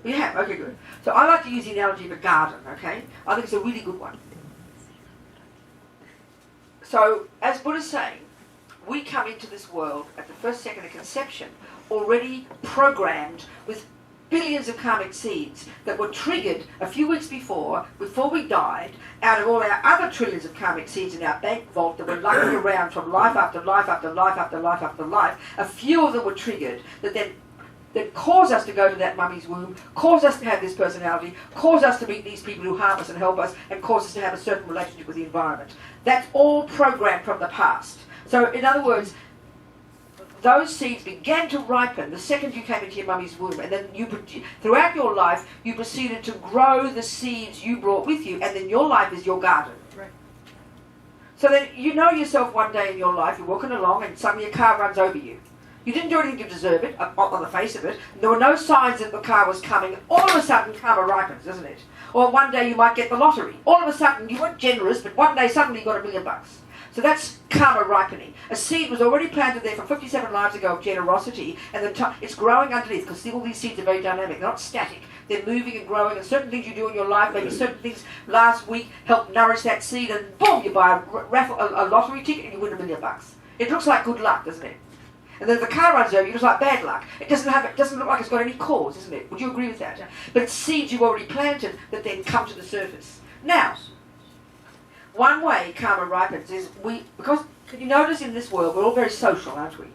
You have? Okay, good. So I like to use the analogy of a garden, okay? I think it's a really good one. So, as Buddha's saying, we come into this world at the first second of conception already programmed with billions of karmic seeds that were triggered a few weeks before we died, out of all our other trillions of karmic seeds in our bank vault that were lugging around from life after life after life after life after life. A few of them were triggered that caused us to go to that mummy's womb, caused us to have this personality, caused us to meet these people who harm us and help us, and caused us to have a certain relationship with the environment. That's all programmed from the past. So, in other words, those seeds began to ripen the second you came into your mummy's womb, and then throughout your life, you proceeded to grow the seeds you brought with you, and then your life is your garden. Right. So then you know yourself one day in your life, you're walking along, and suddenly a car runs over you. You didn't do anything to deserve it, on the face of it. There were no signs that the car was coming. All of a sudden, karma ripens, doesn't it? Or one day you might get the lottery. All of a sudden, you weren't generous, but one day suddenly you got $1 million. So that's karma ripening. A seed was already planted there from 57 lives ago of generosity, and then it's growing underneath, because all these seeds are very dynamic. They're not static. They're moving and growing, and certain things you do in your life, maybe certain things last week help nourish that seed, and boom, you buy a lottery ticket and you win $1 million. It looks like good luck, doesn't it? And then if the car runs over you, it looks like bad luck. It doesn't look like it's got any cause, isn't it? Would you agree with that? Yeah. But it's seeds you've already planted that then come to the surface. Now, one way karma ripens is because you notice in this world we're all very social, aren't we?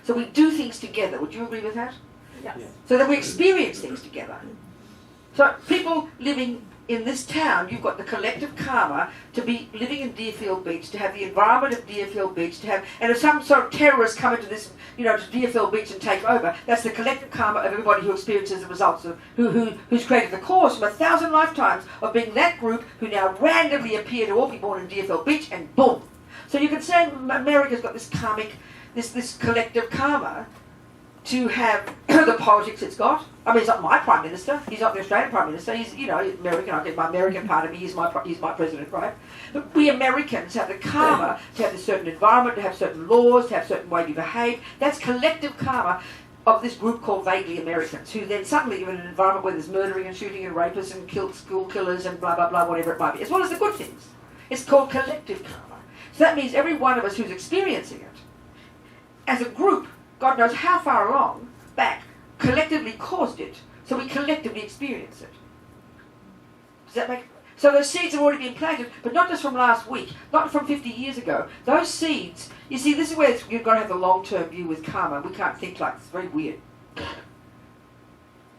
So we do things together. Would you agree with that? Yes. Yeah. So that we experience things together. So people living in this town, you've got the collective karma to be living in Deerfield Beach, to have the environment of Deerfield Beach, and if some sort of terrorists come into this, to Deerfield Beach and take over, that's the collective karma of everybody who experiences the results of who's created the cause from 1,000 lifetimes of being that group who now randomly appear to all be born in Deerfield Beach, and boom. So you can say America's got this karmic, this collective karma to have the politics it's got. I mean, he's not my Prime Minister. He's not the Australian Prime Minister. He's, American. I get my American part of me. He's my president, right? But we Americans have the karma to have a certain environment, to have certain laws, to have certain way we behave. That's collective karma of this group called vaguely Americans, who then suddenly live in an environment where there's murdering and shooting and rapists and school killers and blah, blah, blah, whatever it might be, as well as the good things. It's called collective karma. So that means every one of us who's experiencing it, as a group, God knows how far along back, collectively caused it, so we collectively experience it. Does that make... So those seeds have already been planted, but not just from last week, not from 50 years ago. Those seeds, you see, this is where you've got to have the long-term view with karma. We can't think like this. It's very weird.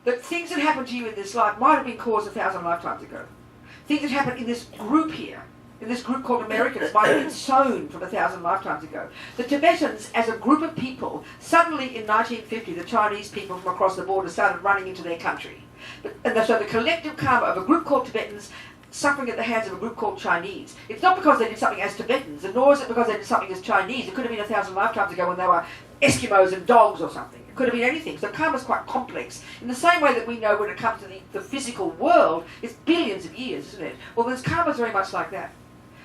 That things that happened to you in this life might have been caused 1,000 lifetimes ago. Things that happened in this group here, in this group called Americans, might have been sown from 1,000 lifetimes ago. The Tibetans, as a group of people, suddenly in 1950, the Chinese people from across the border started running into their country. So the collective karma of a group called Tibetans suffering at the hands of a group called Chinese. It's not because they did something as Tibetans, and nor is it because they did something as Chinese. It could have been 1,000 lifetimes ago when they were Eskimos and dogs or something. It could have been anything. So karma's quite complex. In the same way that we know when it comes to the physical world, it's billions of years, isn't it? Well, there's karma's very much like that.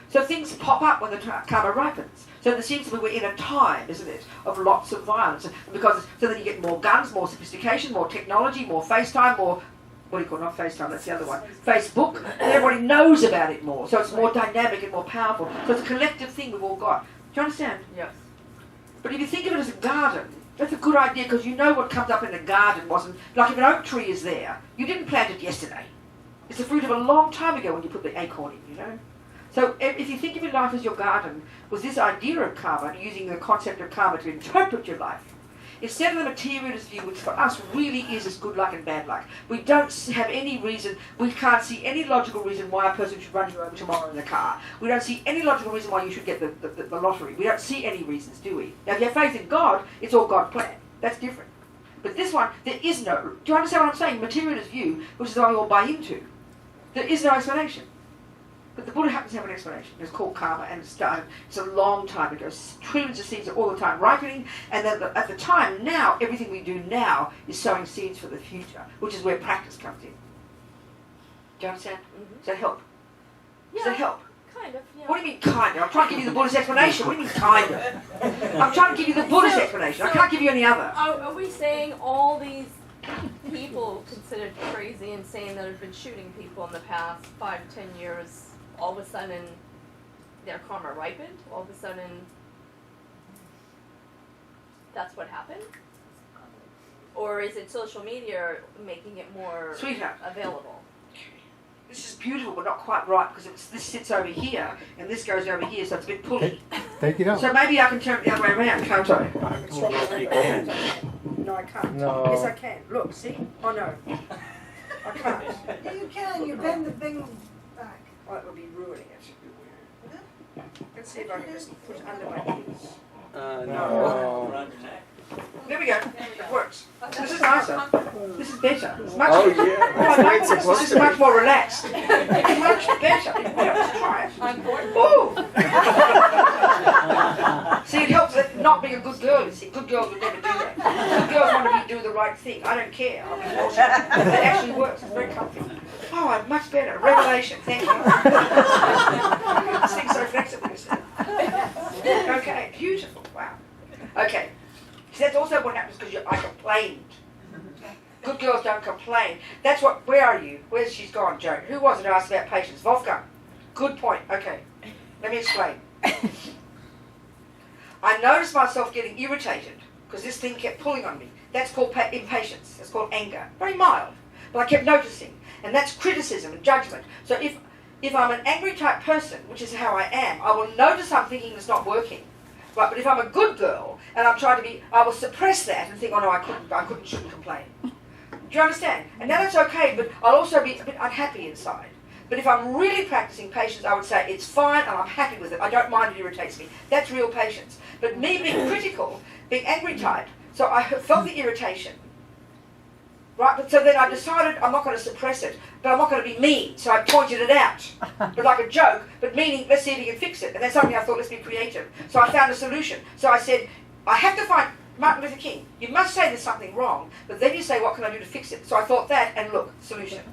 So things pop up when the karma ripens. So there seems to be, we're in a time, isn't it, of lots of violence. So then you get more guns, more sophistication, more technology, more FaceTime, more, what do you call it, not FaceTime, that's the other one, Facebook, and everybody knows about it more. So it's more dynamic and more powerful. So it's a collective thing we've all got. Do you understand? Yes. But if you think of it as a garden, that's a good idea, because you know what comes up in the garden wasn't, like if an oak tree is there, you didn't plant it yesterday. It's the fruit of a long time ago when you put the acorn in, So if you think of your life as your garden, was this idea of karma, using the concept of karma to interpret your life, instead of the materialist view, which for us really is as good luck and bad luck, we don't have any reason, we can't see any logical reason why a person should run you over tomorrow in the car. We don't see any logical reason why you should get the lottery. We don't see any reasons, do we? Now if you have faith in God, it's all God's plan. That's different. But this one, there is no, do you understand what I'm saying? Materialist view, which is the one we all buy into. There is no explanation. But the Buddha happens to have an explanation. It's called karma, and it's a long time ago. Trillions of seeds are all the time ripening, and then at the time, now, everything we do now is sowing seeds for the future, which is where practice comes in. Do you understand? Mm-hmm. Does that help? Yeah, Does that help? kind of, yeah. What do you mean, kind of? I'm trying to give you the Buddhist explanation. What do you mean, kind of? I'm trying to give you the Buddhist explanation. I can't give you any other. Are we saying all these people considered crazy, insane that have been shooting people in the past 5 to 10 years, all of a sudden their karma ripened? All of a sudden that's what happened? Or is it social media making it more available? This is beautiful, but not quite right, because this sits over here, and this goes over here, so it's a bit pulley. Take it out. So maybe I can turn it the other way around, can't I? No, I can't. No. Yes, I can. Look, see? Oh, no. I can't. Yeah, you can. You bend the thing back. Oh, it would be ruining it. Let's see if I can just put it under my ears. No. There we go. It works. This is nicer. This is better. It's much Oh, better. yeah. Oh, I like this. This is much more relaxed. It's much better. It works. Try it. I'm bored. Ooh! See, it helps with not being a good girl, you see. Good girls would never do that. Good girls want to do the right thing. I don't care. I'll be bullshit. It actually works. It's very comfy. Oh, I'm much better. Revelation. Thank you. This thing's so flexible, you see. Okay, beautiful. Wow. Okay. See, that's also what happens because I complained. Good girls don't complain. That's what, where are you? Where's she's gone, Joan? Who was it who asked about patience? Wolfgang. Good point. Okay. Let me explain. I noticed myself getting irritated because this thing kept pulling on me. That's called impatience. That's called anger. Very mild. But I kept noticing. And that's criticism and judgment. So if I'm an angry type person, which is how I am, I will notice I'm thinking it's not working. Right, but if I'm a good girl and I'm trying to be, I will suppress that and think, oh no, shouldn't complain. Do you understand? And now that's okay, but I'll also be a bit unhappy inside. But if I'm really practicing patience, I would say it's fine and I'm happy with it. I don't mind it irritates me. That's real patience. But me being critical, being angry type, so I felt the irritation. Right, but so then I decided I'm not going to suppress it, but I'm not going to be mean. So I pointed it out, but like a joke, but meaning, let's see if you can fix it. And then suddenly I thought, let's be creative. So I found a solution. So I said, I have to find Martin Luther King. You must say there's something wrong, but then you say, what can I do to fix it? So I thought that, and look, solution.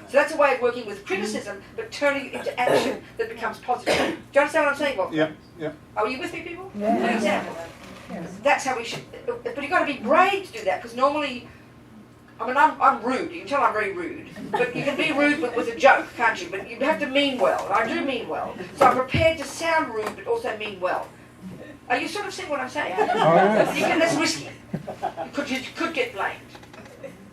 So that's a way of working with criticism, but turning it into action that becomes positive. Do you understand what I'm saying, Bob? Yeah, yeah. Are you with me, people? Yeah. An example. That's how we should, but you've got to be brave to do that, because normally, I mean, I'm rude. You can tell I'm very rude. But you can be rude but with a joke, can't you? But you have to mean well. And I do mean well. So I'm prepared to sound rude but also mean well. Are you sort of seeing what I'm saying? Oh, yeah. That's risky. You could get blamed.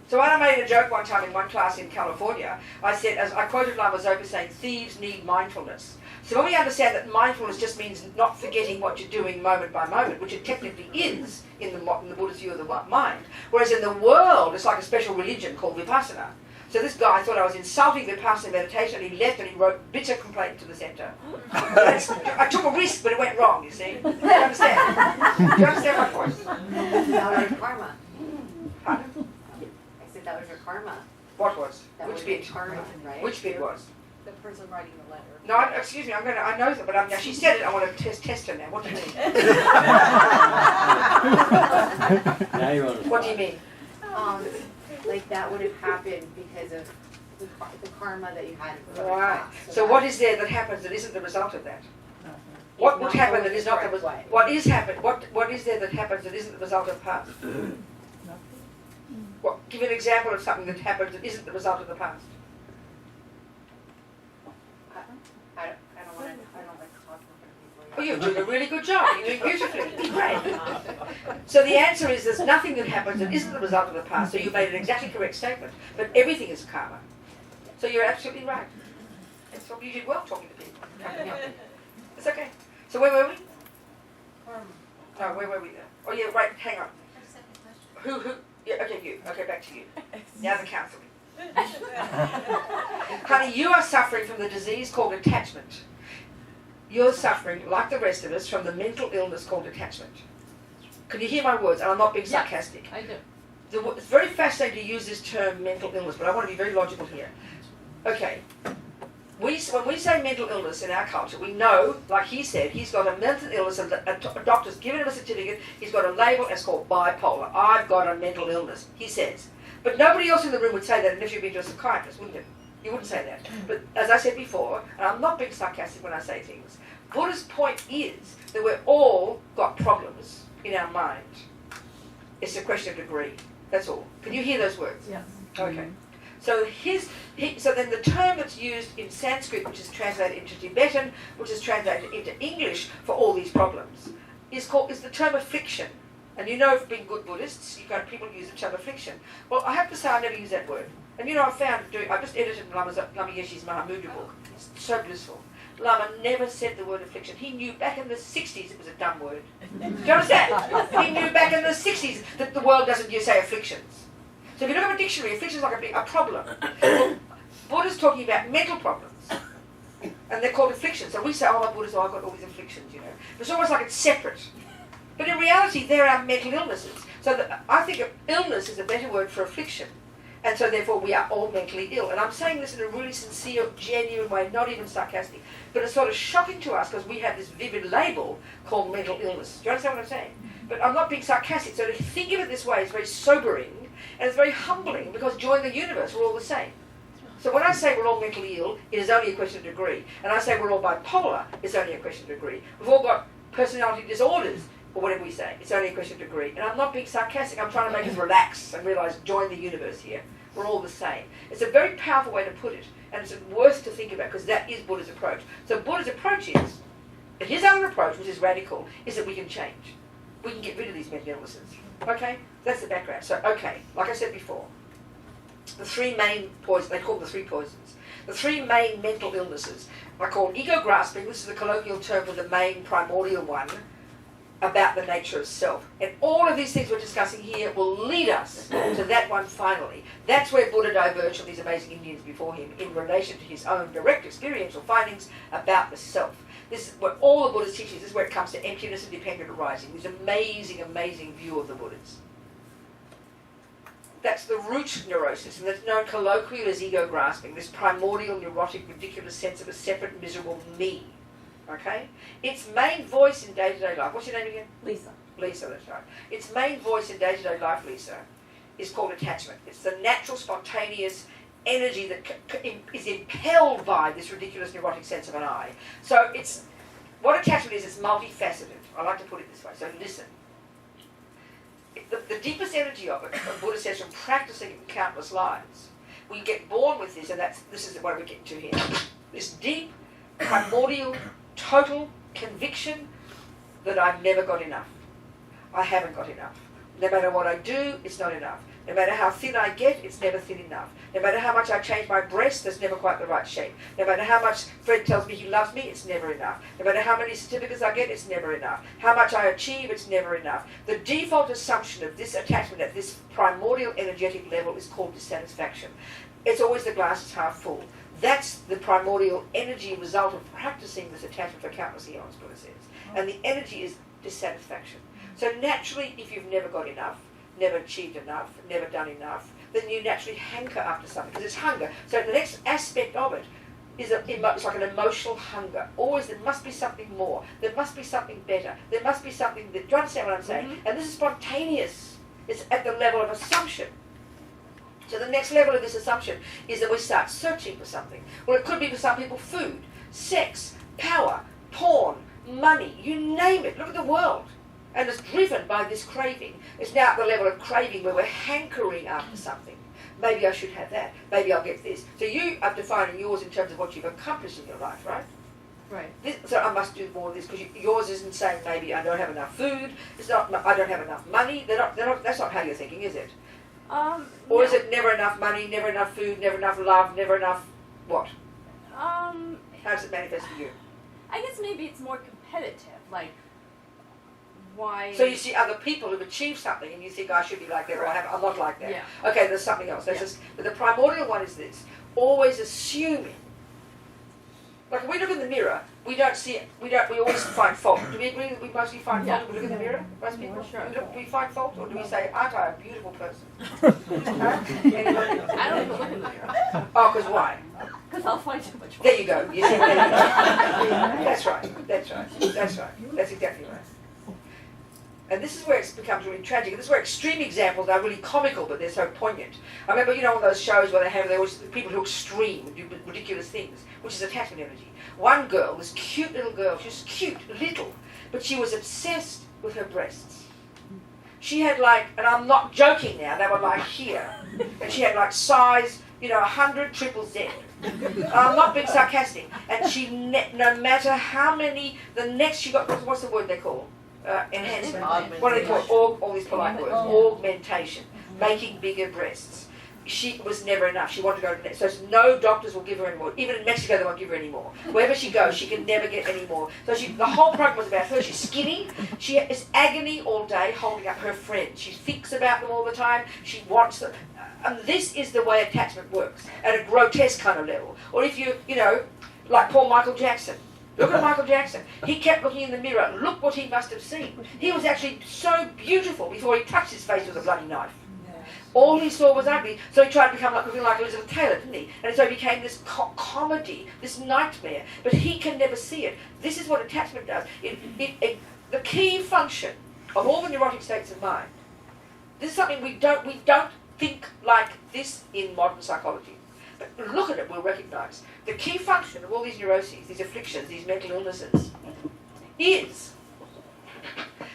So when I made a joke one time in one class in California, I said, as I quoted Lama Zopa saying, thieves need mindfulness. So when we understand that mindfulness just means not forgetting what you're doing moment by moment, which it technically is in the Buddhist view of the mind, whereas in the world it's like a special religion called Vipassana. So this guy thought I was insulting Vipassana meditation, and he left and he wrote bitter complaint to the centre. I took a risk, but it went wrong, you see. Do you understand? Do you understand my point? That was your karma. Pardon? I said that was your karma. What was? That Which was bit? your karma, right? Which bit was? The person writing the letter. No, excuse me, I know that, but now she said it, I want to test her now. What do you mean? Now you're on the What do you mean? Like that would have happened because of the karma that you had. Right. So what is there that happens that isn't the result of that? What would happen that is not the result? What is there that happens that isn't the result of the past? Give an example of something that happened that isn't the result of the past. I don't like talking to people. Oh, you're doing a really good job. You're doing beautifully. Great. So the answer is there's nothing that happens that isn't the result of the past. So you made an exactly correct statement. But everything is karma. So you're absolutely right. And so you did well talking to people. It's okay. So where were we? No, where were we then? Oh yeah, right, hang on. Who? Yeah, okay, you. Okay, back to you. Now the counselling. Honey, you are suffering from the disease called attachment. You're suffering, like the rest of us, from the mental illness called attachment. Can you hear my words? And I'm not being sarcastic. I do. It's very fascinating to use this term mental illness, but I want to be very logical here. Okay. When we say mental illness in our culture, we know, like he said, he's got a mental illness, and a doctor's given him a certificate, he's got a label, it's called bipolar. I've got a mental illness, he says. But nobody else in the room would say that unless you've been to a psychiatrist, wouldn't you? You wouldn't say that. But as I said before, and I'm not being sarcastic when I say things, Buddha's point is that we've all got problems in our mind. It's a question of degree. That's all. Can you hear those words? Yes. Okay. So so then the term that's used in Sanskrit, which is translated into Tibetan, which is translated into English for all these problems, is the term affliction. And you know, being good Buddhists, you've got people use the term affliction. Well, I have to say I never use that word. And you know, I just edited Lama Yeshe's Mahamudra book. It's so blissful. Lama never said the word affliction. He knew back in the 60s it was a dumb word. Do you understand? He knew back in the 60s that the world doesn't say afflictions. So if you look at a dictionary, affliction is like a problem. Well, Buddha's talking about mental problems. And they're called afflictions. So we say, oh, my Buddha's, I've got all these afflictions, you know. But it's almost like it's separate. But in reality, there are mental illnesses. So I think illness is a better word for affliction. And so therefore we are all mentally ill. And I'm saying this in a really sincere, genuine way, not even sarcastic. But it's sort of shocking to us because we have this vivid label called mental illness. Do you understand what I'm saying? But I'm not being sarcastic. So to think of it this way is very sobering and it's very humbling because join the universe, we're all the same. So when I say we're all mentally ill, it is only a question of degree. And I say we're all bipolar, it's only a question of degree. We've all got personality disorders, or whatever we say. It's only a question of degree. And I'm not being sarcastic. I'm trying to make us relax and realise, join the universe here. We're all the same. It's a very powerful way to put it. And it's worth to think about because that is Buddha's approach. So Buddha's approach is, and his other approach, which is radical, is that we can change. We can get rid of these mental illnesses. Okay? That's the background. So, okay, like I said before, the three main poisons, they call them the three poisons. The three main mental illnesses are called ego grasping, this is the colloquial term for the main primordial one, about the nature of self. And all of these things we're discussing here will lead us to that one finally. That's where Buddha diverged from these amazing Indians before him in relation to his own direct experiential findings about the self. This is what all the Buddha's teachings, this is where it comes to emptiness and dependent arising. This amazing, amazing view of the Buddhas. That's the root neurosis, and that's known colloquially as ego grasping, this primordial, neurotic, ridiculous sense of a separate, miserable me. Okay? Its main voice in day-to-day life, what's your name again? Lisa. Lisa, that's right. Its main voice in day-to-day life, Lisa, is called attachment. It's the natural, spontaneous energy that is impelled by this ridiculous, neurotic sense of an I. So it's, what attachment is, it's multifaceted. I like to put it this way, so listen. The deepest energy of it, Buddha says, from practicing it in countless lives, we get born with this, and this is what we're getting to here. This deep, primordial, total conviction that I've never got enough. I haven't got enough. No matter what I do, it's not enough. No matter how thin I get, it's never thin enough. No matter how much I change my breast, that's never quite the right shape. No matter how much Fred tells me he loves me, it's never enough. No matter how many certificates I get, it's never enough. How much I achieve, it's never enough. The default assumption of this attachment at this primordial energetic level is called dissatisfaction. It's always the glass is half full. That's the primordial energy result of practicing this attachment for countless eons, Buddha says. And the energy is dissatisfaction. So naturally, if you've never got enough, never achieved enough, never done enough, then you naturally hanker after something, because it's hunger. So the next aspect of it is it's like an emotional hunger. Always there must be something more. There must be something better. There must be something that, do you understand what I'm saying? Mm-hmm. And this is spontaneous. It's at the level of assumption. So the next level of this assumption is that we start searching for something. Well, it could be for some people food, sex, power, porn, money, you name it. Look at the world. And it's driven by this craving. It's now at the level of craving where we're hankering after something. Maybe I should have that. Maybe I'll get this. So you are defining yours in terms of what you've accomplished in your life, right? Right. So I must do more of this because yours isn't saying maybe I don't have enough food. It's not. I don't have enough money. That's not how you're thinking, is it? Or is it never enough money, never enough food, never enough love, never enough what? How does it manifest for you? I guess maybe it's more competitive. Like, why? So you see other people who've achieved something and you think I should be like that or I'm not like that. Yeah. Okay, there's something else. But the primordial one is this. Always assuming. Like when we look in the mirror, we don't see it. We always find fault. Do we agree that we mostly find fault when we look in the mirror? Most people? Sure. We find fault, or do we say, aren't I a beautiful person? I don't even look in the mirror. Oh, because why? Because I'll find too much fault. There you go. You see, there you go. That's right. That's right. That's right. That's exactly right. And this is where it becomes really tragic. This is where extreme examples are really comical, but they're so poignant. I remember, on those shows where they always people who extreme, do ridiculous things, which is attachment energy. One girl, this cute little girl, she was cute, little, but she was obsessed with her breasts. she had like, and I'm not joking now, they were like here. And she had like size, 100 triple Z. I'm not being sarcastic. And she, no matter how many, the next she got, what's the word they call? Enhancement. What do they call it? All these polite words. Augmentation. Making bigger breasts. She was never enough. She wanted to go to the next. So no doctors will give her any more. Even in Mexico, they won't give her any more. Wherever she goes, she can never get any more. So the whole program was about her. She's skinny. She is agony all day holding up her friends. She thinks about them all the time. She wants them. And this is the way attachment works at a grotesque kind of level. Or if you, like Michael Jackson. Look at Michael Jackson. He kept looking in the mirror and look what he must have seen. He was actually so beautiful before he touched his face with a bloody knife. All he saw was ugly, so he tried to become looking like Elizabeth Taylor, didn't he? And so he became this comedy, this nightmare. But he can never see it. This is what attachment does. The key function of all the neurotic states of mind. This is something we don't think like this in modern psychology. But look at it, we'll recognise. The key function of all these neuroses, these afflictions, these mental illnesses, is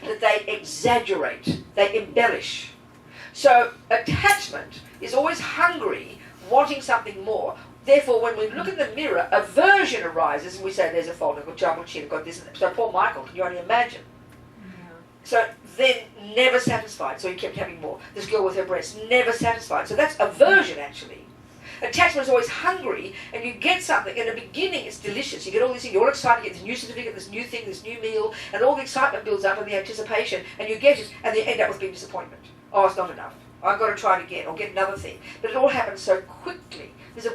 that they exaggerate, they embellish. So attachment is always hungry, wanting something more. Therefore, when we look in the mirror, aversion arises, and we say, there's a fault, I've got trouble, I've got this. So poor Michael, can you only imagine? So then, never satisfied, so he kept having more. This girl with her breasts, never satisfied. So that's aversion, actually. Attachment is always hungry, and you get something. In the beginning, it's delicious. You get all these things. You're all excited. You get this new certificate, this new thing, this new meal, and all the excitement builds up and the anticipation, and you get it, and you end up with big disappointment. Oh, it's not enough. I've got to try it again, or get another thing. But it all happens so quickly. This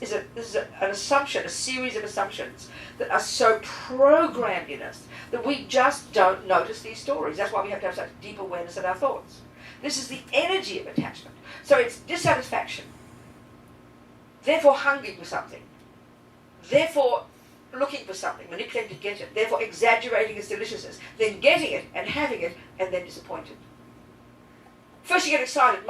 is an assumption, a series of assumptions that are so programmed in us that we just don't notice these stories. That's why we have to have such deep awareness of our thoughts. This is the energy of attachment. So it's dissatisfaction. Therefore hungry for something, therefore looking for something, manipulating to get it, therefore exaggerating its deliciousness, then getting it and having it, and then disappointed. First you get excited.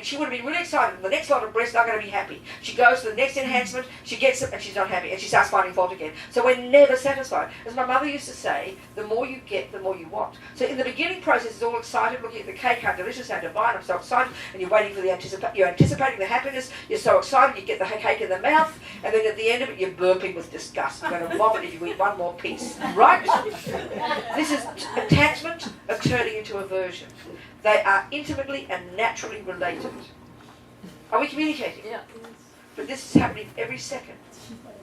She would have been really excited. The next lot of breasts are going to be happy. She goes to the next enhancement, she gets it, and she's not happy, and she starts finding fault again. So we're never satisfied. As my mother used to say, the more you get, the more you want. So in the beginning process, it's all excited, looking at the cake, how delicious, how divine, I'm so excited, and you're waiting for you're anticipating the happiness, you're so excited, you get the cake in the mouth, and then at the end of it, you're burping with disgust. You're going to vomit if you eat one more piece. Right? This is attachment of turning into aversion. They are intimately and naturally related. Are we communicating? Yeah. But this is happening every second,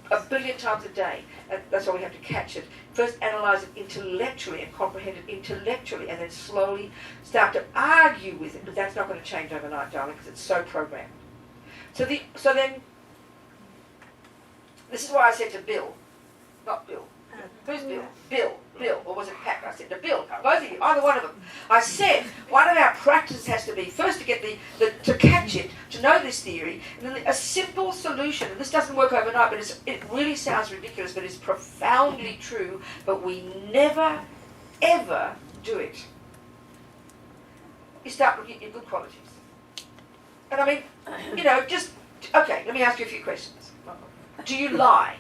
1 billion times a day. And that's why we have to catch it. First analyse it intellectually and comprehend it intellectually, and then slowly start to argue with it. But that's not going to change overnight, darling, because it's so programmed. So then, this is why I said to Bill, not Bill. Who's Bill? Bill, or was it Pat? I said to Bill, both of you, either one of them. I said one of our practices has to be first to get to catch it, to know this theory, and then a simple solution. And this doesn't work overnight, but it really sounds ridiculous, but it's profoundly true. But we never, ever do it. You start looking at your good qualities, and I mean, okay. Let me ask you a few questions. Do you lie?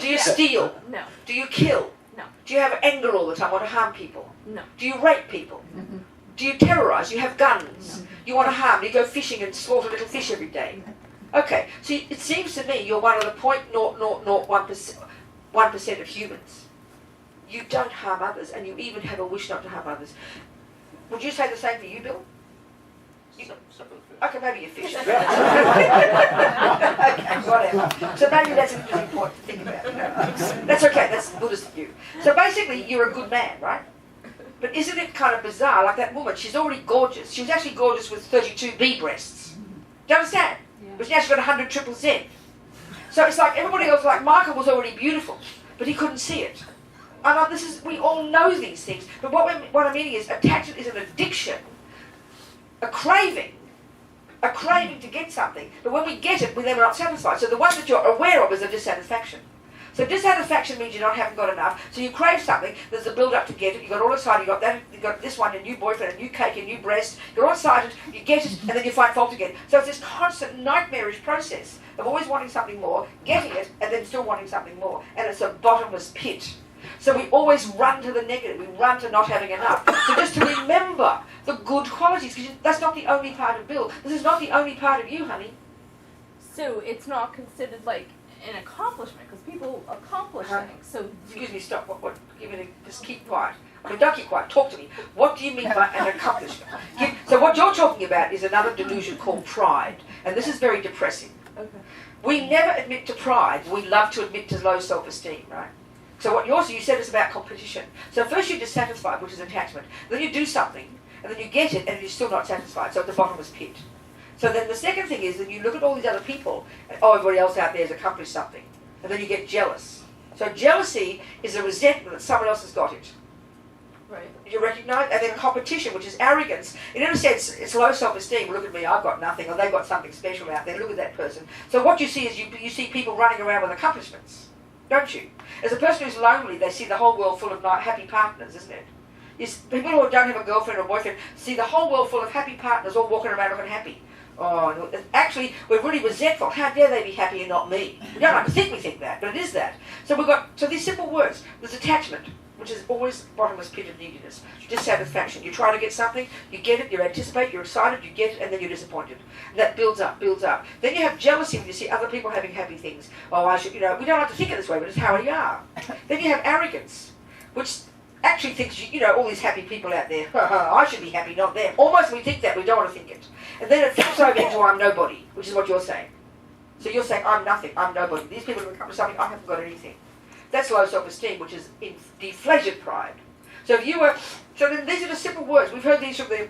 Do you steal? No. Do you kill? No. Do you have anger all the time, want to harm people? No. Do you rape people? Mm-hmm. Do you terrorise? You have guns? No. You want to harm? You go fishing and slaughter little fish every day? Okay, so it seems to me you're one of the 0.0001% of humans. You don't harm others, and you even have a wish not to harm others. Would you say the same for you, Bill? Okay, maybe you fish. Okay, whatever. So maybe that's an interesting point to think about. That's okay, that's Buddhist view. So basically, you're a good man, right? But isn't it kind of bizarre? Like that woman, she's already gorgeous. She was actually gorgeous with 32B breasts. Do you understand? Yeah. But now she's got 100 triple Z. So it's like everybody else, like Michael was already beautiful, but he couldn't see it. We all know these things. But what I'm meaning is attachment is an addiction. A craving to get something, but when we get it, we're never not satisfied. So the one that you're aware of is a dissatisfaction. So dissatisfaction means you haven't got enough, so you crave something, there's a build-up to get it, you got all excited, you got that, you got this one, a new boyfriend, a new cake, a new breast, you're all excited, you get it, and then you find fault again. So it's this constant nightmarish process of always wanting something more, getting it, and then still wanting something more. And it's a bottomless pit So we always run to the negative. We run to not having enough. So just to remember the good qualities, because that's not the only part of Bill. This is not the only part of you, honey. So it's not considered like an accomplishment because people accomplish things. So Excuse me, stop. Just keep quiet. I mean, don't keep quiet. Talk to me. What do you mean by an accomplishment? So what you're talking about is another delusion called pride. And this is very depressing. okay. We never admit to pride. We love to admit to low self-esteem, right? So what you said is about competition. So first you're dissatisfied, which is attachment. Then you do something, and then you get it, and you're still not satisfied. So at the bottomless pit. So then the second thing is that you look at all these other people, and everybody else out there has accomplished something. And then you get jealous. So jealousy is a resentment that someone else has got it. Right. You recognise? And then competition, which is arrogance. In a sense, it's low self-esteem. Look at me, I've got nothing, or they've got something special out there. Look at that person. So what you see is you see people running around with accomplishments, don't you? As a person who's lonely, they see the whole world full of happy partners, isn't it? People who don't have a girlfriend or boyfriend see the whole world full of happy partners all walking around looking happy. Oh, no. Actually, we're really resentful. How dare they be happy and not me? We don't like to think we think that, but it is that. So these simple words. There's attachment, which is always bottomless pit of neediness. Dissatisfaction. You try to get something, you get it, you anticipate, you're excited, you get it, and then you're disappointed. And that builds up, builds up. Then you have jealousy when you see other people having happy things. Oh, I should, we don't like to think it this way, but it's how we are. Then you have arrogance, which actually thinks, all these happy people out there, I should be happy, not them. Almost we think that, we don't want to think it. And then it flips over into I'm nobody, which is what you're saying. So you're saying I'm nothing, I'm nobody. These people have come to something, I haven't got anything. That's low self-esteem, which is deflated pride. So then these are the simple words. We've heard these from the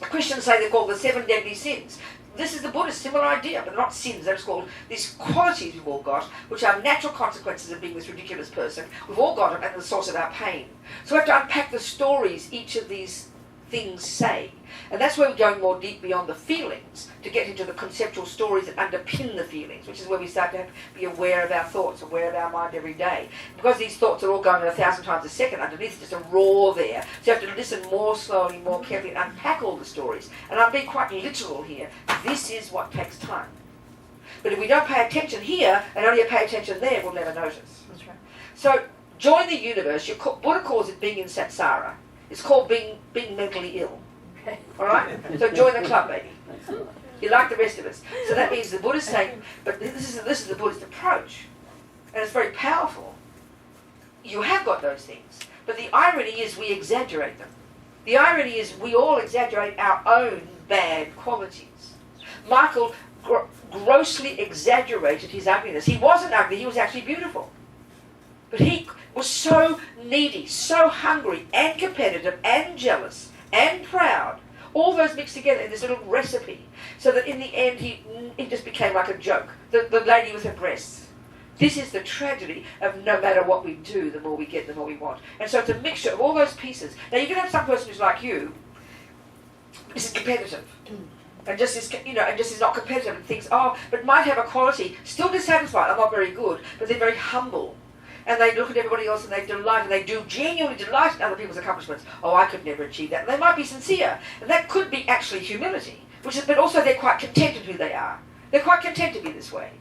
Christians say they're called the 7 deadly sins. This is the Buddhist, similar idea, but they're not sins. They're just called these qualities we've all got, which are natural consequences of being this ridiculous person. We've all got them, and the source of our pain. So we have to unpack the stories each of these things say. And that's where we're going more deep beyond the feelings to get into the conceptual stories that underpin the feelings, which is where we start to have to be aware of our thoughts, aware of our mind every day. Because these thoughts are all going 1,000 times a second, underneath there's a roar there. So you have to listen more slowly, more carefully, and unpack all the stories. And I'm being quite literal here. This is what takes time. But if we don't pay attention here, and only pay attention there, we'll never notice. That's right. So join the universe. Buddha calls it being in samsara. It's called being mentally ill. Okay. All right? So join the club, baby. You're like the rest of us. So that means the Buddha's saying, but this is the Buddhist approach. And it's very powerful. You have got those things. But the irony is we exaggerate them. The irony is we all exaggerate our own bad qualities. Michael grossly exaggerated his ugliness. He wasn't ugly, he was actually beautiful. But he was so needy, so hungry, and competitive, and jealous, and proud, all those mixed together in this little recipe, so that in the end he just became like a joke. The lady with her breasts. This is the tragedy of no matter what we do, the more we get, the more we want. And so it's a mixture of all those pieces. Now you can have some person who's like you, is competitive. And just is not competitive and thinks, but might have a quality, still dissatisfied, I'm not very good, but they're very humble. And they look at everybody else and they delight, and they do genuinely delight in other people's accomplishments. Oh, I could never achieve that. And they might be sincere. And that could be actually humility. But also they're quite content with who they are. They're quite content to be this way.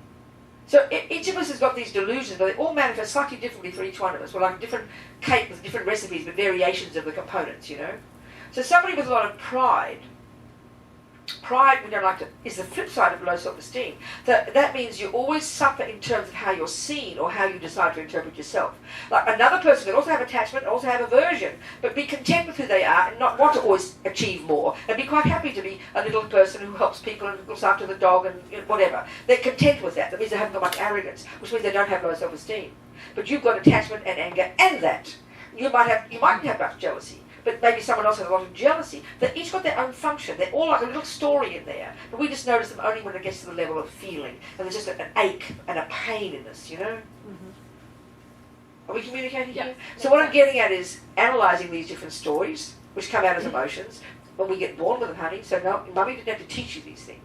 So each of us has got these delusions, but they all manifest slightly differently for each one of us. We're like a different cake with different recipes, but variations of the components, So somebody with a lot of pride, we don't like to, is the flip side of low self-esteem. That means you always suffer in terms of how you're seen or how you decide to interpret yourself. Like another person can also have attachment, also have aversion, but be content with who they are and not want to always achieve more, and be quite happy to be a little person who helps people and looks after the dog and whatever. They're content with that. That means they haven't got much arrogance, which means they don't have low self-esteem. But you've got attachment and anger and that. You mightn't have much jealousy, but maybe someone else has a lot of jealousy. They've each got their own function. They're all like a little story in there. But we just notice them only when it gets to the level of feeling. And there's just an ache and a pain in this, Mm-hmm. Are we communicating Yeah. here? So what I'm getting at is analysing these different stories, which come out as emotions, when we get born with them, honey. So no, Mummy didn't have to teach you these things.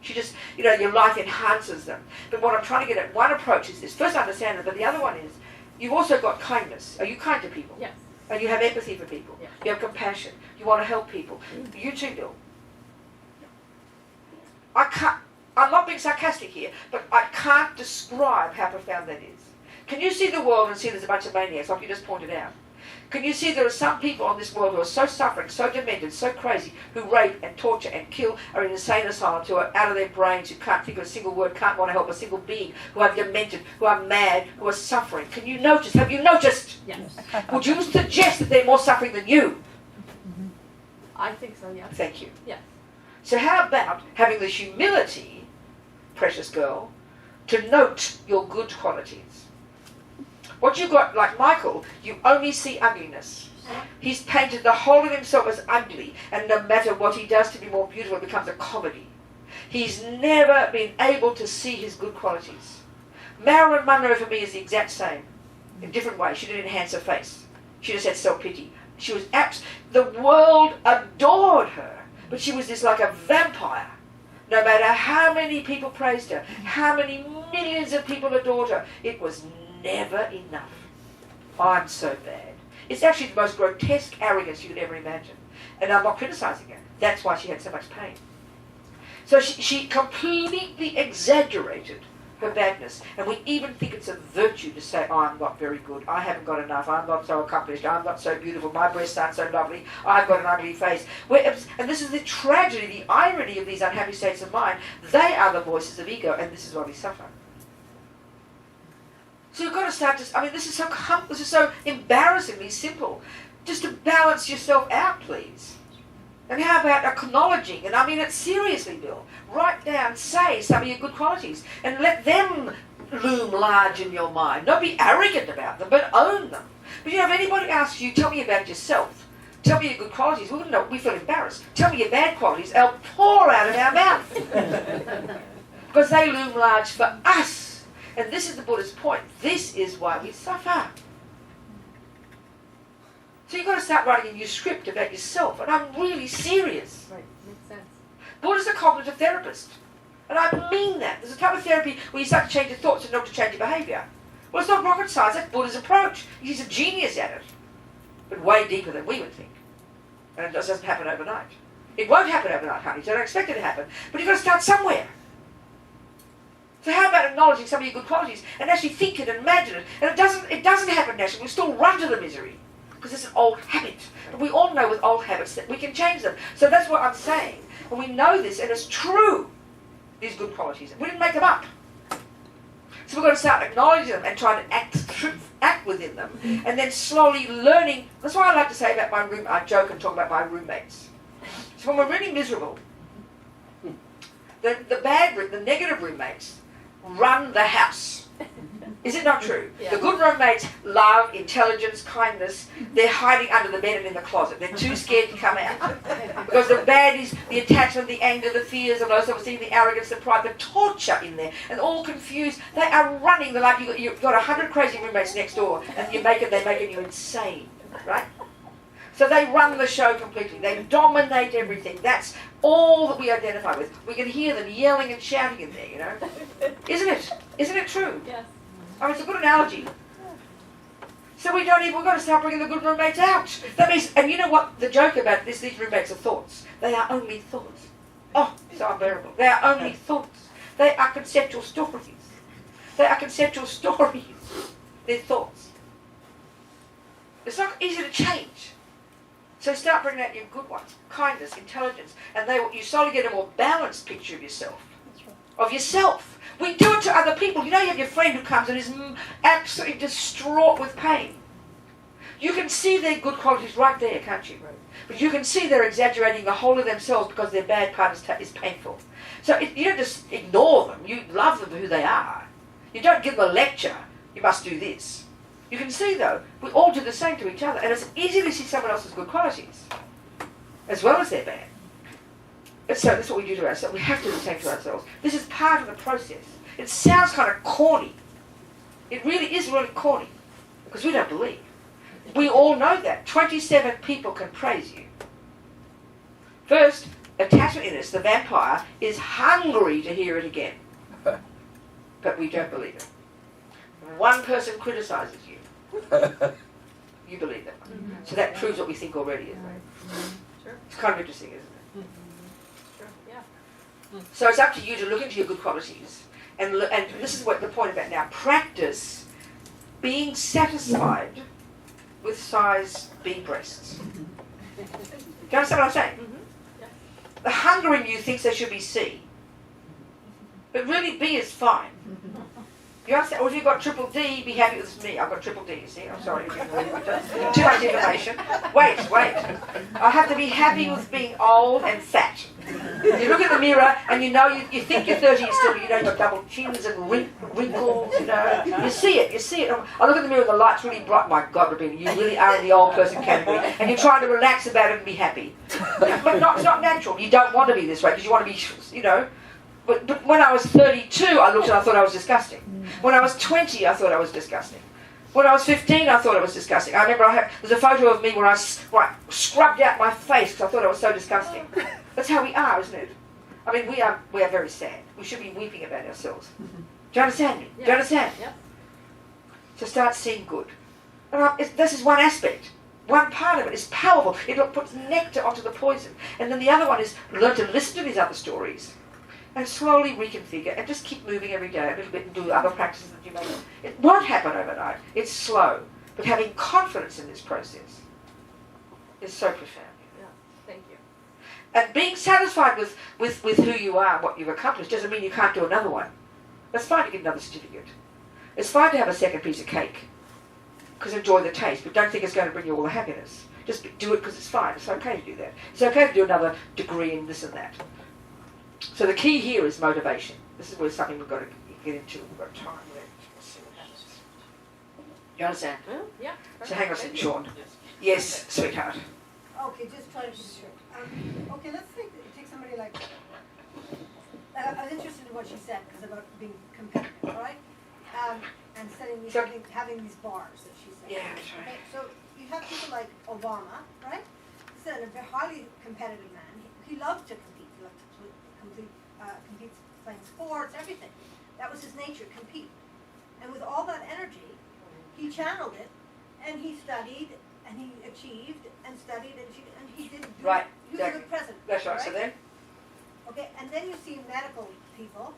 She just, your life enhances them. But what I'm trying to get at, one approach is this. First understand it, but the other one is, you've also got kindness. Are you kind to people? Yes. And you have empathy for people. Yeah. You have compassion. You want to help people. You too, Bill. I'm not being sarcastic here, but I can't describe how profound that is. Can you see the world and see there's a bunch of maniacs, like you just pointed out? Can you see there are some people on this world who are so suffering, so demented, so crazy, who rape and torture and kill, are in insane asylums, who are out of their brains, who can't think of a single word, can't want to help a single being, who are demented, who are mad, who are suffering? Can you notice? Have you noticed? Yes. Would you suggest that they're more suffering than you? I think so, yes. Thank you. Yes. So how about having the humility, precious girl, to note your good qualities? What you've got, like Michael, you only see ugliness. He's painted the whole of himself as ugly, and no matter what he does to be more beautiful, it becomes a comedy. He's never been able to see his good qualities. Marilyn Monroe for me is the exact same, in different ways. She didn't enhance her face. She just had self-pity. She was the world adored her, but she was just like a vampire. No matter how many people praised her, how many millions of people adored her, it was never enough. I'm so bad. It's actually the most grotesque arrogance you could ever imagine. And I'm not criticizing her. That's why she had so much pain. So she completely exaggerated her badness. And we even think it's a virtue to say, oh, I'm not very good. I haven't got enough. I'm not so accomplished. I'm not so beautiful. My breasts aren't so lovely. I've got an ugly face. And this is the tragedy, the irony of these unhappy states of mind. They are the voices of ego, and this is why we suffer. So you've got to start to, this is so embarrassingly simple. Just to balance yourself out, please. And how about acknowledging, and I mean it seriously, Bill, write down, say some of your good qualities, and let them loom large in your mind. Don't be arrogant about them, but own them. But if anybody asks you, tell me about yourself, tell me your good qualities, we wouldn't know, we feel embarrassed. Tell me your bad qualities, they'll pour out of our mouth. Because they loom large for us. And this is the Buddha's point. This is why we suffer. So you've got to start writing a new script about yourself. And I'm really serious. Right, makes sense. Buddha's a cognitive therapist. And I mean that. There's a type of therapy where you start to change your thoughts and not to change your behaviour. Well, it's not rocket science. That's Buddha's approach. He's a genius at it. But way deeper than we would think. And it doesn't happen overnight. It won't happen overnight, honey. So don't expect it to happen. But you've got to start somewhere. So how about acknowledging some of your good qualities and actually think it and imagine it? And it doesn't happen naturally. We still run to the misery because it's an old habit. And we all know with old habits that we can change them. So that's what I'm saying. And we know this, and it's true, these good qualities. We didn't make them up. So we've got to start acknowledging them and trying to act within them. And then slowly learning. That's why I like to say about my room. I joke and talk about my roommates. So when we're really miserable, the negative roommates run the house. Is it not true? Yeah. The good roommates love, intelligence, kindness. They're hiding under the bed and in the closet. They're too scared to come out. Because the bad is the attachment, the anger, the fears, and those of us seeing the arrogance, the pride, the torture in there. And all confused. They are running. They're like you've got 100 crazy roommates next door and they're making you insane. Right? So they run the show completely. They dominate everything. That's all that we identify with. We can hear them yelling and shouting in there, you know. Isn't it? Isn't it true? Yes. It's a good analogy. So we've got to start bringing the good roommates out. That means, and you know what? The joke about these roommates are thoughts. They are only thoughts. Oh, so unbearable. They are only thoughts. They are conceptual stories. They are conceptual stories. They're thoughts. It's not easy to change. So start bringing out your good ones, kindness, intelligence, and you slowly get a more balanced picture of yourself. Of yourself. We do it to other people. You know, you have your friend who comes and is absolutely distraught with pain. You can see their good qualities right there, can't you? But you can see they're exaggerating the whole of themselves because their bad part is painful. So you don't just ignore them. You love them for who they are. You don't give them a lecture. You must do this. You can see, though, we all do the same to each other. And it's easy to see someone else's good qualities, as well as their bad. And so that's what we do to ourselves. We have to do the same to ourselves. This is part of the process. It sounds kind of corny. It really is really corny, because we don't believe. We all know that. 27 people can praise you. First, attachment in us, the vampire, is hungry to hear it again. But we don't believe it. One person criticizes you. You believe that. Mm-hmm. So that proves what we think already, isn't it? Sure. It's kind of interesting, isn't it? Mm-hmm. Sure. Yeah. So it's up to you to look into your good qualities. And this is what the point about now. Practice being satisfied with size B breasts. Do you understand what I'm saying? The hunger in you thinks they should be C. But really B is fine. You understand? Or if you've got triple D, be happy with me. I've got triple D, you see. I'm sorry. Too much information. Wait. I have to be happy with being old and fat. You look in the mirror and you know, you think you're 30 still, but you know you've got double chins and wrinkles, you know. You see it. I look in the mirror and the light's really bright. My God, Robina, you really are in the old person category. And you're trying to relax about it and be happy. But it's not natural. You don't want to be this way because you want to be, you know. But when I was 32, I looked and I thought I was disgusting. When I was 20, I thought I was disgusting. When I was 15, I thought I was disgusting. I remember there's a photo of me where I scrubbed out my face because I thought I was so disgusting. That's how we are, isn't it? I mean, we are very sad. We should be weeping about ourselves. Do you understand me? Yeah. Do you understand? Yeah. So start seeing good. And this is one aspect. One part of it is powerful. It puts nectar onto the poison. And then the other one is learn to listen to these other stories. And slowly reconfigure and just keep moving every day a little bit and do other practices that you may do. It won't happen overnight. It's slow. But having confidence in this process is so profound. Yeah. Thank you. And being satisfied with who you are and what you've accomplished doesn't mean you can't do another one. It's fine to get another certificate. It's fine to have a second piece of cake. Because enjoy the taste, but don't think it's going to bring you all the happiness. Just do it because it's fine. It's okay to do that. It's okay to do another degree in this and that. So the key here is motivation. This is where something we've got to get into. We've got time left. We'll see what happens. You understand? Yeah. So hang on a second, Sean. Yes, sweetheart. Okay, just trying to be sure. Okay, let's take somebody like. I was interested in what she said because about being competitive, right? And setting these, having these bars that she said. Yeah, that's right. Okay, so you have people like Obama, right? He's a very highly competitive man. He loved to compete. He loved to compete playing sports, everything. That was his nature, compete. And with all that energy, he channeled it, and he studied, and he achieved, and studied, and he did. Right. He was a good president. That's right. So then? Okay, and then you see medical people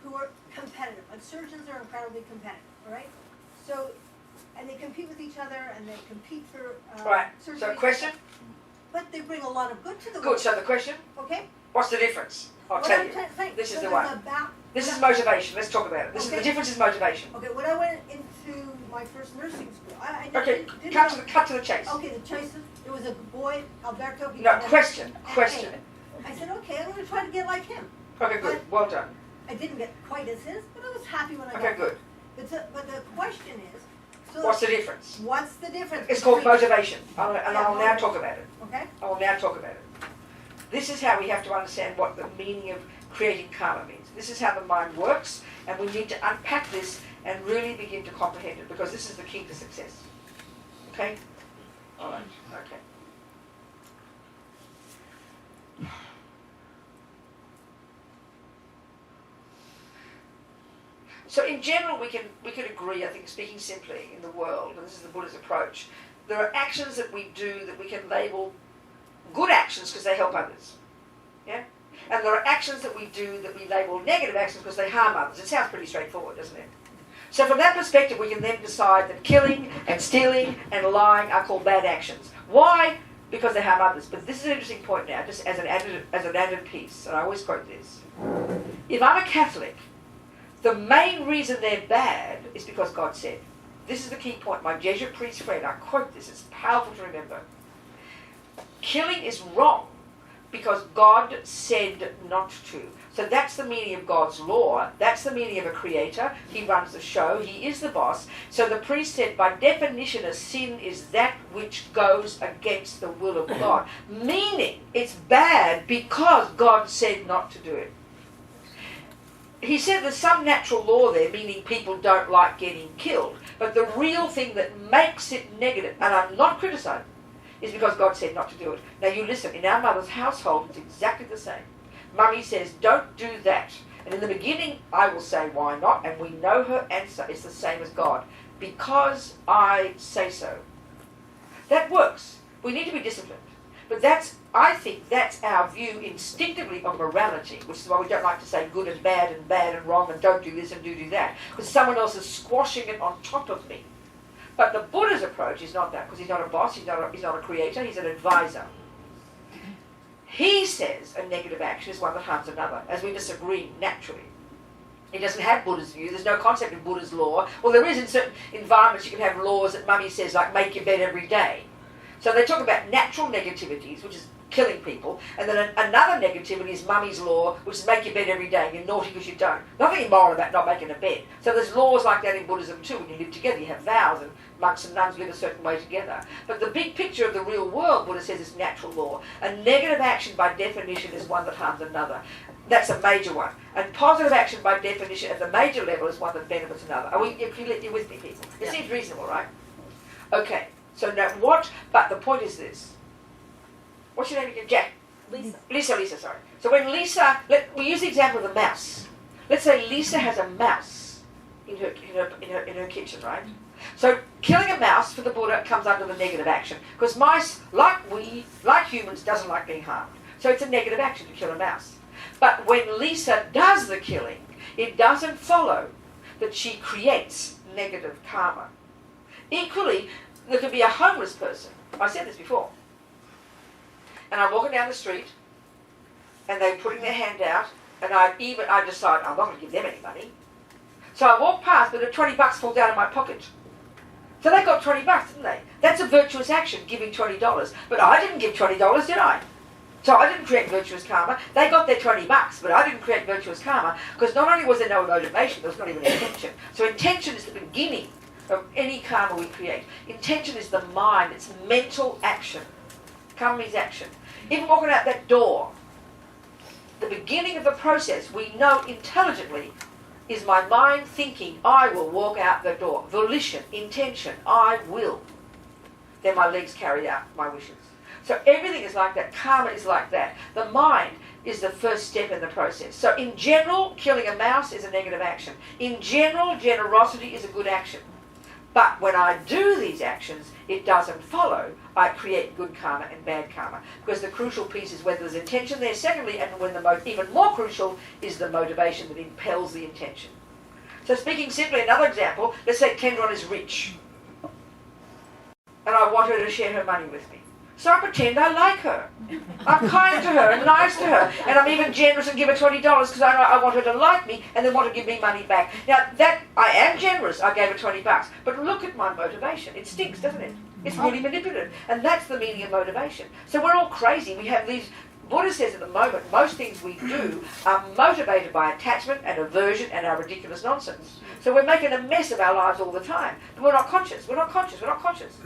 who are competitive. Like surgeons are incredibly competitive, all right? So, and they compete with each other, and they compete for Right. surgery. So question? But they bring a lot of good to the Good. world. So the question? Okay? What's the difference? I'll What tell I'm you. saying, This is so the there's one. This is what I- motivation. Let's talk about it. This is the Okay. difference is motivation. Okay, when I went into my first nursing school, I Okay, didn't cut to the chase. Okay, the choice, there was a boy, Alberto. he No, had question. an Question. A. I said, okay, I'm going to try to get like him. Okay, good. Well done. I didn't get quite as his, but I was happy when I got Okay, it. good. But the question is, so What's the difference? what's the difference? It's called between- motivation. I'll now motivation. talk about it. Okay? I will now talk about it. This is how we have to understand what the meaning of creating karma means. This is how the mind works, and we need to unpack this and really begin to comprehend it, because this is the key to success. Okay? All right. Okay. So in general, we could agree, I think, speaking simply, in the world, and this is the Buddha's approach, there are actions that we do that we can label good actions because they help others. Yeah? And there are actions that we do that we label negative actions because they harm others. It sounds pretty straightforward, doesn't it? So from that perspective, we can then decide that killing and stealing and lying are called bad actions. Why? Because they harm others. But this is an interesting point now, just as an added piece, and I always quote this. If I'm a Catholic, the main reason they're bad is because God said. This is the key point. My Jesuit priest friend, I quote this, it's powerful to remember. Killing is wrong because God said not to. So that's the meaning of God's law. That's the meaning of a creator. He runs the show. He is the boss. So the priest said, by definition, a sin is that which goes against the will of God. Meaning, it's bad because God said not to do it. He said there's some natural law there, meaning people don't like getting killed. But the real thing that makes it negative, and I'm not criticizing, is because God said not to do it. Now you listen, in our mother's household, it's exactly the same. Mummy says, don't do that. And in the beginning, I will say, why not? And we know her answer is the same as God. Because I say so. That works. We need to be disciplined. But I think that's our view instinctively of morality, which is why we don't like to say good and bad and wrong and don't do this and do that. Because someone else is squashing it on top of me. But the Buddha's approach is not that, because he's not a boss, he's not a creator, he's an advisor. He says a negative action is one that harms another, as we disagree naturally. He doesn't have Buddha's view. There's no concept of Buddha's law. Well, there is in certain environments you can have laws that Mummy says, like make your bed every day. So they talk about natural negativities, which is killing people, and then another negativity is Mummy's law, which is make your bed every day, and you're naughty because you don't. Nothing immoral about not making a bed. So there's laws like that in Buddhism too. When you live together, you have vows, and monks and nuns live a certain way together. But the big picture of the real world, Buddha says, is natural law. A negative action by definition is one that harms another. That's a major one. And positive action by definition at the major level is one that benefits another. You're with me, people? It seems reasonable, right? Okay, so now what, but the point is this. What's your name again? Jack? Lisa, sorry. So when Lisa, we use the example of the mouse. Let's say Lisa has a mouse in her kitchen, right? So killing a mouse for the Buddha comes under the negative action. Because mice, like humans, doesn't like being harmed. So it's a negative action to kill a mouse. But when Lisa does the killing, it doesn't follow that she creates negative karma. Equally, there could be a homeless person. I said this before. And I'm walking down the street, and they're putting their hand out, and I decide I'm not going to give them any money. So I walk past, but the $20 falls out of my pocket. So they got $20, didn't they? That's a virtuous action, giving $20. But I didn't give $20, did I? So I didn't create virtuous karma. They got their $20, but I didn't create virtuous karma, because not only was there no motivation, there was not even intention. So intention is the beginning of any karma we create. Intention is the mind, it's mental action. Karma means action. Even walking out that door, the beginning of the process, we know intelligently, is my mind thinking, I will walk out the door. Volition, intention, I will. Then my legs carry out my wishes. So everything is like that. Karma is like that. The mind is the first step in the process. So in general, killing a mouse is a negative action. In general, generosity is a good action. But when I do these actions, it doesn't follow. I create good karma and bad karma. Because the crucial piece is whether there's intention there. Secondly, and when even more crucial, is the motivation that impels the intention. So speaking simply, another example, let's say Kendron is rich. And I want her to share her money with me. So I pretend I like her. I'm kind to her and nice to her. And I'm even generous and give her $20 because I want her to like me and then want to give me money back. Now, that I am generous. I gave her $20. But look at my motivation. It stinks, doesn't it? It's really manipulative. And that's the meaning of motivation. So we're all crazy. We have these... Buddha says at the moment, most things we do are motivated by attachment and aversion and our ridiculous nonsense. So we're making a mess of our lives all the time. And we're not conscious. We're not conscious. We're not conscious.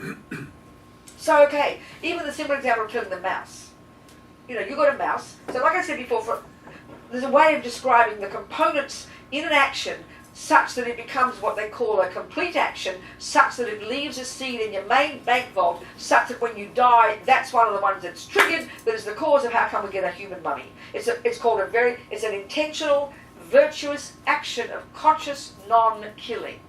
So, okay, even the simple example of killing the mouse. You know, you've got a mouse. So like I said before, there's a way of describing the components in an action such that it becomes what they call a complete action, such that it leaves a seed in your main bank vault, such that when you die, that's one of the ones that's triggered, that is the cause of how come we get a human mummy. It's an intentional, virtuous action of conscious non-killing.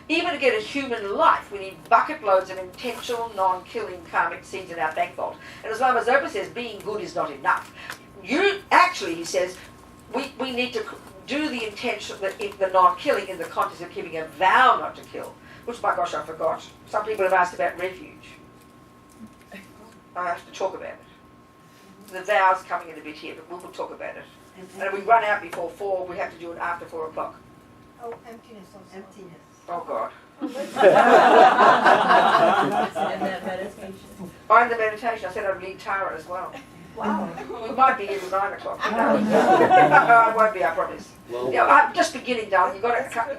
Even to get a human life, we need bucket loads of intentional, non-killing karmic seeds in our bank vault. And as Lama Zopa says, being good is not enough. He says, we need to do the intention, the non-killing in the context of giving a vow not to kill, which, my gosh, I forgot. Some people have asked about refuge. I have to talk about it. The vow's coming in a bit here, but we'll talk about it. And if we run out before 4, we have to do it after 4 o'clock. Oh, emptiness also. Emptiness. Oh, God. Listen in that meditation. I'm the meditation. I said I'd lead Tara as well. Wow. We might be here till 9 o'clock. I won't be, I promise. Well, Yeah, I'm just beginning, darling. You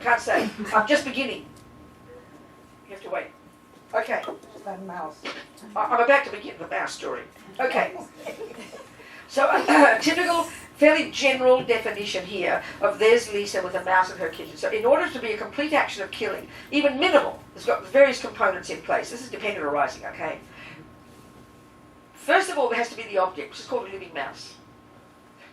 can't say. I'm just beginning. You have to wait. Okay. That mouse. I'm about to begin the mouse story. Okay. So a typical, fairly general definition here of there's Lisa with a mouse in her kitchen. So in order to be a complete action of killing, even minimal, it's got various components in place. This is dependent arising, okay? First of all, there has to be the object, which is called a living mouse.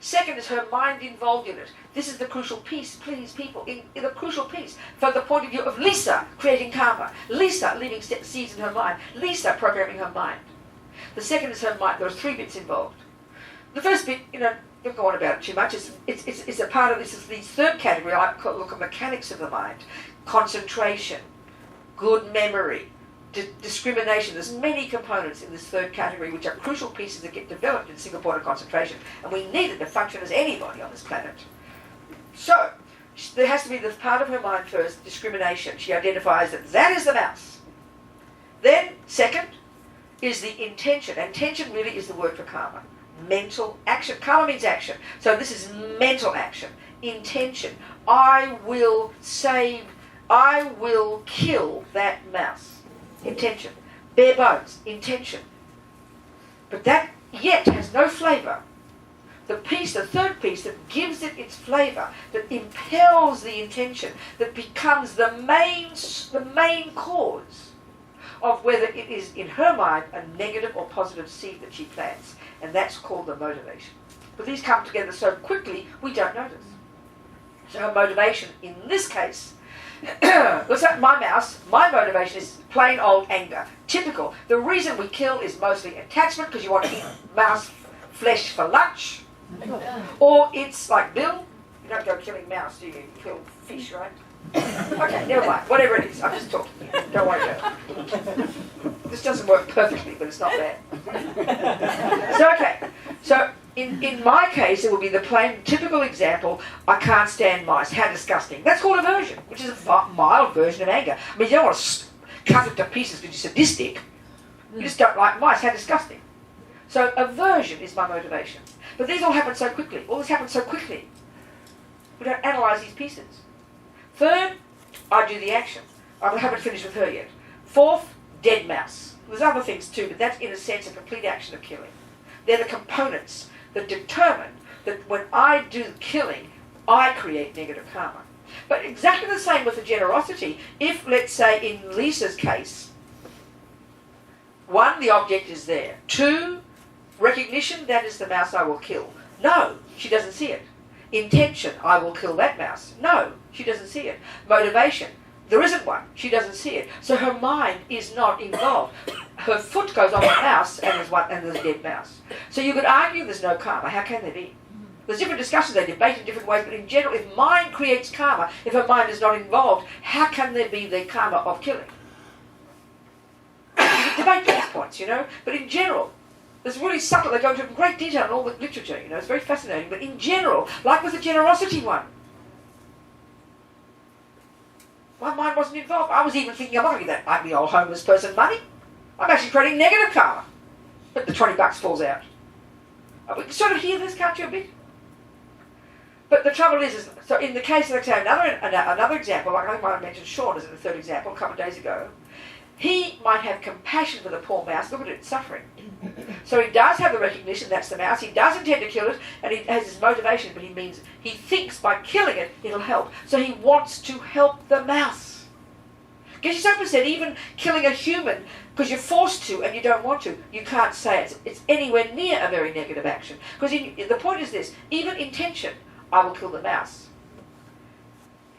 Second is her mind involved in it. This is the crucial piece, please, people, in the crucial piece from the point of view of Lisa creating karma, Lisa leaving seeds in her mind, Lisa programming her mind. The second is her mind. There are 3 bits involved. The first bit, don't go on about it too much. It's a part of this. Is the third category. I look at mechanics of the mind, concentration, good memory, discrimination. There's many components in this third category which are crucial pieces that get developed in single point of concentration, and we need it to function as anybody on this planet. So, there has to be this part of her mind first, discrimination. She identifies that that is the mouse. Then, second, is the intention. Intention really is the word for karma. Mental action. Karma means action. So this is mental action. Intention. I will kill that mouse. Intention. Bare bones. Intention. But that yet has no flavour. The third piece that gives it its flavour, that impels the intention, that becomes the main cause of whether it is, in her mind, a negative or positive seed that she plants. And that's called the motivation. But these come together so quickly, we don't notice. So her motivation, in this case, looks like my mouse, my motivation is plain old anger. Typical. The reason we kill is mostly attachment, because you want to eat mouse flesh for lunch. Or it's like Bill, you don't go killing mouse, do you? You kill fish, right? Okay, never mind. Whatever it is, I'm just talking. Don't worry about it. This doesn't work perfectly, but it's not bad. So, okay. So, in my case, it would be the plain, typical example, I can't stand mice. How disgusting. That's called aversion, which is a mild version of anger. I mean, you don't want to cut it to pieces because you're sadistic. You just don't like mice. How disgusting. So, aversion is my motivation. But these all happen so quickly. All this happens so quickly. We don't analyse these pieces. Third, I do the action. I haven't finished with her yet. Fourth, dead mouse. There's other things too, but that's in a sense a complete action of killing. They're the components that determine that when I do the killing, I create negative karma. But exactly the same with the generosity. If, let's say, in Lisa's case, 1, the object is there. 2, recognition, that is the mouse I will kill. No, she doesn't see it. Intention, I will kill that mouse. No, she doesn't see it. Motivation, there isn't one. She doesn't see it. So her mind is not involved. Her foot goes on the mouse and there's a dead mouse. So you could argue there's no karma. How can there be? There's different discussions, they debate in different ways, but in general, if mind creates karma, if her mind is not involved, how can there be the karma of killing? You can debate these points, you know, but in general, it's really subtle. They go into great detail in all the literature, you know, it's very fascinating. But in general, like with the generosity one, my mind wasn't involved. I was even thinking, I'm not going to give that ugly old homeless person money. I'm actually creating negative karma. But the $20 falls out. We can sort of hear this, can't you, a bit? But the trouble is so in the case, let's say another example, like I think I mentioned Sean as the third example a couple of days ago. He might have compassion for the poor mouse. Look at it, it's suffering. So he does have the recognition, that's the mouse. He does intend to kill it, and he has his motivation, but he thinks by killing it, it'll help. So he wants to help the mouse. Get yourself upset, even killing a human, because you're forced to and you don't want to. You can't say it's anywhere near a very negative action. Because the point is this, even intention, I will kill the mouse.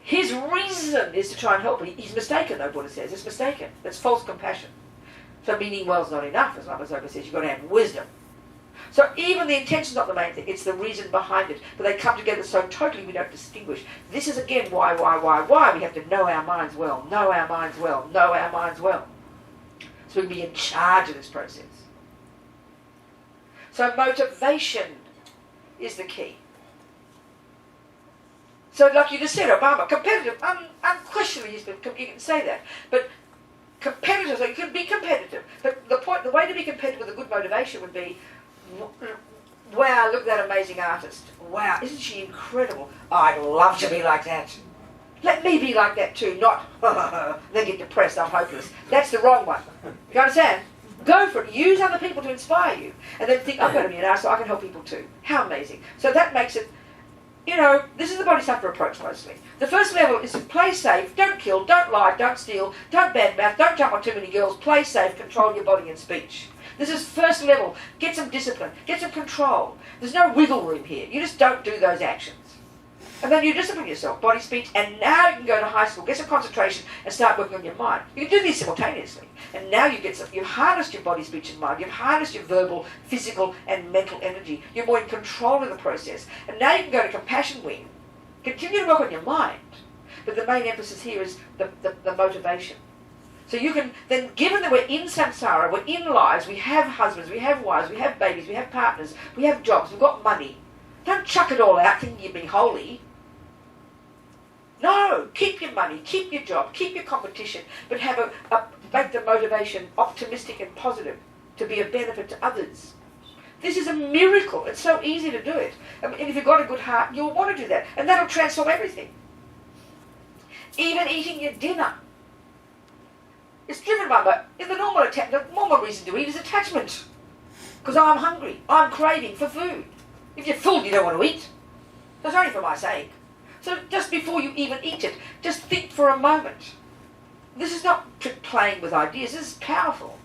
His reason is to try and help. He's mistaken, though, Buddha says. It's mistaken. It's false compassion. So meaning well's not enough, as Namazopa says. You've got to have wisdom. So even the intention's not the main thing. It's the reason behind it. But they come together so totally we don't distinguish. This is, again, why. We have to know our minds well. Know our minds well. Know our minds well. So we can be in charge of this process. So motivation is the key. So like you just said, Obama, competitive, unquestionably, you can say that. But competitive, so you can be competitive. But the way to be competitive with a good motivation would be, wow, look at that amazing artist. Wow, isn't she incredible? Oh, I'd love to be like that. Let me be like that too, not, then get depressed, I'm hopeless. That's the wrong one. You understand? Go for it. Use other people to inspire you. And then think, I've got to be an artist, so I can help people too. How amazing. So that makes it, you know, this is the Bodhisattva approach mostly. The first level is to play safe, don't kill, don't lie, don't steal, don't badmouth, don't jump on too many girls, play safe, control your body and speech. This is first level. Get some discipline, get some control. There's no wiggle room here. You just don't do those actions. And then you discipline yourself, body, speech, and now you can go to high school, get some concentration, and start working on your mind. You can do these simultaneously. And now you've harnessed your body, speech, and mind. You've harnessed your verbal, physical, and mental energy. You're more in control of the process. And now you can go to compassion wing. Continue to work on your mind. But the main emphasis here is the motivation. So you can, then given that we're in samsara, we're in lives, we have husbands, we have wives, we have babies, we have partners, we have jobs, we've got money. Don't chuck it all out thinking you're being holy. No, keep your money, keep your job, keep your competition, but make the motivation optimistic and positive to be a benefit to others. This is a miracle. It's so easy to do it. And if you've got a good heart, you'll want to do that. And that'll transform everything. Even eating your dinner. It's driven by, in the normal reason to eat is attachment. Because I'm hungry. I'm craving for food. If you're full, you don't want to eat. That's only for my sake. So just before you even eat it, just think for a moment. This is not playing with ideas. This is powerful.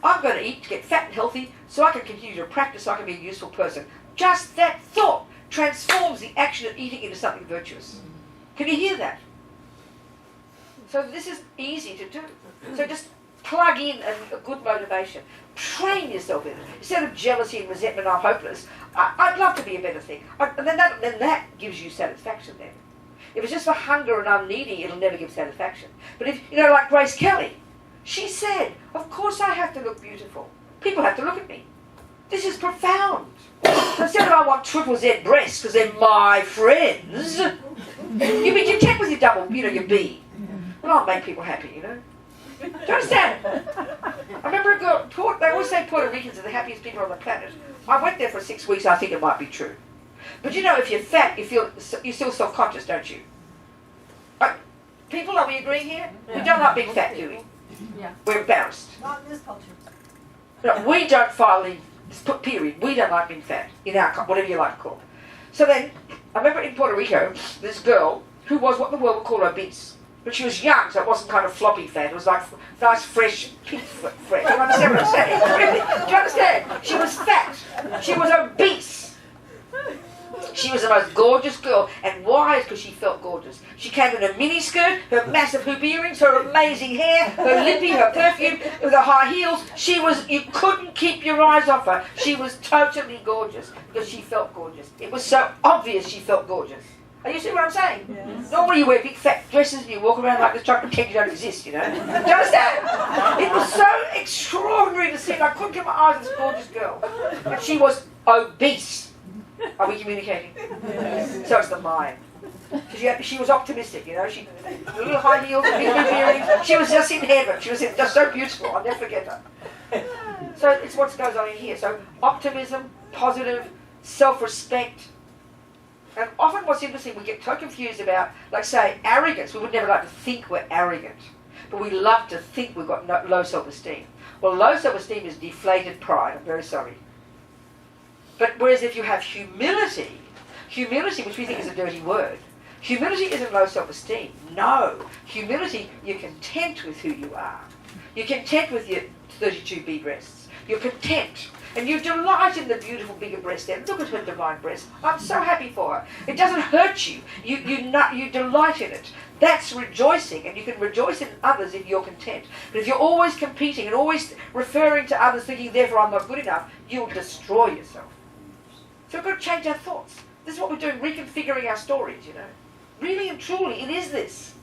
I'm going to eat to get fat and healthy so I can continue to practice so I can be a useful person. Just that thought transforms the action of eating into something virtuous. Can you hear that? So this is easy to do. So just plug in a good motivation. Train yourself in it. Instead of jealousy and resentment, I'm hopeless, I'd love to be a better thing. And then that gives you satisfaction then. If it's just for hunger and I'm needy, it'll never give satisfaction. But if, like Grace Kelly, she said, of course I have to look beautiful. People have to look at me. This is profound. So instead of I want triple Z breasts because they're my friends, you be content with your double, your B. And I'll make people happy, Do you understand? I remember a girl, they always say Puerto Ricans are the happiest people on the planet. I went there for 6 weeks, I think it might be true. But if you're fat, you're still self-conscious, don't you? People, are we agreeing here? We don't like being fat, do we? Yeah. We're embarrassed. Not in this culture. No, we don't finally, period, we don't like being fat, in our, whatever you like to call it. So then, I remember in Puerto Rico, this girl who was what the world would call obese. But she was young, so it wasn't kind of floppy fat. It was like nice, fresh, pink fat. Do you understand what I'm saying? Really? Do you understand? She was fat. She was obese. She was the most gorgeous girl. And why? Because she felt gorgeous. She came in a mini skirt, her massive hoop earrings, her amazing hair, her lippy, her perfume, with her high heels. You couldn't keep your eyes off her. She was totally gorgeous because she felt gorgeous. It was so obvious she felt gorgeous. Are you see what I'm saying? Yes. Normally you wear big fat dresses and you walk around like this trying to pretend you don't exist, Do you understand? It was so extraordinary to see. I couldn't get my eyes on this gorgeous girl. And she was obese. Are we communicating? Yes. So it's the mind. So she was optimistic, She little high heels, big earrings. She was just in heaven. She was just so beautiful. I'll never forget her. So it's what goes on in here. So optimism, positive, self-respect. And often what's interesting, we get so confused about, like say, arrogance. We would never like to think we're arrogant. But we love to think we've got low self-esteem. Well, low self-esteem is deflated pride. I'm very sorry. But whereas if you have humility, which we think is a dirty word, humility isn't low self-esteem. No. Humility, you're content with who you are. You're content with your 32B breasts. You're content. And you delight in the beautiful bigger breast there. Look at her divine breast. I'm so happy for her. It doesn't hurt you. You delight in it. That's rejoicing, and you can rejoice in others if you're content. But if you're always competing and always referring to others thinking, therefore I'm not good enough, you'll destroy yourself. So we've got to change our thoughts. This is what we're doing, reconfiguring our stories, Really and truly, it is this.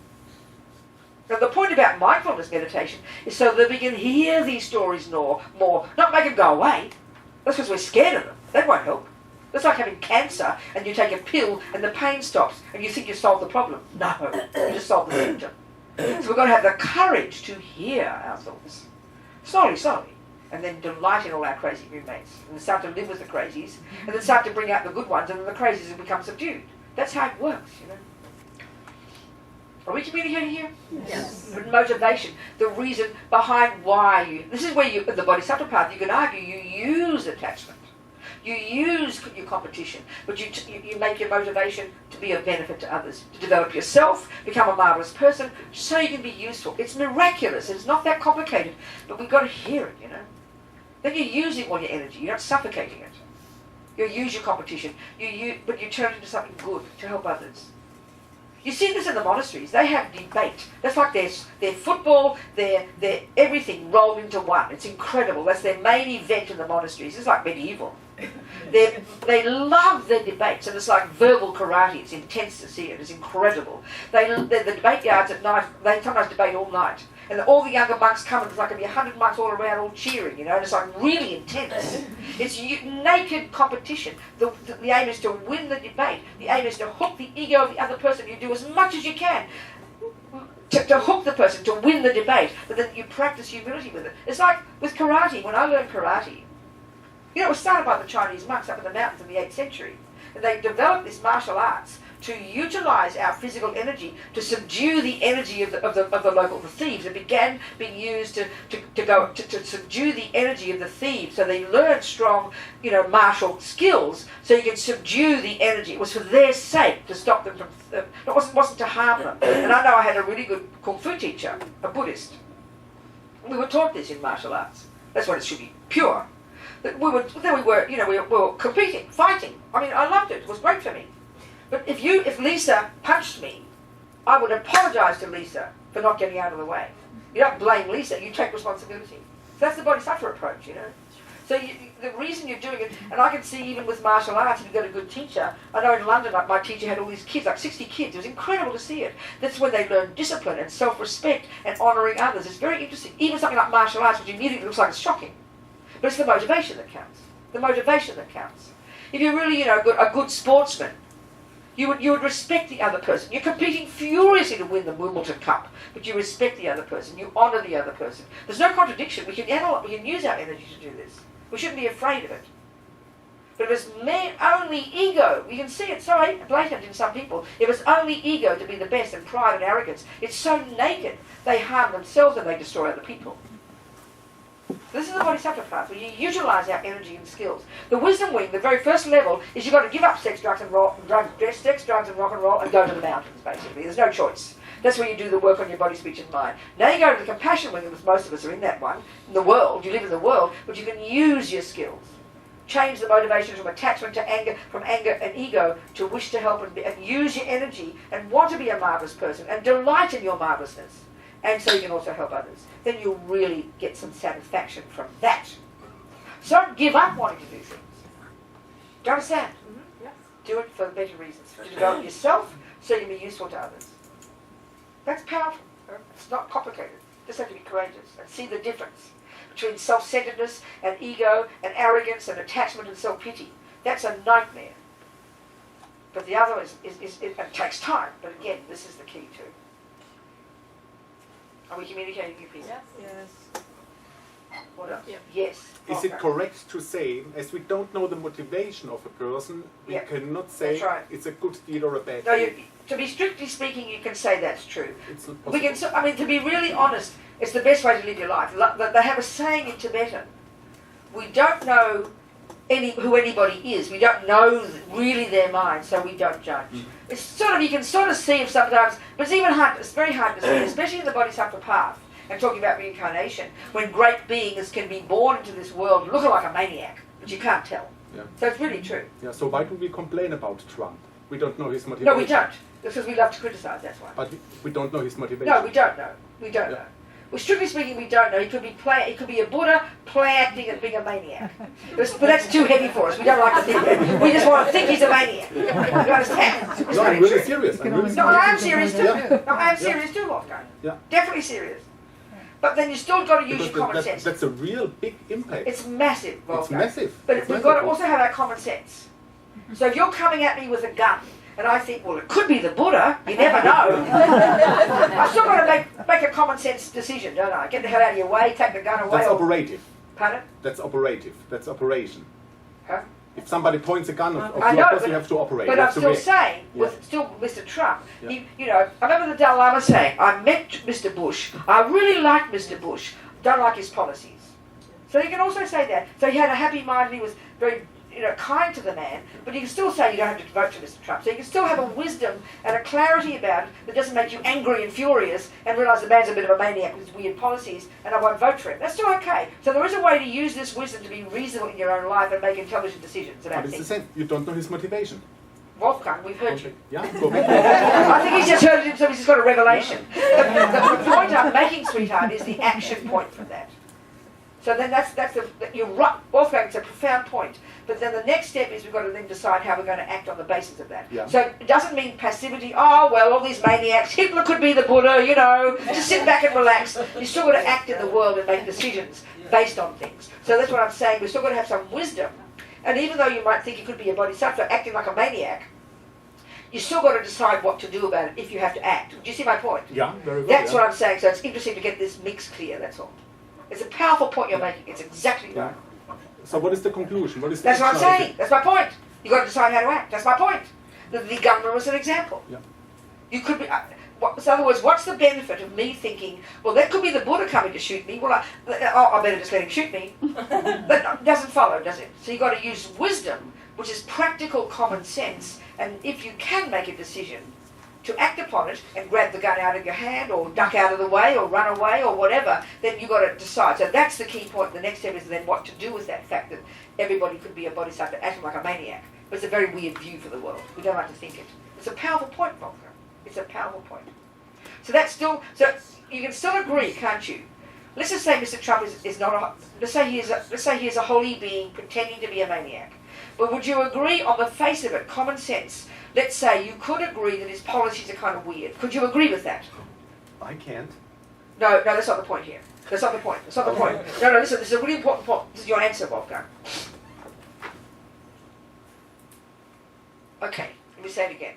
Now the point about mindfulness meditation is so that we can hear these stories more, not make them go away. That's because we're scared of them. That won't help. That's like having cancer and you take a pill and the pain stops and you think you solved the problem. No, you just solved the symptom. So we've got to have the courage to hear our thoughts. Slowly, and then delight in all our crazy roommates. And then start to live with the crazies and then start to bring out the good ones and then the crazies will become subdued. That's how it works, Are we communicating here? Yes. Motivation, the reason behind why you... This is where you, in the Bodhisattva path, you can argue you use attachment. You use your competition, but you make your motivation to be of benefit to others, to develop yourself, become a marvelous person, so you can be useful. It's miraculous. It's not that complicated, but we've got to hear it, Then you're using all your energy. You're not suffocating it. You use your competition, but you turn it into something good to help others. You see this in the monasteries. They have debate. That's like their football, their everything rolled into one. It's incredible. That's their main event in the monasteries. It's like medieval. They love their debates, and it's like verbal karate. It's intense to see it. It's incredible. The debate yards at night, they sometimes debate all night. And all the younger monks come, and there's like going to be 100 monks all around, all cheering, you know, and it's like really intense. It's naked competition. The aim is to win the debate. The aim is to hook the ego of the other person. You do as much as you can to hook the person, to win the debate, but then you practice humility with it. It's like with karate. When I learned karate, you know, it was started by the Chinese monks up in the mountains in the 8th century. And they developed this martial arts to utilize our physical energy to subdue the energy of the local thieves. It began being used to subdue the energy of the thieves. So they learned strong, you know, martial skills so you can subdue the energy. It was for their sake, to stop them from. It wasn't to harm them. And I know I had a really good kung fu teacher, a Buddhist. We were taught this in martial arts. That's what it should be, pure. But we were competing, fighting. I mean, I loved it. It was great for me. But if Lisa punched me, I would apologise to Lisa for not getting out of the way. You don't blame Lisa, you take responsibility. That's the Bodhisattva approach, you know. So the reason you're doing it, and I can see even with martial arts, if you've got a good teacher, I know in London, my teacher had all these kids, like 60 kids. It was incredible to see it. That's when they learn discipline and self-respect and honouring others. It's very interesting. Even something like martial arts, which immediately looks like it's shocking. But it's the motivation that counts. The motivation that counts. If you're really, you know, a good sportsman, you would respect the other person. You're competing furiously to win the Wimbledon Cup, but you respect the other person. You honour the other person. There's no contradiction. We can use our energy to do this. We shouldn't be afraid of it. But if it's only ego, you can see it so blatant in some people. If it's only ego to be the best and pride and arrogance, it's so naked. They harm themselves and they destroy other people. This is the Bodhisattva path, where you utilise our energy and skills. The wisdom wing, the very first level, is you've got to give up sex, drugs and rock and roll, and go to the mountains, basically. There's no choice. That's where you do the work on your body, speech and mind. Now you go to the compassion wing, and most of us are in that one, in the world, you live in the world, but you can use your skills. Change the motivation from attachment to anger, from anger and ego to wish to help and use your energy and want to be a marvellous person and delight in your marvellousness. And so you can also help others. Then you'll really get some satisfaction from that. So don't give up wanting to do things. Do you understand? Mm-hmm. Yes. Do it for better reasons. To develop yourself so you can be useful to others. That's powerful. It's not complicated. Just have to be courageous and see the difference between self-centeredness and ego and arrogance and attachment and self-pity. That's a nightmare. But the other it takes time. But again, this is the key too. Are we communicating with people? Yes. Yes. What else? Yeah. Yes. Is it correct to say, as we don't know the motivation of a person, we cannot say That's right. it's a good deed or a bad No, deed? to be strictly speaking, you can say that's true. It's not We possible. can. I mean, to be really honest, it's the best way to live your life. They have a saying in Tibetan: we don't know who anybody is. We don't know really their mind, so we don't judge. It's sort of, you can sort of see if sometimes, but it's even hard. It's very hard to see, especially in the Bodhisattva path. And talking about reincarnation, when great beings can be born into this world looking like a maniac, but you can't tell. Yeah. So it's really true. Yeah, so why do we complain about Trump? We don't know his motivation. No, we don't. Because we love to criticise, that's why. But we don't know his motivation. No, we don't know. We don't know. Well, strictly speaking, we don't know. He could be a Buddha play acting and being a maniac. But that's too heavy for us. We don't like to think that. We just want to think he's a maniac. You understand? It's No, I'm really really true. serious. I'm really No, I am serious too. Yeah. No, I am serious too, Wolfgang. Yeah. Definitely serious. But then you still got to use your common sense. That's a real big impact. It's massive, It's Wolfgang. massive. But It's we've got to massive. also have our common sense. So if you're coming at me with a gun, and I think, well, it could be the Buddha, you never know. I've still got to make a common sense decision, don't I? Get the hell out of your way, take the gun away. That's or- operative. Pardon? That's operative. That's operation. Huh? If somebody points a gun of I know, yours, but- you have to operate. But You I'm have to still react. saying, Yeah. with still Mr. Trump, Yeah. I remember the Dalai Lama saying, I met Mr. Bush, I really liked Mr. Bush, don't like his policies. So you can also say that. So he had a happy mind and he was very kind to the man, but you can still say you don't have to vote for Mr. Trump. So you can still have a wisdom and a clarity about it that doesn't make you angry and furious and realise the man's a bit of a maniac with his weird policies and I won't vote for him. That's still okay. So there is a way to use this wisdom to be reasonable in your own life and make intelligent decisions about But it's the things. same. You don't know his motivation. Wolfgang, we've heard you. Yeah. Go back. I think he's just heard it, so he's just got a revelation. The point I'm making, sweetheart, is the action point for that. So then you're right, Wolfgang, it's a profound point. But then the next step is we've got to then decide how we're going to act on the basis of that. Yeah. So it doesn't mean passivity, oh, well, all these maniacs, Hitler could be the Buddha, you know, just sit back and relax. You've still got to act in the world and make decisions based on things. So that's what I'm saying, we've still got to have some wisdom. And even though you might think you could be a bodhisattva acting like a maniac, you still got to decide what to do about it if you have to act. Do you see my point? Yeah, very good. That's what I'm saying. So it's interesting to get this mix clear, that's all. It's a powerful point you're making. It's exactly right. So what is the conclusion? What is the That's what I'm action out of saying. it? That's my point. You've got to decide how to act. That's my point. The gunman was an example. Yeah. You could be... so in other words, what's the benefit of me thinking, well, that could be the Buddha coming to shoot me. Well, I better just let him shoot me. That doesn't follow, does it? So you've got to use wisdom, which is practical common sense. And if you can make a decision to act upon it and grab the gun out of your hand or duck out of the way or run away or whatever, then you've got to decide. So that's the key point. The next step is then what to do with that fact that everybody could be a bodhisattva acting like a maniac. But it's a very weird view for the world. We don't like to think it. It's a powerful point, Volker. It's a powerful point. So that's still, so you can still agree, can't you? Let's just say Mr. Trump is not a, let's say he is a holy being pretending to be a maniac. But would you agree on the face of it, common sense, let's say you could agree that his policies are kind of weird. Could you agree with that? I can't. No, that's not the point here. That's not the point. That's not the point. No, listen, this is a really important point. This is your answer, Wolfgang. Okay, let me say it again.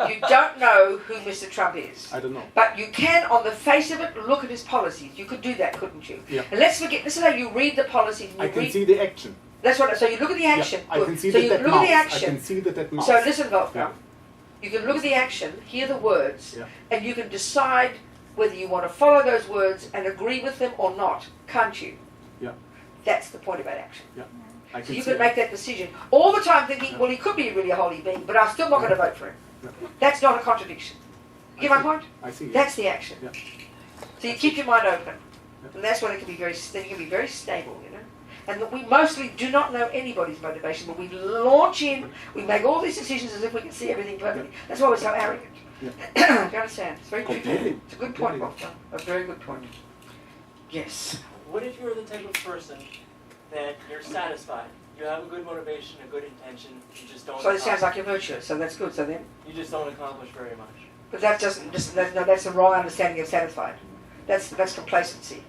You don't know who Mr. Trump is. I don't know. But you can, on the face of it, look at his policies. You could do that, couldn't you? Yeah. And let's forget, this is how you read the policies. And you I can read, see the action. That's what, so you look at the action. Yeah, I can see so the you dead look mouse. at the action. I can see the dead mouse. So listen, Wolfgang. Yeah. You can look at the action, hear the words, Yeah. and you can decide whether you want to follow those words and agree with them or not, can't you? Yeah. That's the point about action. Yeah. I So can you see can make that decision. All the time thinking, well, he could be really a holy being, but I'm still not going to vote for him. Yeah. That's not a contradiction. You get my point? I see. That's the action. Yeah. So you keep your mind open. Yeah. And that's when it can be very, then you can be very stable, you know. And that we mostly do not know anybody's motivation, but we launch in, we make all these decisions as if we can see everything perfectly. That's why we're so arrogant. Yeah. Do you understand? It's very tricky. Completely. It's a good point, Completely. Wolfgang. A very good point. Yes. What if you're the type of person that you're satisfied? You have a good motivation, a good intention, you just don't So it sounds accomplish- like you're virtuous, so that's good. So then, you just don't accomplish very much. but that doesn't, that's a wrong understanding of satisfied. That's complacency.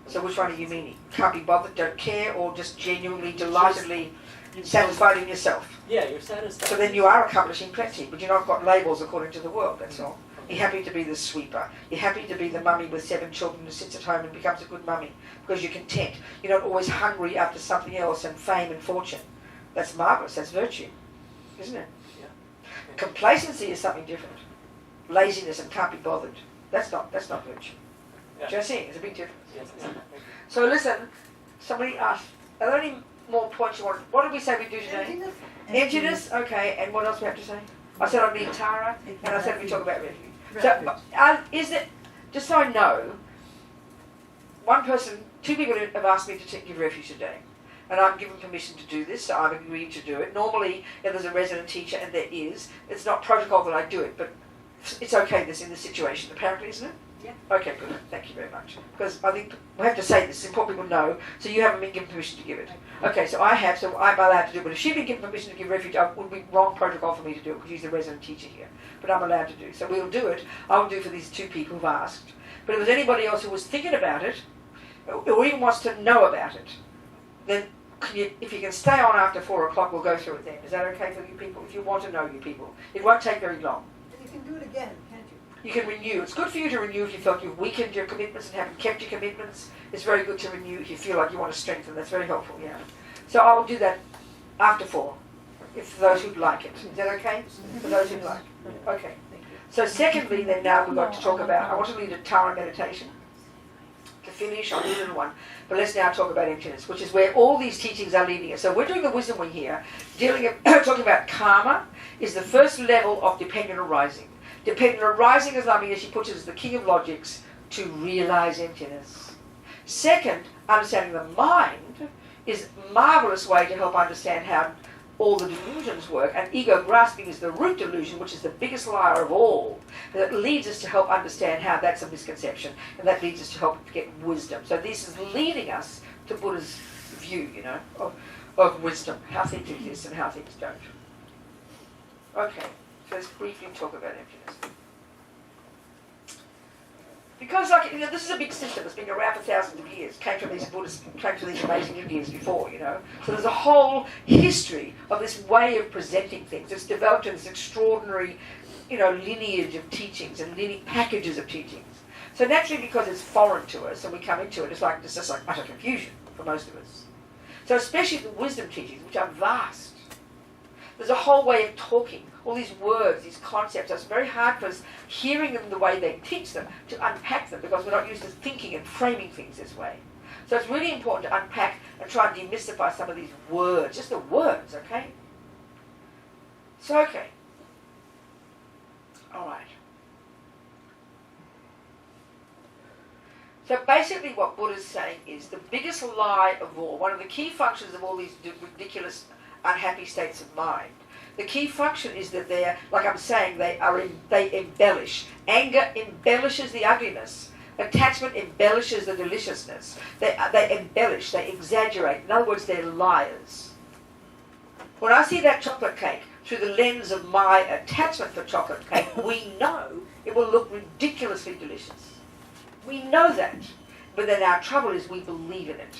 So which one are you meaning? Can't be bothered, don't care, or just genuinely, delightedly You satisfied in yourself? Yeah, you're satisfied. So then you are accomplishing plenty, but you're not got labels according to the world, that's all. You're happy to be the sweeper. You're happy to be the mummy with 7 children who sits at home and becomes a good mummy because you're content. You're not always hungry after something else and fame and fortune. That's marvellous, that's virtue, isn't it? Yeah. Complacency is something different. Laziness and can't be bothered. That's not virtue. Yeah. Do you see? There's a big difference. Yes, yes. So listen, somebody asked, are there any more points you want? What did we say we do today? Emptiness, okay, and what else we have to say? I said I'd need Tara, and I said we talk about refuge. So, is it, just so I know, two people have asked me to give refuge today, and I've given permission to do this, so I've agreed to do it. Normally, if there's a resident teacher, and there is, it's not protocol that I do it, but it's okay this in this situation, apparently, isn't it? Yeah. Okay, good. Thank you very much. Because I think we have to say this, it's important people know, so you haven't been given permission to give it. Okay, so I have, so I'm allowed to do it. But if she'd been given permission to give refuge, it would be wrong protocol for me to do it because she's the resident teacher here. But I'm allowed to do it. So we'll do it. I'll do it for these 2 people who've asked. But if there's anybody else who was thinking about it, or even wants to know about it, then if you can stay on after 4 o'clock, we'll go through it then. Is that okay for you people? If you want to know you people. It won't take very long. You can do it again, can't you? You can renew. It's good for you to renew if you felt you've weakened your commitments and haven't kept your commitments. It's very good to renew if you feel like you want to strengthen. That's very helpful, yeah. So I will do that after 4, if those who'd like it. Is that okay? For those who'd like. Okay. So secondly, then now we've got to talk about, I want to lead a Tara meditation. To finish, I'll do a little one. But let's now talk about emptiness, which is where all these teachings are leading us. So we're doing the wisdom wing here, talking about karma is the first level of dependent arising. Dependent arising, as Lamia, she puts it, as the king of logics, to realize emptiness. Second, understanding the mind is a marvellous way to help understand how all the delusions work, and ego grasping is the root delusion, which is the biggest liar of all, and that leads us to help understand how that's a misconception, and that leads us to help get wisdom. So this is leading us to Buddha's view, you know, of wisdom, how things exist and how things don't. Okay, so let's briefly talk about emptiness. Because, like, you know, this is a big system that's been around for thousands of years, came from these Buddhists, came from these amazing Indians before, you know. So there's a whole history of this way of presenting things. It's developed in this extraordinary, you know, lineage of teachings and packages of teachings. So naturally, because it's foreign to us and we come into it, it's just like utter confusion for most of us. So especially the wisdom teachings, which are vast. There's a whole way of talking, all these words, these concepts. So it's very hard for us hearing them the way they teach them to unpack them because we're not used to thinking and framing things this way. So it's really important to unpack and try and demystify some of these words, just the words, okay? So, okay. All right. So basically what Buddha's saying is the biggest lie of all, one of the key functions of all these ridiculous, unhappy states of mind, the key function is that they're, like I'm saying, they embellish. Anger embellishes the ugliness. Attachment embellishes the deliciousness. They embellish, they exaggerate. In other words, they're liars. When I see that chocolate cake through the lens of my attachment for chocolate cake, we know it will look ridiculously delicious. We know that, but then our trouble is we believe in it.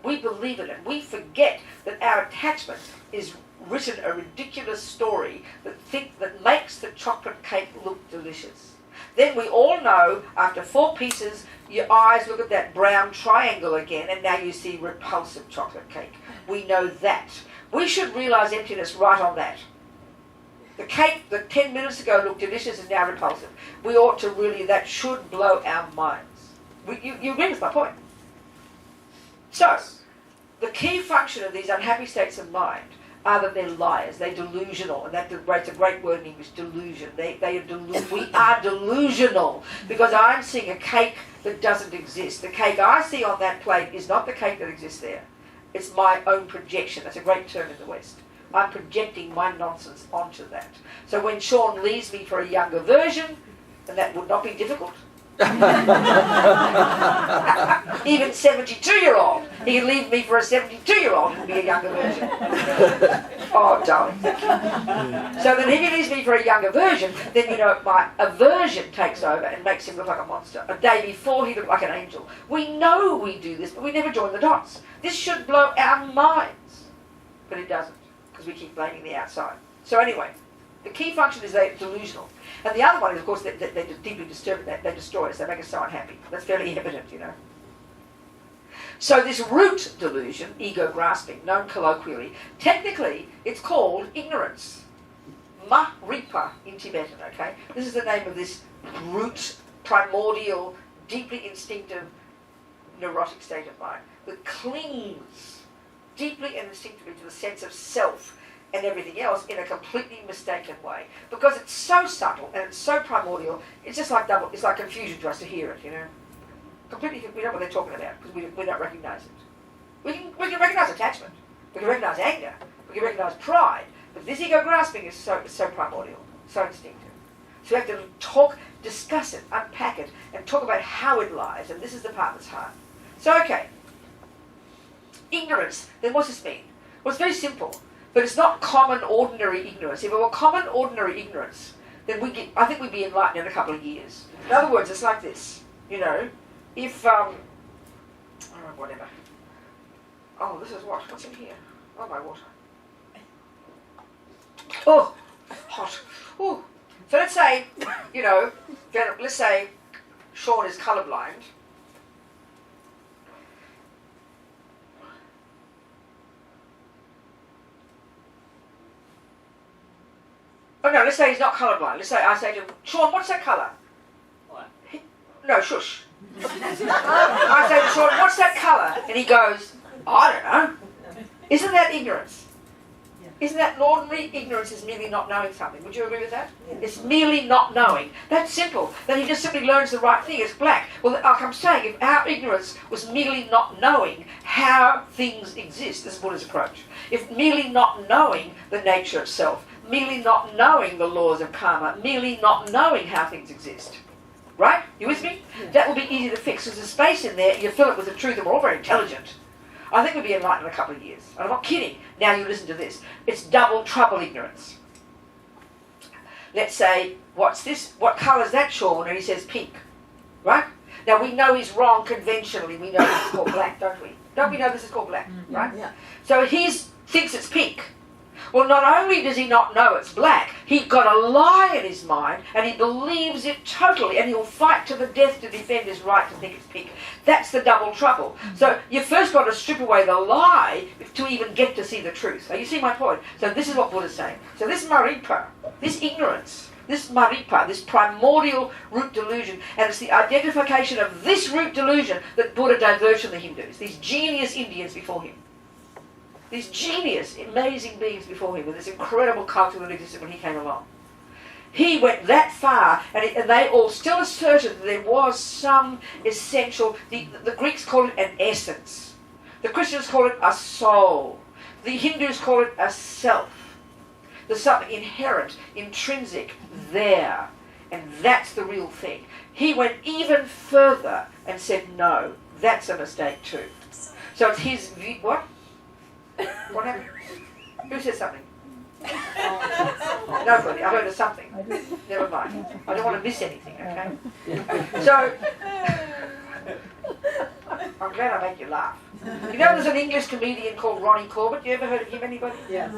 We believe in it. We forget that our attachment is written a ridiculous story that makes the chocolate cake look delicious. Then we all know, after 4 pieces, your eyes look at that brown triangle again, and now you see repulsive chocolate cake. We know that. We should realize emptiness right on that. The cake that 10 minutes ago looked delicious is now repulsive. We ought to really, that should blow our minds. You agree with my point? So, the key function of these unhappy states of mind are that they're liars, they're delusional, and that's a great word in English, delusion. We are delusional because I'm seeing a cake that doesn't exist. The cake I see on that plate is not the cake that exists there. It's my own projection. That's a great term in the West. I'm projecting my nonsense onto that. So when Sean leaves me for a younger version, and that would not be difficult. Even 72-year-old, he can leave me for a 72-year-old who would be a younger version. Oh, darling. So then if he leaves me for a younger version, then, you know, my aversion takes over and makes him look like a monster. A day before, he looked like an angel. We know we do this, but we never join the dots. This should blow our minds. But it doesn't, because we keep blaming the outside. So anyway, the key function is they're delusional. And the other one is, of course, they're deeply disturbing. They destroy us. They make us so unhappy. That's fairly evident, you know. So this root delusion, ego grasping, known colloquially, technically it's called ignorance. Ma-ripa in Tibetan, okay? This is the name of this root, primordial, deeply instinctive, neurotic state of mind that clings deeply and instinctively to the sense of self and everything else in a completely mistaken way. Because it's so subtle and it's so primordial, it's just like it's like confusion to us to hear it, you know. Completely, we don't know what they're talking about because we don't recognise it. We can recognise attachment, we can recognise anger, we can recognise pride, but this ego grasping is so primordial, so instinctive. So we have to discuss it, unpack it, and talk about how it lies, and this is the part that's hard. So okay, ignorance, then what's this mean? Well, it's very simple. But it's not common, ordinary ignorance. If it were common, ordinary ignorance, then I think we'd be enlightened in a couple of years. In other words, it's like this, you know, if, whatever. Oh, this is what? What's in here? Oh, my water. Oh, hot. Oh. So let's say, you know, let's say Sean is colourblind. Oh no, let's say he's not colourblind. Let's say I say to him, Sean, what's that colour? What? No, shush. I say to Sean, what's that colour? And he goes, I don't know. Isn't that ignorance? Isn't that ordinary ignorance is merely not knowing something? Would you agree with that? Yeah. It's merely not knowing. That's simple. Then he just simply learns the right thing. It's black. Well, like I'm saying, if our ignorance was merely not knowing how things exist, this is Buddha's approach. If merely not knowing the nature of self, merely not knowing the laws of karma, merely not knowing how things exist, Right? You with me? That will be easy to fix. There's a space in there, you fill it with the truth, and we're all very intelligent. I think we'll be enlightened in a couple of years. And I'm not kidding. Now you listen to this. It's double trouble ignorance. Let's say, what's this? What colour's that, Sean? And he says pink. Right? Now we know he's wrong conventionally. We know this is called black, don't we? Don't we know this is called black? Right? Yeah. So he thinks it's pink. Well, not only does he not know it's black, he's got a lie in his mind, and he believes it totally, and he'll fight to the death to defend his right to think it's pink. That's the double trouble. So you first got to strip away the lie to even get to see the truth. Now, you see my point? So this is what Buddha's saying. So this maripa, this ignorance, this maripa, this primordial root delusion, and it's the identification of this root delusion that Buddha diverged from the Hindus, these genius Indians before him. These genius, amazing beings before him with this incredible culture that existed when he came along. He went that far, and they all still asserted that there was some essential, the Greeks call it an essence. The Christians call it a soul. The Hindus call it a self. There's something inherent, intrinsic there, and that's the real thing. He went even further and said, no, that's a mistake too. So it's his view, what? What happened? Who said something? Nobody. I heard of something. Never mind. I don't want to miss anything, okay? So, I'm glad I make you laugh. You know there's an English comedian called Ronnie Corbett? You ever heard of him, anybody? Yes.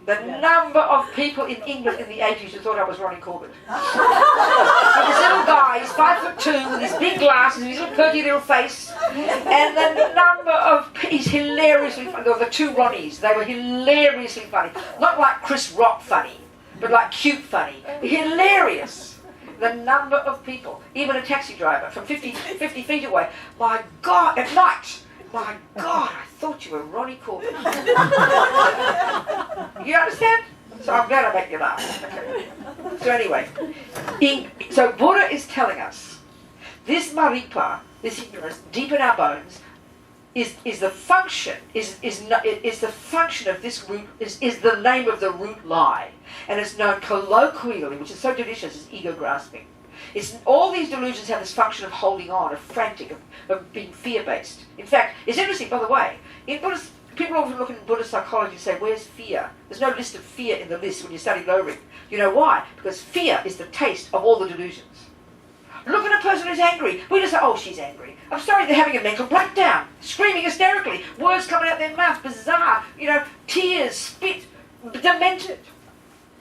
The number of people in England in the 80s who thought I was Ronnie Corbett. This little guy, he's 5'2", with his big glasses, his little perky little face, and the number of, he's hilariously funny. There were the two Ronnies, they were hilariously funny. Not like Chris Rock funny, but like cute funny. Hilarious. The number of people, even a taxi driver from 50 feet away, my God, at night, my God, I thought you were Ronnie Corbett. You understand? So I'm glad I make you laugh. Okay. So anyway, so Buddha is telling us this maripa, this ignorance, deep in our bones, is the function is the function of this root, is the name of the root lie, and it's known colloquially, which is so delicious, as ego grasping. It's, all these delusions have this function of holding on, of frantic, of being fear-based. In fact, it's interesting, by the way, in Buddhist, people often look at Buddhist psychology and say, where's fear? There's no list of fear in the list when you study Loring. You know why? Because fear is the taste of all the delusions. Look at a person who's angry. We just say, oh, she's angry. I'm sorry, they're having a mental breakdown, screaming hysterically, words coming out their mouth, bizarre, tears, spit, demented.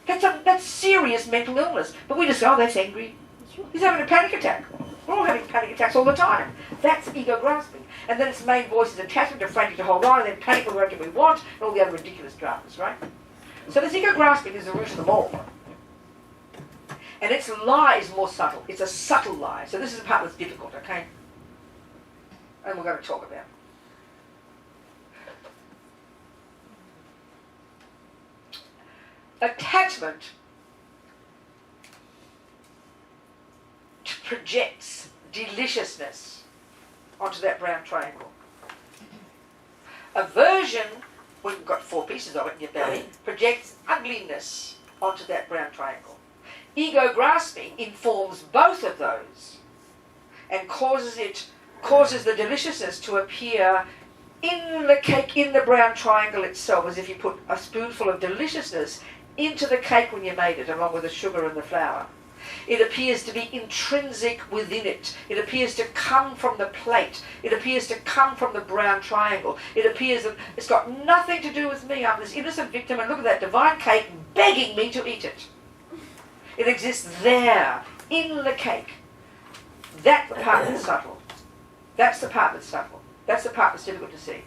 That's serious mental illness. But we just say, oh, that's angry. He's having a panic attack. We're all having panic attacks all the time. That's ego grasping. And then its main voice is attachment to frantic to hold on, and then panic when we won't get what we want, and all the other ridiculous dramas, right? So this ego grasping is the root of them all. And its lie is more subtle. It's a subtle lie. So this is the part that's difficult, okay? And we're going to talk about. Attachment projects deliciousness onto that brown triangle. Aversion, we've got 4 pieces of it in your belly, projects ugliness onto that brown triangle. Ego grasping informs both of those and causes the deliciousness to appear in the cake, in the brown triangle itself, as if you put a spoonful of deliciousness into the cake when you made it, along with the sugar and the flour. It appears to be intrinsic within it. It appears to come from the plate. It appears to come from the brown triangle. It appears that it's got nothing to do with me. I'm this innocent victim, and look at that divine cake begging me to eat it. It exists there, in the cake. That's the part that's subtle. That's the part that's subtle. That's the part that's difficult to see.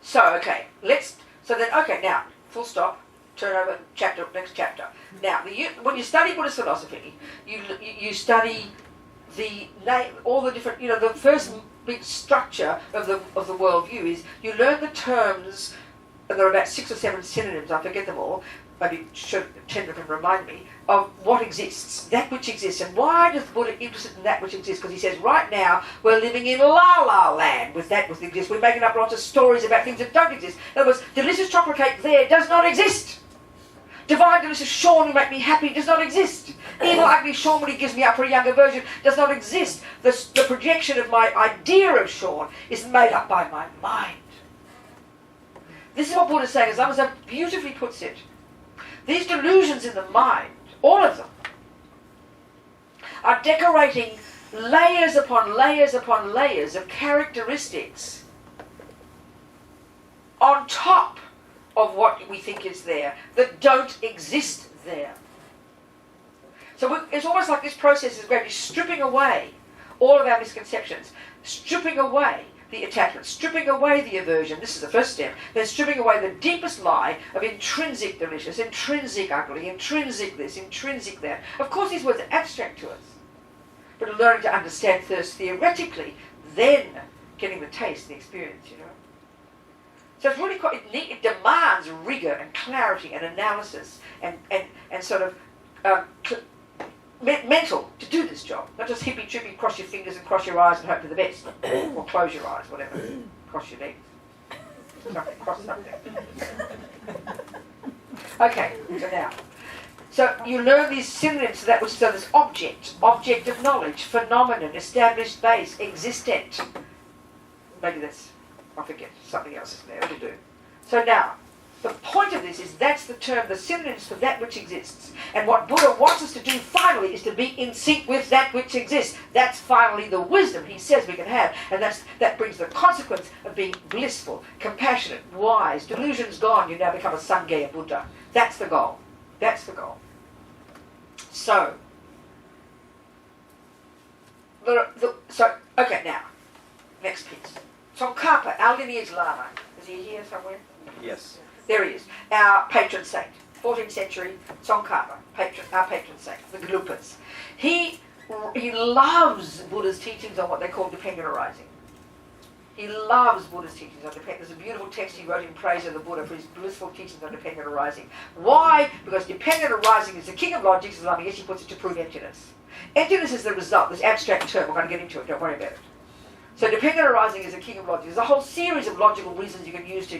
So, now, full stop. Turn over, next chapter. Now, when you study Buddhist philosophy, you study all the different, the first big structure of the worldview is you learn the terms, and there are about 6 or 7 synonyms, I forget them all, maybe Chandra can remind me, of what exists, that which exists. And why does Buddha interested in that which exists? Because he says, right now, we're living in la-la land with that which exists. We're making up lots of stories about things that don't exist. In other words, delicious chocolate cake there does not exist. Divine, delicious Sean who make me happy does not exist. Evil, ugly Sean when he gives me up for a younger version does not exist. The projection of my idea of Sean is made up by my mind. This is what Buddha is saying, as Lama beautifully puts it. These delusions in the mind, all of them, are decorating layers upon layers upon layers of characteristics on top of what we think is there that don't exist there. So it's almost like this process is gradually stripping away all of our misconceptions, stripping away the attachment, stripping away the aversion. This is the first step. Then stripping away the deepest lie of intrinsic delicious, intrinsic ugly, intrinsic this, intrinsic that. Of course these words are abstract to us, but learning to understand first theoretically, then getting the taste, the experience, you know. So it's really quite, it demands rigor and clarity and analysis and sort of mental to do this job. Not just hippy trippy, cross your fingers and cross your eyes and hope for the best. Or close your eyes, whatever. Cross your legs. Cross something. Okay, so now. So you learn these synonyms to that which is this object of knowledge, phenomenon, established base, existent. Maybe that's, I forget, something else is there to do. So now, the point of this is that's the term, the synonyms for that which exists. And what Buddha wants us to do finally is to be in sync with that which exists. That's finally the wisdom he says we can have. And that brings the consequence of being blissful, compassionate, wise. Delusion's gone, you now become a Sangaya Buddha. That's the goal. That's the goal. So, okay, now, next piece. Tsongkhapa, our lineage Lama. Is he here somewhere? Yes. There he is, our patron saint, 14th century Tsongkhapa, our patron saint, the Gelupas. He loves Buddha's teachings on what they call dependent arising. He loves Buddha's teachings on dependent. There's a beautiful text he wrote in praise of the Buddha for his blissful teachings on dependent arising. Why? Because dependent arising is the king of logic, as Lama Yeshe puts it, to prove emptiness. Emptiness is the result, this abstract term, we're going to get into it, don't worry about it. So dependent arising is the king of logic. There's a whole series of logical reasons you can use to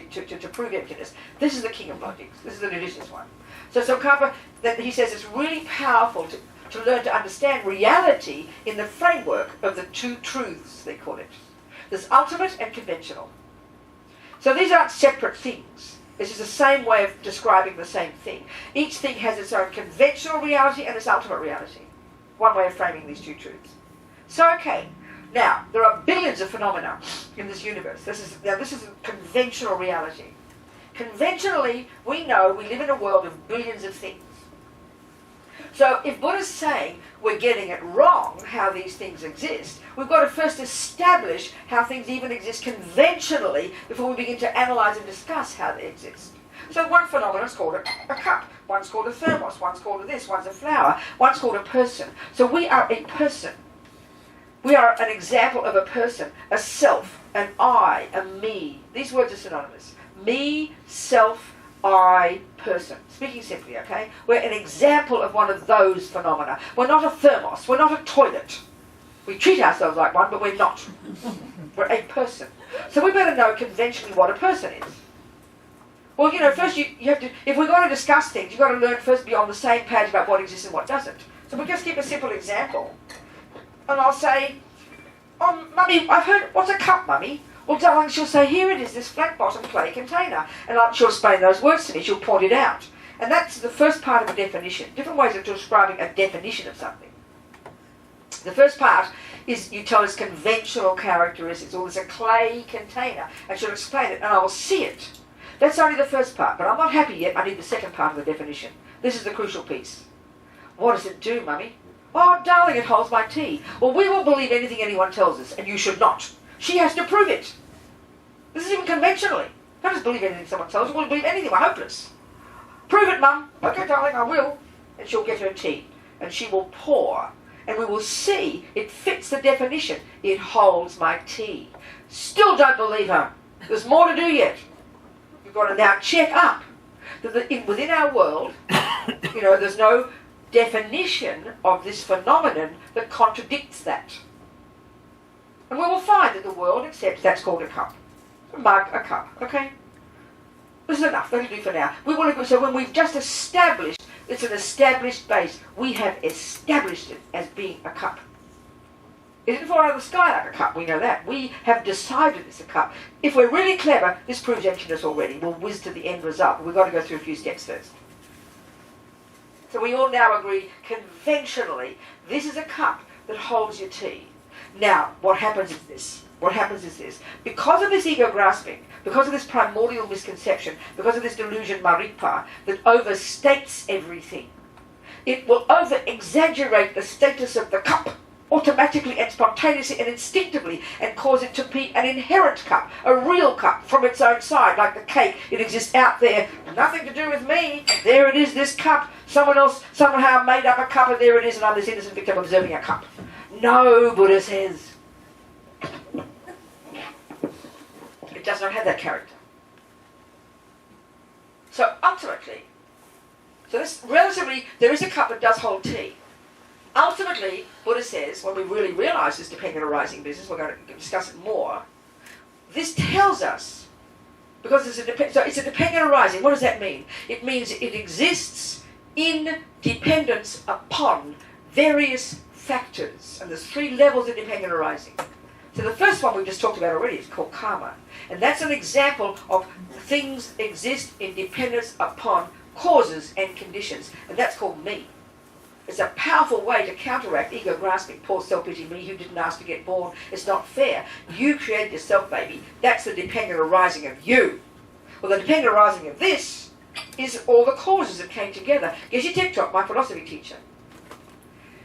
prove emptiness. This is the king of logic. This is the delicious one. So Tsongkhapa, he says it's really powerful to learn to understand reality in the framework of the two truths, they call it. There's ultimate and conventional. So these aren't separate things. This is the same way of describing the same thing. Each thing has its own conventional reality and its ultimate reality. One way of framing these two truths. So, okay. Now, there are billions of phenomena in this universe. This is a conventional reality. Conventionally, we know we live in a world of billions of things. So if Buddha's saying we're getting it wrong, how these things exist, we've got to first establish how things even exist conventionally before we begin to analyze and discuss how they exist. So one phenomenon is called a cup, one's called a thermos, one's called a this, one's a flower, one's called a person. So we are a person. We are an example of a person, a self, an I, a me. These words are synonymous. Me, self, I, person. Speaking simply, okay? We're an example of one of those phenomena. We're not a thermos. We're not a toilet. We treat ourselves like one, but we're not. We're a person. So we better know conventionally what a person is. Well, you know, first you have to, if we're going to discuss things, you've got to learn first to be on the same page about what exists and what doesn't. So we'll just give a simple example. And I'll say, oh, Mummy, I've heard, what's a cup, Mummy? Well, darling, she'll say, here it is, this flat-bottomed clay container. And she'll explain those words to me, she'll point it out. And that's the first part of a definition. Different ways of describing a definition of something. The first part is you tell us conventional characteristics, or there's a clay container, and she'll explain it, and I will see it. That's only the first part, but I'm not happy yet, I need the second part of the definition. This is the crucial piece. What does it do, Mummy? Oh, darling, it holds my tea. Well, we will believe anything anyone tells us, and you should not. She has to prove it. This is even conventionally. Don't just believe anything someone tells you. We'll believe anything. We're hopeless. Prove it, Mum. Okay, darling, I will. And she'll get her tea, and she will pour, and we will see it fits the definition. It holds my tea. Still don't believe her. There's more to do yet. You've got to now check up that within our world, you know, there's no definition of this phenomenon that contradicts that. And we will find that the world accepts that's called a cup. A mug, a cup, okay? This is enough. That'll do for now. We want to go. So when we've just established, it's an established base. We have established it as being a cup. It didn't fall out of the sky like a cup. We know that. We have decided it's a cup. If we're really clever, this proves emptiness already. We'll whiz to the end result. But we've got to go through a few steps first. So we all now agree conventionally, this is a cup that holds your tea. Now, what happens is this. Because of this ego grasping, because of this primordial misconception, because of this delusion maripa that overstates everything, it will over-exaggerate the status of the cup automatically and spontaneously and instinctively and cause it to be an inherent cup, a real cup from its own side, like the cake. It exists out there, nothing to do with me. There it is, this cup. Someone else somehow made up a cup and there it is and I'm this innocent victim observing a cup. No, Buddha says. It does not have that character. So ultimately, this relatively, there is a cup that does hold tea. Ultimately, Buddha says, when we really realize this dependent arising business, we're going to discuss it more, this tells us, because it's a dependent arising, what does that mean? It means it exists in dependence upon various factors. And there's 3 levels of dependent arising. So the first one we've just talked about already is called karma. And that's an example of things exist in dependence upon causes and conditions. And that's called me. It's a powerful way to counteract ego grasping. Poor self-pity me who didn't ask to get born. It's not fair. You created yourself, baby. That's the dependent arising of you. Well, the dependent arising of this is all the causes that came together. Geshe Tekchok, my philosophy teacher,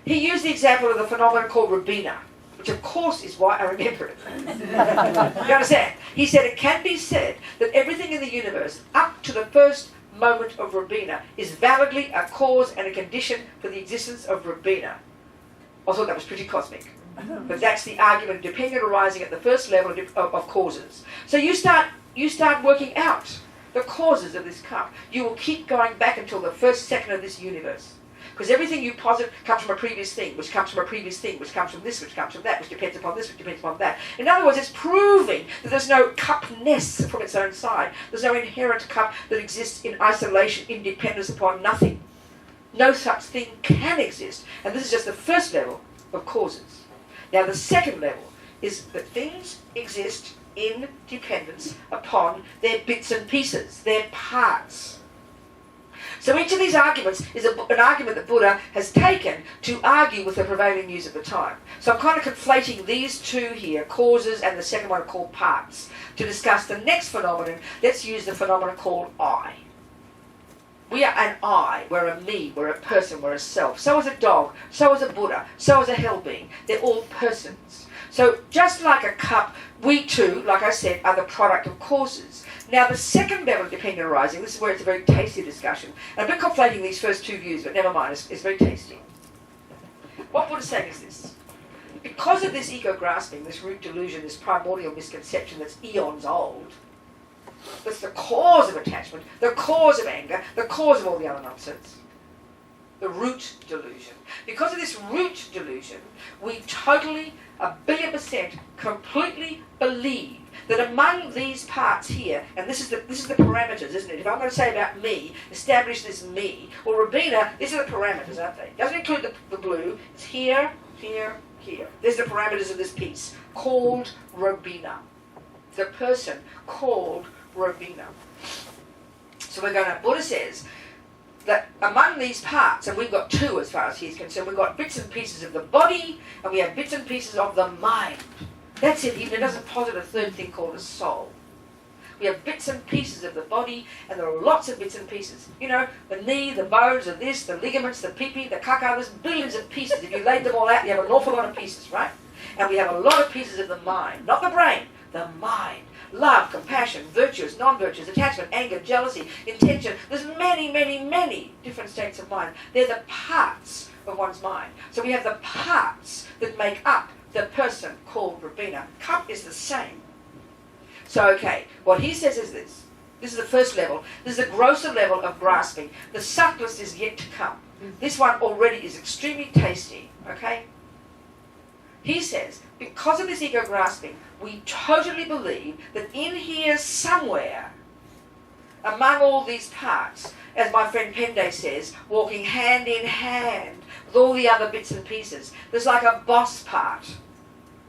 he used the example of the phenomenon called Robina, which of course is why I remember it. You understand? He said it can be said that everything in the universe, up to the first moment of Robina, is validly a cause and a condition for the existence of Robina. I thought that was pretty cosmic. But that's the argument, dependent arising at the first level of causes. So you start working out the causes of this cup. You will keep going back until the first second of this universe. Because everything you posit comes from a previous thing, which comes from a previous thing, which comes from this, which comes from that, which depends upon this, which depends upon that. In other words, it's proving that there's no cupness from its own side. There's no inherent cup that exists in isolation, in dependence upon nothing. No such thing can exist. And this is just the first level of causes. Now the second level is that things exist in dependence upon their bits and pieces, their parts. So each of these arguments is an argument that Buddha has taken to argue with the prevailing views of the time. So I'm kind of conflating these 2 here, causes and the second one called parts. To discuss the next phenomenon, let's use the phenomenon called I. We are an I, we're a me, we're a person, we're a self. So is a dog, so is a Buddha, so is a hell being. They're all persons. So just like a cup, we too, like I said, are the product of causes. Now the second level of dependent arising, this is where it's a very tasty discussion. And I've been conflating these first 2 views, but never mind, it's very tasty. What Buddha's saying is this. Because of this ego grasping, this root delusion, this primordial misconception that's eons old, that's the cause of attachment, the cause of anger, the cause of all the other nonsense. The root delusion. Because of this root delusion, we totally, 1,000,000,000% completely believe that among these parts here, and this is the parameters, isn't it? If I'm going to say about me, establish this me, or Robina, these are the parameters, aren't they? It doesn't include the blue. It's here, here, here. There's the parameters of this piece, called Robina. The person called Robina. So we're going to, Buddha says, that among these parts, and we've got 2 as far as he's concerned, we've got bits and pieces of the body, and we have bits and pieces of the mind. That's it, even it doesn't posit a third thing called a soul. We have bits and pieces of the body, and there are lots of bits and pieces. You know, the knee, the bones, the this, the ligaments, the pipi, the kaka, there's billions of pieces. If you laid them all out, you have an awful lot of pieces, right? And we have a lot of pieces of the mind, not the brain, the mind. Love, compassion, virtues, non-virtues, attachment, anger, jealousy, intention. There's many, many, many different states of mind. They're the parts of one's mind. So we have the parts that make up the person called Robina. Cup is the same. So, okay, what he says is this. This is the first level. This is the grosser level of grasping. The subtlest is yet to come. This one already is extremely tasty, okay? He says, because of this ego grasping, we totally believe that in here somewhere among all these parts, as my friend Pende says, walking hand in hand with all the other bits and pieces. There's like a boss part,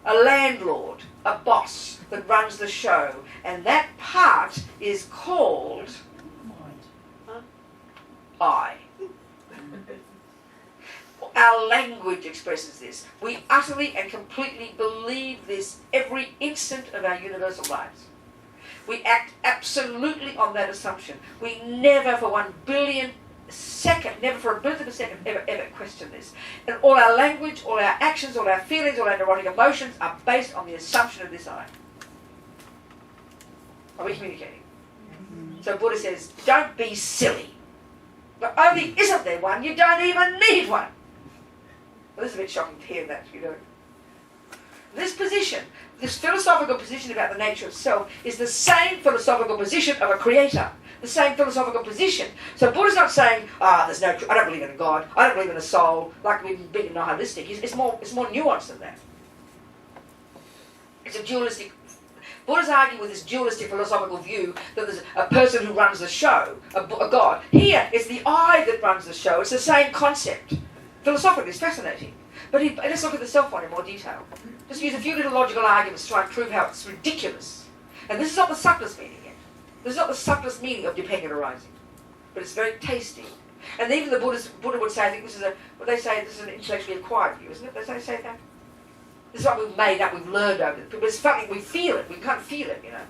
a landlord, a boss that runs the show, and that part is called I. Our language expresses this. We utterly and completely believe this every instant of our universal lives. We act absolutely on that assumption. We never for 1 billion second, never for a billionth of a second, ever question this. And all our language, all our actions, all our feelings, all our neurotic emotions are based on the assumption of this I. Are we communicating? So Buddha says, don't be silly. Not only isn't there one, you don't even need one. Well, this is a bit shocking to hear that, you know. This position, this philosophical position about the nature of self, is the same philosophical position of a creator. The same philosophical position. So Buddha's not saying, there's no, I don't believe in a God, I don't believe in a soul, like we've been nihilistic. It's more nuanced than that. It's a dualistic. Buddha's arguing with this dualistic philosophical view that there's a person who runs the show, a God. Here, it's the I that runs the show. It's the same concept. Philosophically, it's fascinating. But let's look at the self one in more detail. Just use a few little logical arguments to try and prove how it's ridiculous. And this is not the subtlest meaning yet. This is not the subtlest meaning of dependent arising. But it's very tasty. And even the Buddha would say, I think this is this is an intellectually acquired view, isn't it? They say that? This is what we've made up, we've learned over it. But it's something, we feel it, we can't feel it, you know.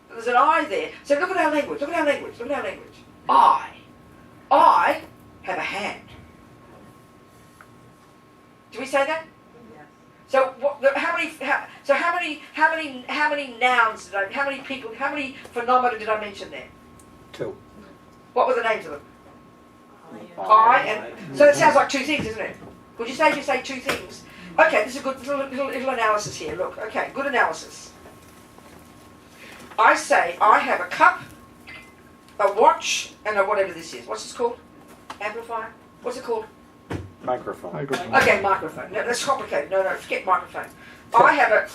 But there's an I there. So look at our language, look at our language, look at our language. I have a hand. Do we say that? Yes. So how many nouns did how many phenomena did I mention there? 2. What were the names of them? I and so it sounds like 2 things, isn't it? Would you say if you say 2 things? Okay, this is a good little analysis here. Look, okay, good analysis. I say I have a cup, a watch, and a whatever this is. What's this called? Amplifier? What's it called? Microphone. Okay, microphone. No, that's complicated. No, forget microphone. I have a...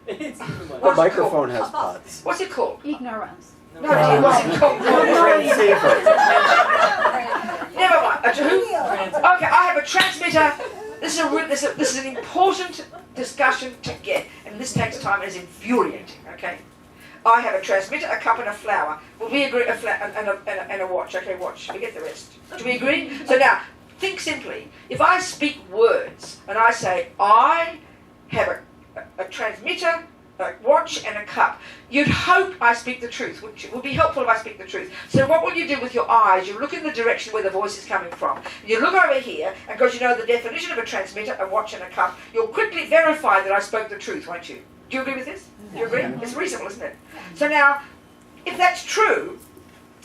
It's even The like microphone has pots. What's it called? Ignorance. No, what's it called? Transceiver. Never mind. Okay, I have a transmitter. This is an important discussion to get, and this takes time and is infuriating, okay? I have a transmitter, a cup, and a flower. Well, we agree, and a watch. Okay, watch. We get the rest. Do we agree? So now, think simply. If I speak words, and I say, I have a transmitter, a watch, and a cup, you'd hope I speak the truth, which would be helpful if I speak the truth. So what will you do with your eyes? You look in the direction where the voice is coming from. You look over here, and because you know the definition of a transmitter, a watch, and a cup, you'll quickly verify that I spoke the truth, won't you? Do you agree with this? Do you agree? It's reasonable, isn't it? So now, if that's true,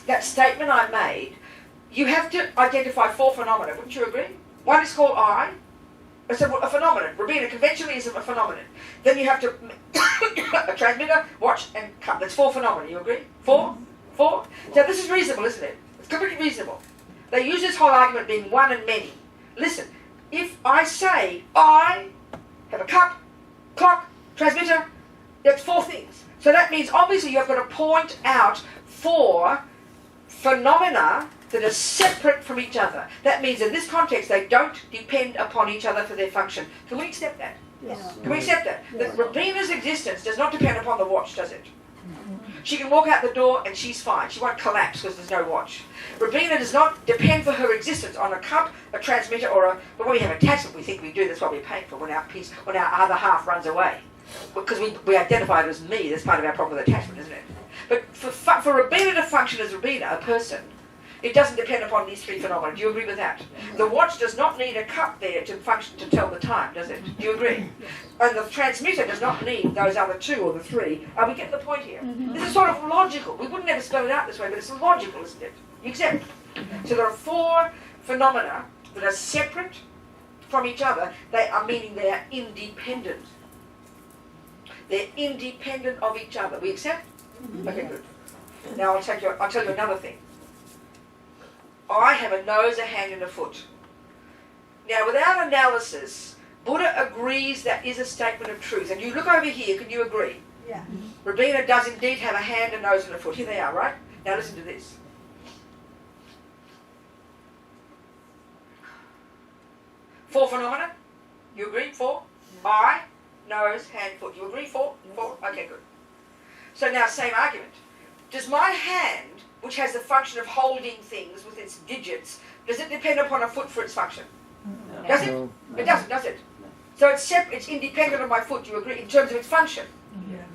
that statement I made, you have to identify 4 phenomena, wouldn't you agree? One is called I. It's a phenomenon. Robina conventionally is a phenomenon. Then you have to a transmitter, watch, and cup. That's 4 phenomena. You agree? 4? 4? So this is reasonable, isn't it? It's completely reasonable. They use this whole argument being one and many. Listen, if I say I have a cup, clock, transmitter, that's 4 things. So that means obviously you've got to point out 4 phenomena that are separate from each other. That means in this context they don't depend upon each other for their function. Can we accept that? Yes. Can we accept that? That Robina's existence does not depend upon the watch, does it? She can walk out the door and she's fine. She won't collapse because there's no watch. Robina does not depend for her existence on a cup, a transmitter, or but when we have attachment, we think we do. That's what we're paying for when our other half runs away. Because we identify it as me. That's part of our problem with attachment, isn't it? But for Robina to function as Robina, a person, it doesn't depend upon these 3 phenomena. Do you agree with that? The watch does not need a cup there to function to tell the time, does it? Do you agree? And the transmitter does not need those other 2 or the 3. Are we getting the point here? This is sort of logical. We wouldn't ever spell it out this way, but it's logical, isn't it? You accept? So there are 4 phenomena that are separate from each other. They are meaning they are independent. They're independent of each other. We accept? Okay, good. Now I'll tell you another thing. I have a nose, a hand, and a foot. Now, without analysis, Buddha agrees that is a statement of truth. And you look over here, can you agree? Yeah. Robina does indeed have a hand, a nose and a foot. Here they are, right? Now listen to this. 4 phenomena. You agree? 4? Eye, nose, hand, foot. You agree? 4? 4? Okay, good. So now, same argument. Does my hand, which has the function of holding things with its digits, does it depend upon a foot for its function? No. Does it? No. It doesn't, does it? So it's separate, it's independent of my foot, do you agree, in terms of its function?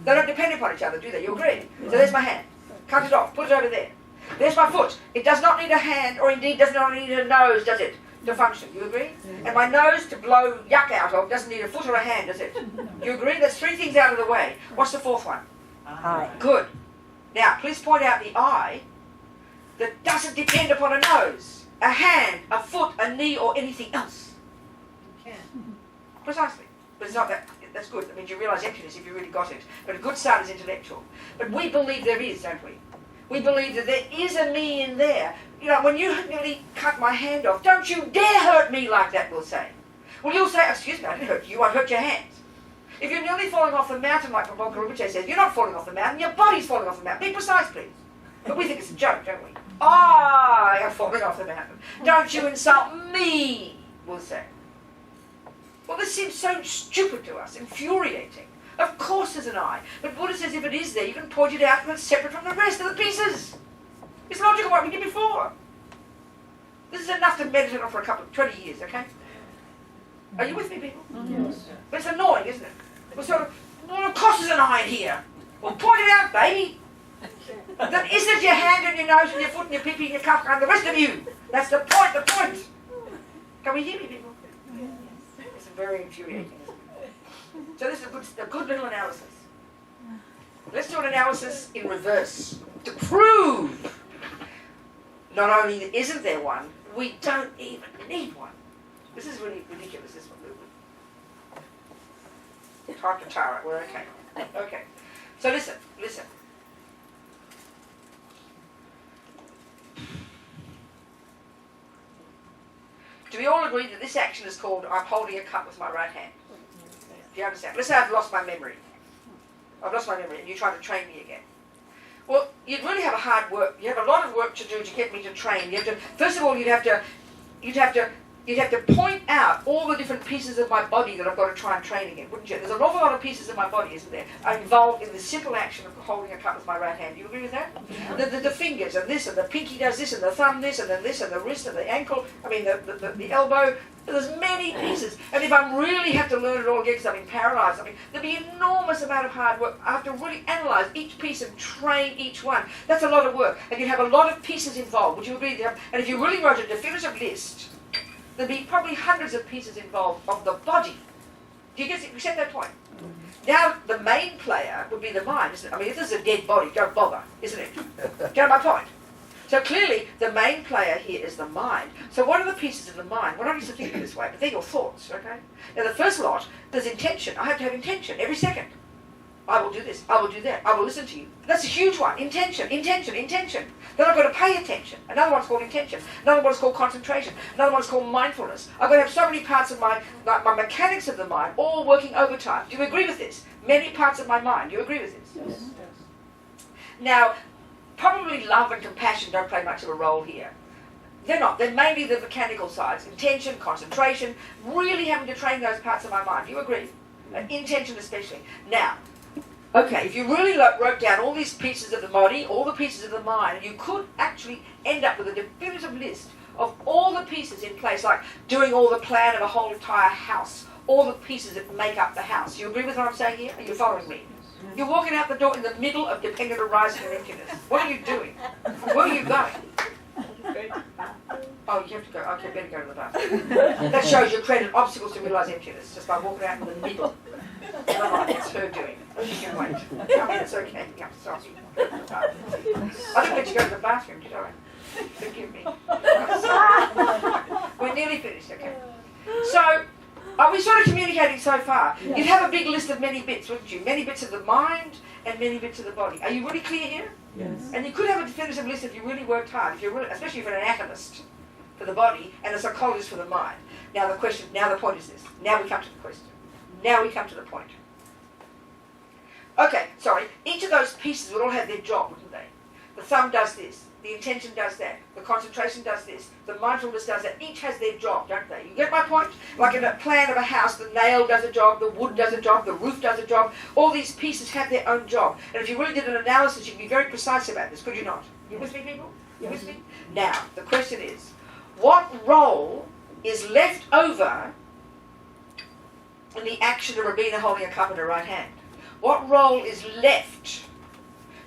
They don't depend upon each other, do they? You agree? So there's my hand. Cut it off, put it over there. There's my foot. It does not need a hand, or indeed does not need a nose, does it, to function? You agree? And my nose to blow yuck out of doesn't need a foot or a hand, does it? You agree? There's 3 things out of the way. What's the 4th one? Eye. Good. Now, please point out the eye that doesn't depend upon a nose, a hand, a foot, a knee, or anything else. You can. Precisely. But it's not that. That's good. That means you realise emptiness if you really got it. But a good start is intellectual. But we believe there is, don't we? We believe that there is a me in there. You know, when you nearly cut my hand off, don't you dare hurt me like that, we'll say. Well, you'll say, excuse me, I didn't hurt you, I hurt your hands. If you're nearly falling off the mountain, like Venerable Robina says, you're not falling off the mountain, your body's falling off the mountain. Be precise, please. But we think it's a joke, don't we? You're falling off the mountain. Don't you insult me, we'll say. Well, this seems so stupid to us, infuriating. Of course there's an eye, but Buddha says if it is there, you can point it out and it's separate from the rest of the pieces. It's logical what we did before. This is enough to meditate on for a couple of 20 years, okay? Are you with me, people? Yes. But it's annoying, isn't it? We're sort of, well, of course there's an eye here. Well, point it out, baby. That isn't your hand and your nose and your foot and your pee-pee and your cup and the rest of you. That's the point. Can we hear me, people? It's very infuriating, isn't it? So this is a good little analysis. Let's do an analysis in reverse to prove not only isn't there one, we don't even need one. This is really ridiculous, this one. Talk to Tara, we're okay. Okay. So listen. Do we all agree that this action is called I'm holding a cup with my right hand? Do you understand? Let's say I've lost my memory. And you try to train me again. Well, you'd really have a hard work. You have a lot of work to do to get me to train. You have to, first of all, you'd have to point out all the different pieces of my body that I've got to try and train again, wouldn't you? There's an awful lot of pieces of my body, isn't there, are involved in the simple action of holding a cup with my right hand. Do you agree with that? The fingers and this, and the pinky does this, and the thumb this, and then this, and the wrist, and the ankle, the elbow. There's many pieces. And if I really have to learn it all again because I've been paralysed, there'll be an enormous amount of hard work. I have to really analyse each piece and train each one. That's a lot of work. And you'd have a lot of pieces involved. Would you agree? And if you really wrote a definitive list, there'd be probably hundreds of pieces involved of the body. Do you accept that point? Now, the main player would be the mind, isn't it? If this is a dead body, don't bother, isn't it? Do you know my point? So clearly, the main player here is the mind. So what are the pieces of the mind? We're not used to thinking this way, but they're your thoughts, okay? Now, the first lot, there's intention. I have to have intention every second. I will do this, I will do that, I will listen to you. That's a huge one. Intention. Then I've got to pay attention. Another one's called intention. Another one's called concentration. Another one's called mindfulness. I've got to have so many parts of my mechanics of the mind all working overtime. Do you agree with this? Many parts of my mind. Do you agree with this? Yes. Now, probably love and compassion don't play much of a role here. They're not. They're mainly the mechanical sides. Intention, concentration, really having to train those parts of my mind. Do you agree? Intention especially. Now, okay, if you really wrote down all these pieces of the body, all the pieces of the mind, you could actually end up with a definitive list of all the pieces in place, like doing all the plan of a whole entire house, all the pieces that make up the house. You agree with what I'm saying here? Are you following me? You're walking out the door in the middle of dependent arising and emptiness. What are you doing? Where are you going? Oh, you have to go. Okay, better go to the bathroom. That shows you created obstacles to realise emptiness just by walking out in the middle. Never mind, it's her doing. She can wait. It's okay. Yeah, sorry. I didn't let you go to the bathroom, did I? Forgive me. We're nearly finished, okay? So, are we sort of communicating so far? Yes. You'd have a big list of many bits, wouldn't you? Many bits of the mind and many bits of the body. Are you really clear here? Yes. And you could have a definitive list if you really worked hard, especially if you're an anatomist for the body and a psychologist for the mind. Now the point is this. Now we come to the question. Now we come to the point. Okay, sorry. Each of those pieces would all have their job, wouldn't they? The thumb does this. The intention does that. The concentration does this. The mindfulness does that. Each has their job, don't they? You get my point? Like in a plan of a house, the nail does a job, the wood does a job, the roof does a job. All these pieces have their own job. And if you really did an analysis, you'd be very precise about this, could you not? You with me, people? You with me? Now, the question is, what role is left over in the action of Robina holding a cup in her right hand? What role is left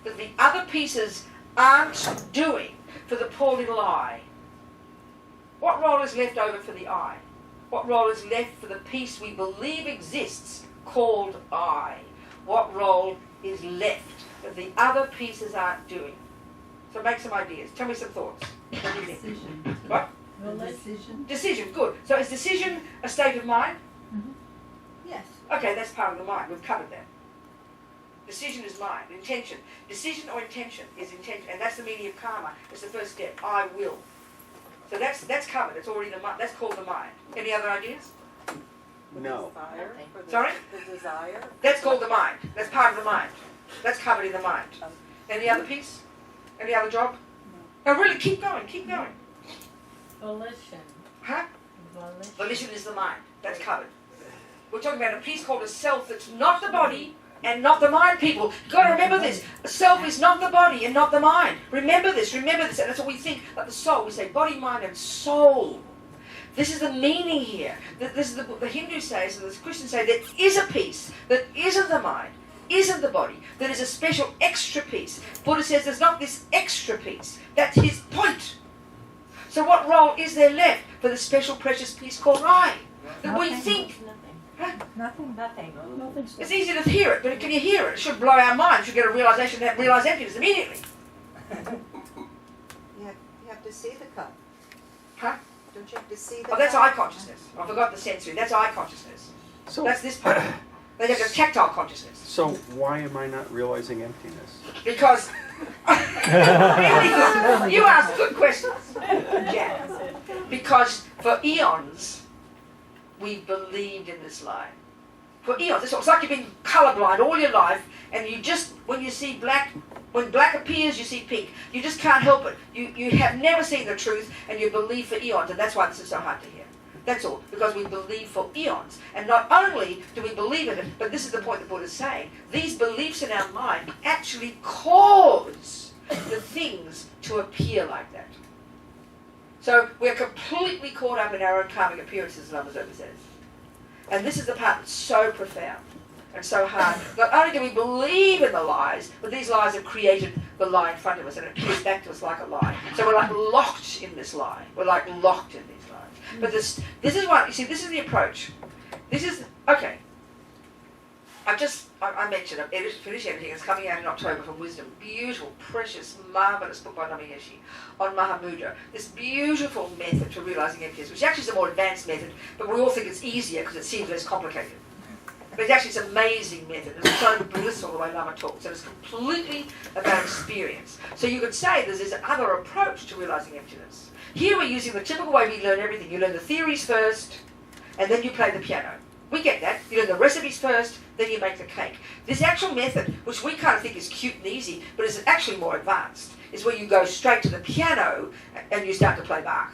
that the other pieces aren't doing for the poor little eye? What role is left over for the eye? What role is left for the piece we believe exists called I? What role is left that the other pieces aren't doing? So make some ideas. Tell me some thoughts. What do you think? Decision. What? Decision. Decision, good. So is decision a state of mind? Yes. Okay, that's part of the mind. We've covered that. Decision is mind. Intention. Decision or intention is intention. And that's the meaning of karma. It's the first step. I will. So that's covered. It's already the mind. That's called the mind. Any other ideas? No. Sorry? The desire. That's called the mind. That's part of the mind. That's covered in the mind. Any other piece? Any other job? No, really, keep going. Keep going. Volition. Huh? Volition is the mind. That's covered. We're talking about a piece called a self that's not the body and not the mind, people. You've got to remember this. A self is not the body and not the mind. Remember this. And that's what we think of the soul. We say body, mind, and soul. This is the meaning here. This is the Hindus say, so the Christians say, there is a piece that isn't the mind, isn't the body, that is a special extra piece. Buddha says there's not this extra piece. That's his point. So what role is there left for the special precious piece called I? That we think. Huh? Nothing. It's easy to hear it, but can you hear it? It should blow our mind. You should get a realization that realize emptiness immediately. You have to see the cup. Huh? Don't you have to see the Oh, cup? that's eye consciousness. I forgot the sensory. That's eye consciousness. So, That's this part. Then you have the tactile consciousness. so why am I not realizing emptiness? Because really good. You ask good questions, Jack. Because for eons we believed in this lie. For eons, it's like you've been colourblind all your life, and you just when you see black, when black appears, you see pink. You just can't help it. You have never seen the truth, and you believe for eons, and that's why this is so hard to hear. That's all, because we believe for eons. And not only do we believe in it, but this is the point the Buddha is saying, these beliefs in our mind actually cause the things to appear like that. So we're completely caught up in our own karmic appearances, as Lama-Zopa says. And this is the part that's so profound and so hard. Not only do we believe in the lies, but these lies have created the lie in front of us, and it appears back to us like a lie. So we're like locked in this lie. We're like locked in these lies. But this is what, you see, this is the approach. This is, okay. I mentioned, I'm finishing everything. It's coming out in October from Wisdom. Beautiful, precious, marvellous book by Namiyeshi on Mahamudra. This beautiful method to realising emptiness, which actually is a more advanced method, but we all think it's easier because it seems less complicated. But it's actually an amazing method. It's so blissful the way Lama talks, and it's completely about experience. So you could say there's this other approach to realising emptiness. Here we're using the typical way we learn everything. You learn the theories first, and then you play the piano. We get that. You learn the recipes first, then you make the cake. This actual method, which we kind of think is cute and easy, but is actually more advanced, is where you go straight to the piano and you start to play Bach.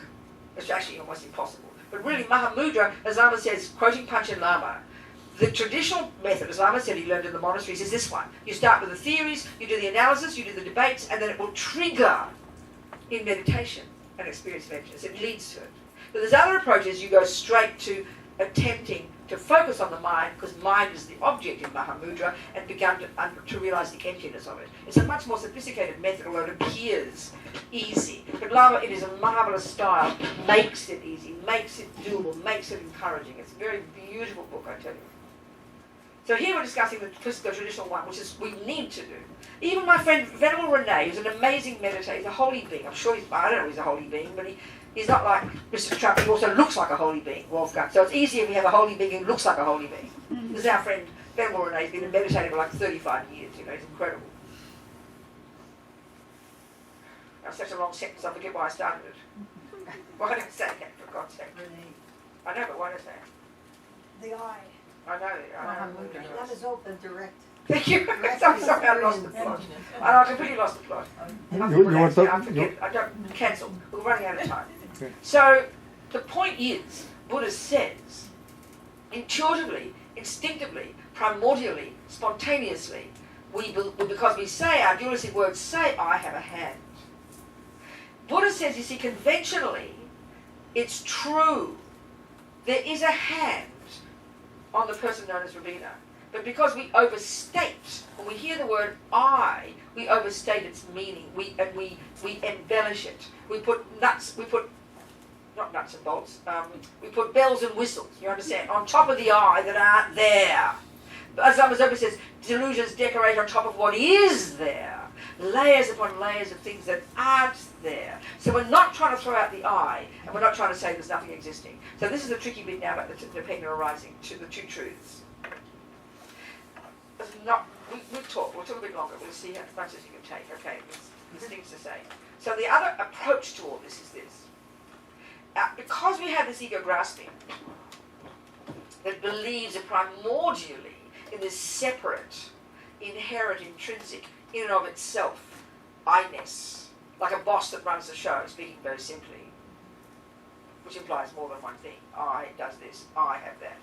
It's actually almost impossible. But really, Mahamudra, as Lama says, quoting Panchen Lama, the traditional method, as Lama said he learned in the monasteries, is this one. You start with the theories, you do the analysis, you do the debates, and then it will trigger in meditation an experience of emptiness. It leads to it. But there's other approaches. You go straight to attempting to focus on the mind, because mind is the object in Mahamudra, and begun to realise the emptiness of it. It's a much more sophisticated method, although it appears easy. But Lama, in his marvellous style, makes it easy, makes it doable, makes it encouraging. It's a very beautiful book, I tell you. So here we're discussing the traditional one, which is we need to do. Even my friend Venerable Robina, who's an amazing meditator, he's a holy being. I'm sure I don't know if he's a holy being, but he's not like Mr. Trump. He also looks like a holy being, Wolfgang. So it's easier if we have a holy being who looks like a holy being. This is our friend Venerable Robina. He's been a meditator for like 35 years. You know, he's incredible. That's such a long sentence, I forget why I started it. Why don't I say that, for God's sake? I know, but why don't I say it? The eye. I know. Lama-Zopa. Direct. Thank you. Sorry, I lost the plot. I completely lost the plot. You want I don't cancel. We're running out of time. Okay. So the point is, Buddha says, intuitively, instinctively, primordially, spontaneously, because we say, our dualistic words say, I have a hand. Buddha says, you see, conventionally, it's true. There is a hand on the person known as Robina. But because we overstate, when we hear the word I, we overstate its meaning. We embellish it. We put not nuts and bolts, we put bells and whistles, you understand, on top of the I that aren't there. As Amazoba says, delusions decorate on top of what is there. Layers upon layers of things that aren't there. So we're not trying to throw out the I, and we're not trying to say there's nothing existing. So this is the tricky bit now about the dependent arising, the two truths. We'll talk a bit longer, we'll see how much as you can take, okay, there's things to say. So the other approach to all this is this. Because we have this ego grasping that believes primordially in this separate, inherent, intrinsic, in and of itself, I-ness, like a boss that runs the show, speaking very simply, which implies more than one thing. I does this, I have that.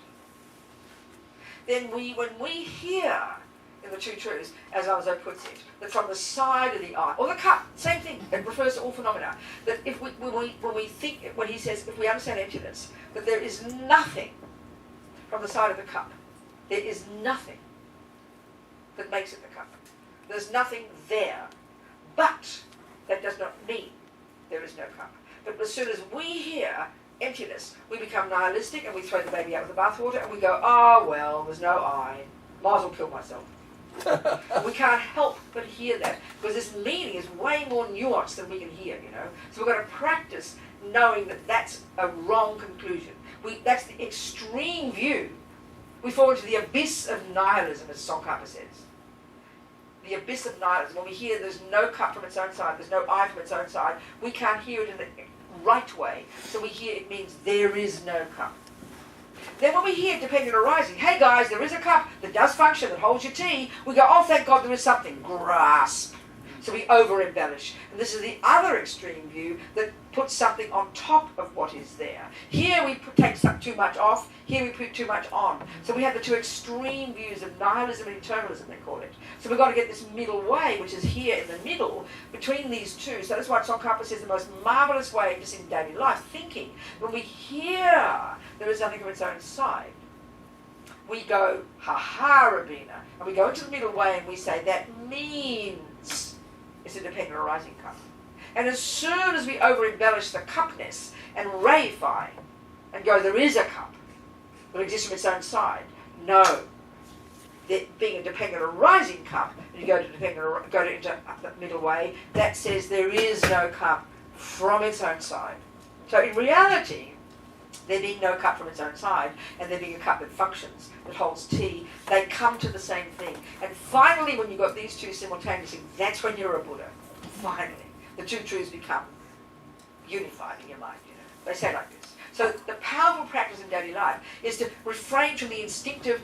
Then when we hear in the two truths, as Alonso puts it, that from the side of the eye, or the cup, same thing, it refers to all phenomena, that if when he says, if we understand emptiness, that there is nothing from the side of the cup, there is nothing that makes it the cup. There's nothing there, but that does not mean there is no cup. But as soon as we hear emptiness, we become nihilistic and we throw the baby out with the bathwater and we go, oh well, there's no I, might as well kill myself. We can't help but hear that because this meaning is way more nuanced than we can hear, you know. So we've got to practice knowing that that's a wrong conclusion. That's the extreme view. We fall into the abyss of nihilism, as Tsongkhapa says. The abyss of nihilism. When we hear there's no cup from its own side, there's no I from its own side, we can't hear it in the right way. So we hear it means there is no cup. Then when we hear dependent arising, hey guys, there is a cup that does function, that holds your tea, we go, oh thank God there is something. Grasp. So we over-embellish. And this is the other extreme view that puts something on top of what is there. Here we take too much off, here we put too much on. So we have the two extreme views of nihilism and eternalism, they call it. So we've got to get this middle way, which is here in the middle, between these two. So that's why Tsongkhapa says the most marvellous way, just in daily life, thinking, when we hear there is nothing from its own side, we go, ha-ha, Robina, and we go into the middle way and we say, that means it's a dependent arising cup. And as soon as we over-embellish the cupness and reify and go, there is a cup that exists from its own side, no. Being a dependent arising cup, and you go into the middle way, that says there is no cup from its own side. So in reality, there being no cup from its own side, and there being a cup that functions, that holds tea, they come to the same thing. And finally, when you've got these two simultaneously, that's when you're a Buddha. Finally. The two truths become unified in your mind, you know. They say like this. So the powerful practice in daily life is to refrain from the instinctive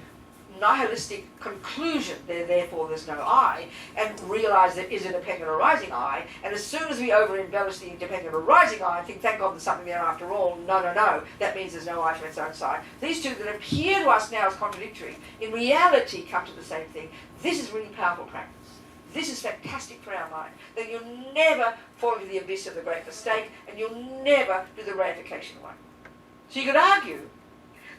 nihilistic conclusion, therefore there's no I, and realize there is a dependent arising I, and as soon as we over-embellish the dependent arising I and think, thank God there's something there after all, no, that means there's no I from its own side. These two that appear to us now as contradictory, in reality come to the same thing. This is really powerful practice. This is fantastic for our mind. Then you'll never fall into the abyss of the great mistake, and you'll never do the reification one. So you could argue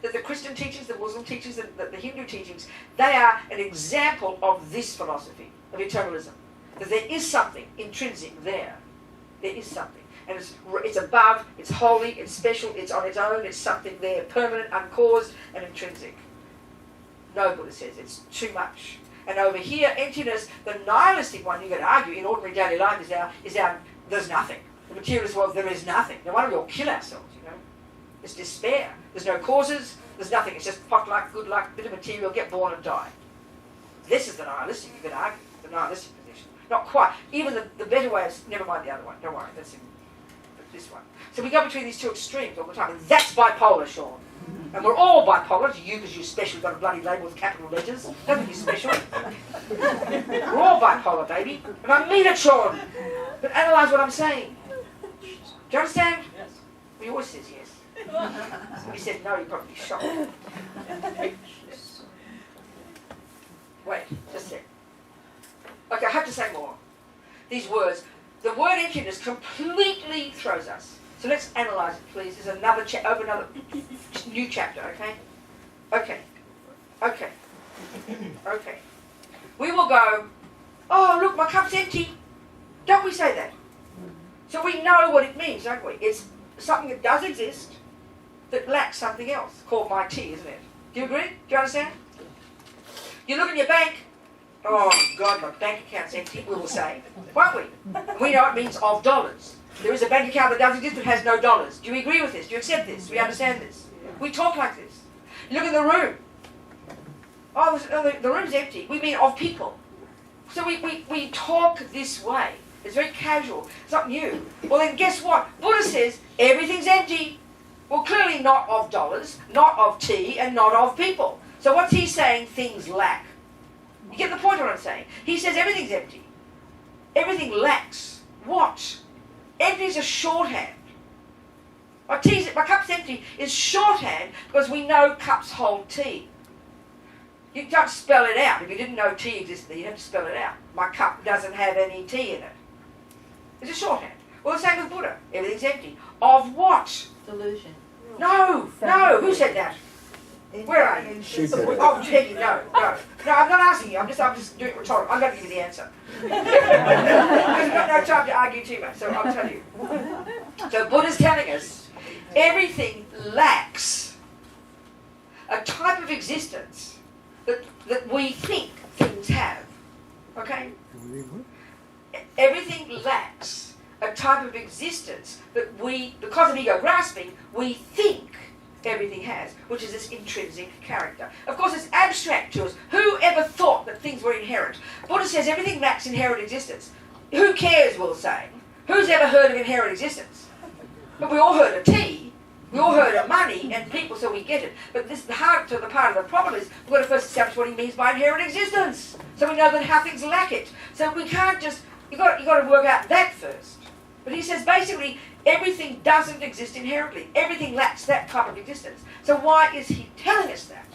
that the Christian teachings, the Muslim teachings, the Hindu teachings, they are an example of this philosophy, of eternalism. That there is something intrinsic there. There is something. And it's above, it's holy, it's special, it's on its own, it's something there, permanent, uncaused, and intrinsic. No, Buddha says, it's too much. And over here, emptiness, the nihilistic one, you could argue, in ordinary daily life is our there's nothing. The materialist world, there is nothing. No wonder we all kill ourselves, you know. It's despair. There's no causes, there's nothing. It's just pot luck, good luck, bit of material, get born and die. This is the nihilistic, you could argue, the nihilistic position. Not quite. Even the better way is, never mind the other one, don't worry, that's in this one. So we go between these two extremes all the time, and that's bipolar, Sean. And we're all bipolar, to you because you're special, you've got a bloody label with capital letters. Don't think you're special. We're all bipolar, baby. And I mean it, Sean. But analyse what I'm saying. Do you understand? Yes. Well, he always says yes. If he said no, you'd probably be shocked. Wait, just a sec. Okay, I have to say more. These words. The word emptiness completely throws us. So let's analyse it, please. There's another another new chapter, okay? Okay. Okay. Okay. We will go, oh, look, my cup's empty. Don't we say that? So we know what it means, don't we? It's something that does exist that lacks something else, called my tea, isn't it? Do you agree? Do you understand? You look in your bank, oh, God, my bank account's empty, we will say, won't we? We know it means of dollars. There is a bank account that does exist that has no dollars. Do you agree with this? Do you accept this? Do we understand this? We talk like this. You look in the room. Oh, the room's empty. We mean of people. So we talk this way. It's very casual. It's not new. Well, then guess what? Buddha says everything's empty. Well, clearly not of dollars, not of tea, and not of people. So what's he saying things lack? You get the point of what I'm saying? He says everything's empty. Everything lacks. What? Empty is a shorthand. My cup's empty is shorthand because we know cups hold tea. You don't spell it out. If you didn't know tea existed, you'd have to spell it out. My cup doesn't have any tea in it. It's a shorthand. Well, the same with Buddha. Everything's empty. Of what? Delusion. No. Who said that? Where are you? She said it. Oh, Peggy, no. I'm not asking you. I'm just doing it rhetorical. I'm going to give you the answer. Because we've got no time to argue too much, so I'll tell you. So Buddha's telling us everything lacks a type of existence that we think things have. Okay? Everything lacks a type of existence that we, because of ego grasping, we think everything has, which is this intrinsic character. Of course, it's abstract to us. Who ever thought that things were inherent? Buddha says everything lacks inherent existence. Who cares, we'll say? Who's ever heard of inherent existence? But we all heard of tea, we all heard of money and people, so we get it. But the part of the problem is we've got to first establish what he means by inherent existence, so we know that how things lack it. So we can't just, you've got to work out that first. But he says basically everything doesn't exist inherently. Everything lacks that type of existence. So why is he telling us that?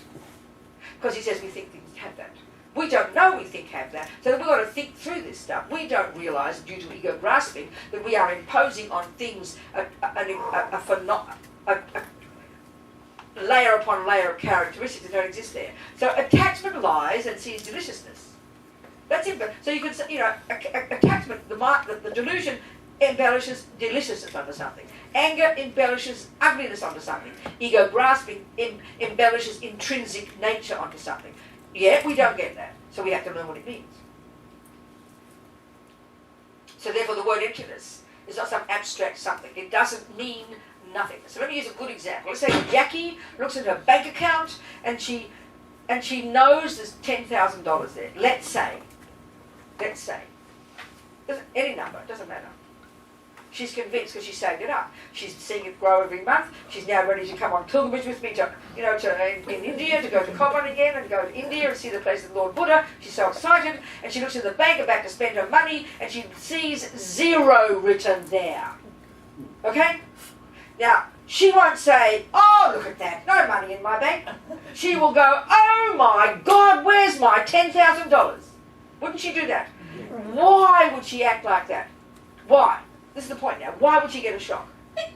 Because he says we think things have that. We don't know we think have that. So we've got to think through this stuff. We don't realise, due to ego grasping, that we are imposing on things a layer upon layer of characteristics that don't exist there. So attachment lies and sees deliciousness. That's it. So you could say, attachment, the delusion embellishes deliciousness onto something. Anger embellishes ugliness onto something. Ego grasping embellishes intrinsic nature onto something. Yet we don't get that, so we have to learn what it means. So therefore the word emptiness is not some abstract something. It doesn't mean nothing. So let me use a good example. Let's say Jackie looks at her bank account and she knows there's $10,000 there. Let's say. Any number, it doesn't matter. She's convinced because she saved it up. She's seeing it grow every month. She's now ready to come on pilgrimage with me to in India, to go to Cobham again and go to India and see the place of Lord Buddha. She's so excited, and she looks in the bank about to spend her money, and she sees 0 written there. Okay? Now, she won't say, oh, look at that, no money in my bank. She will go, oh my God, where's my $10,000? Wouldn't she do that? Why would she act like that? Why? This is the point now. Why would she get a shock?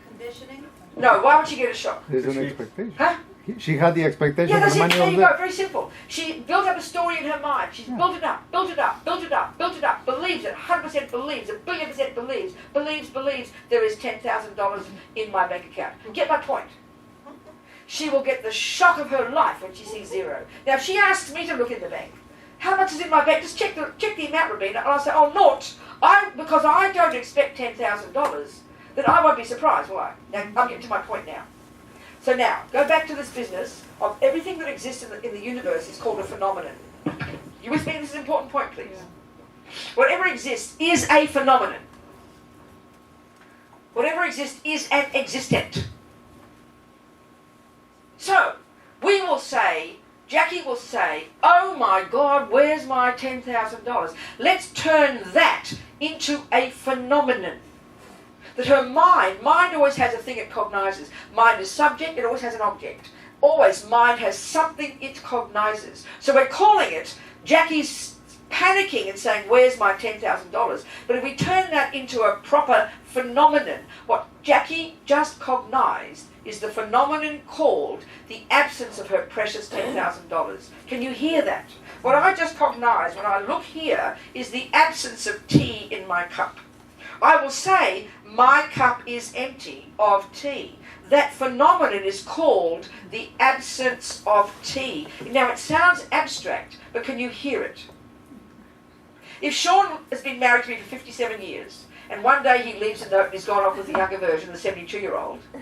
Conditioning? No, why would she get a shock? There's an expectation. Huh? She had the expectation Yeah, that's the it. money There was you there. go. Very simple. She built up a story in her mind. She's built it up, built it up, built it up, built it up, believes it, 100% believes, 1,000,000,000% believes there is $10,000 in my bank account. Get my point? She will get the shock of her life when she sees 0. Now, if she asks me to look in the bank, how much is in my bank? Just check the amount, Robina. And I'll say, oh, naught. Because I don't expect $10,000, then I won't be surprised. Why? Now, I'm getting to my point now. So now, go back to this business of everything that exists in the universe is called a phenomenon. You with me? This is an important point, please. Yeah. Whatever exists is a phenomenon. Whatever exists is an existent. So, Jackie will say, oh my God, where's my $10,000? Let's turn that into a phenomenon. That her mind always has a thing it cognizes. Mind is subject, it always has an object. Always, mind has something it cognizes. So we're calling it, Jackie's panicking and saying, where's my $10,000? But if we turn that into a proper phenomenon, what Jackie just cognized is the phenomenon called the absence of her precious $10,000. Can you hear that? What I just cognized when I look here is the absence of tea in my cup. I will say, my cup is empty of tea. That phenomenon is called the absence of tea. Now it sounds abstract, but can you hear it? If Sean has been married to me for 57 years, and one day he leaves a note and he's gone off with the younger version, the 72-year-old, do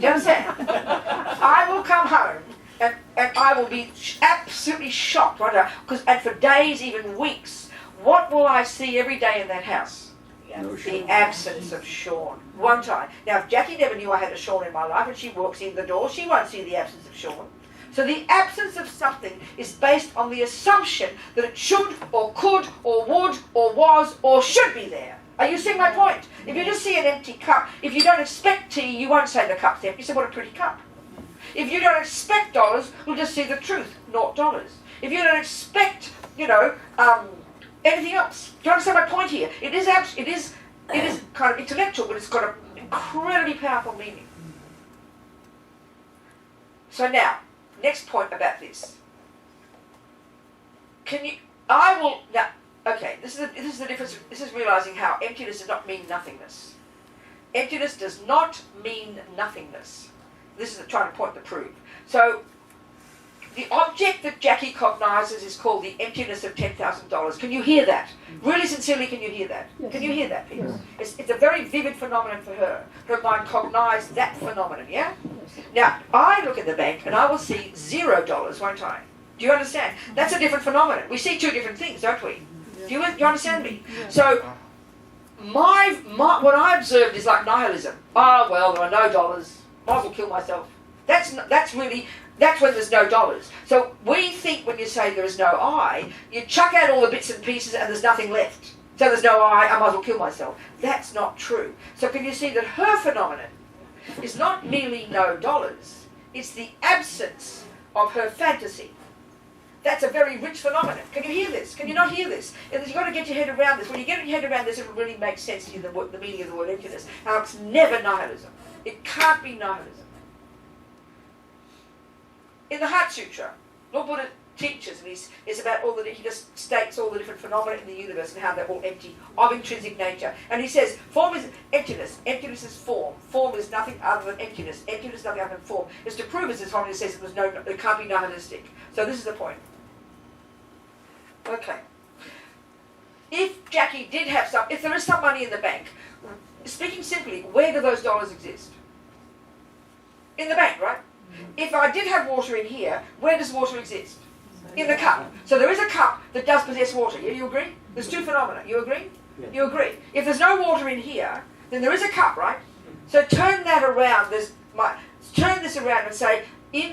you understand? I will come home and I will be absolutely shocked, won't I? And for days, even weeks, what will I see every day in that house? The absence of Sean, won't I? Now, if Jackie never knew I had a Sean in my life and she walks in the door, she won't see the absence of Sean. So the absence of something is based on the assumption that it should or could or would or was or should be there. Are you seeing my point? If you just see an empty cup, if you don't expect tea, you won't say the cup's empty. You say, what a pretty cup. If you don't expect dollars, we'll just see the truth, $0. If you don't expect, anything else. Do you understand my point here? It is kind of intellectual, but it's got an incredibly powerful meaning. So now, next point about this. This is the difference. This is realizing how emptiness does not mean nothingness. Emptiness does not mean nothingness. This is trying to point to prove. So, the object that Jackie cognizes is called the emptiness of $10,000. Can you hear that? Really sincerely, can you hear that? Yes. Can you hear that, please? Yes. It's a very vivid phenomenon for her. Her mind cognized that phenomenon, yeah? Yes. Now, I look at the bank and I will see $0, won't I? Do you understand? That's a different phenomenon. We see two different things, don't we? Do you understand me? So, what I observed is like nihilism. Oh, well, there are no dollars. Might as well kill myself. That's when there's no dollars. So we think when you say there is no I, you chuck out all the bits and pieces and there's nothing left. So there's no I might as well kill myself. That's not true. So can you see that her phenomenon is not merely no dollars, it's the absence of her fantasy. That's a very rich phenomenon. Can you hear this? Can you not hear this? And you've got to get your head around this. When you get your head around this, it will really make sense to you, the meaning of the word emptiness. Now, it's never nihilism. It can't be nihilism. In the Heart Sutra, Lord Buddha teaches, and it's about he just states all the different phenomena in the universe and how they're all empty, of intrinsic nature. And he says, form is emptiness. Emptiness is form. Form is nothing other than emptiness. Emptiness is nothing other than form. It's to prove, as this harmony says, it can't be nihilistic. So this is the point. Okay. If Jackie did have if there is some money in the bank, speaking simply, where do those dollars exist? In the bank, right? If I did have water in here, where does water exist? In the cup. So there is a cup that does possess water. You agree? There's two phenomena. You agree? Yeah. You agree. If there's no water in here, then there is a cup, right? So turn that around. Turn this around and say,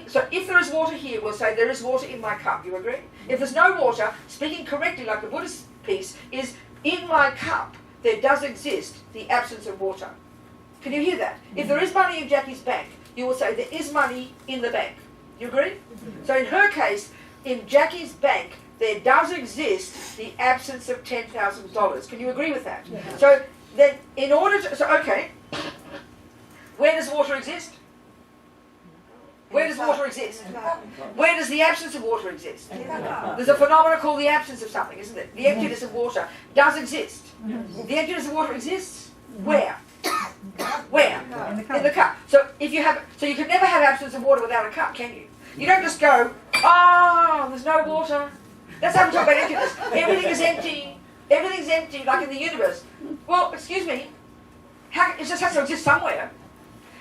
so if there is water here, we'll say there is water in my cup. You agree? If there's no water, speaking correctly like the Buddhist piece, is in my cup there does exist the absence of water. Can you hear that? If there is money in Jackie's bank, you will say there is money in the bank. You agree? So in her case, in Jackie's bank, there does exist the absence of $10,000. Can you agree with that? Yeah. So then, okay, where does water exist? Where does water exist? Where does the absence of water exist? There's a phenomenon called the absence of something, isn't it? The emptiness of water does exist. The emptiness of water exists? Where? Where? In the cup. So you can never have absence of water without a cup, can you? You don't just go, there's no water. That's how we talk about emptiness. Everything is empty. Everything's empty, like in the universe. Well, excuse me. It just has to exist somewhere.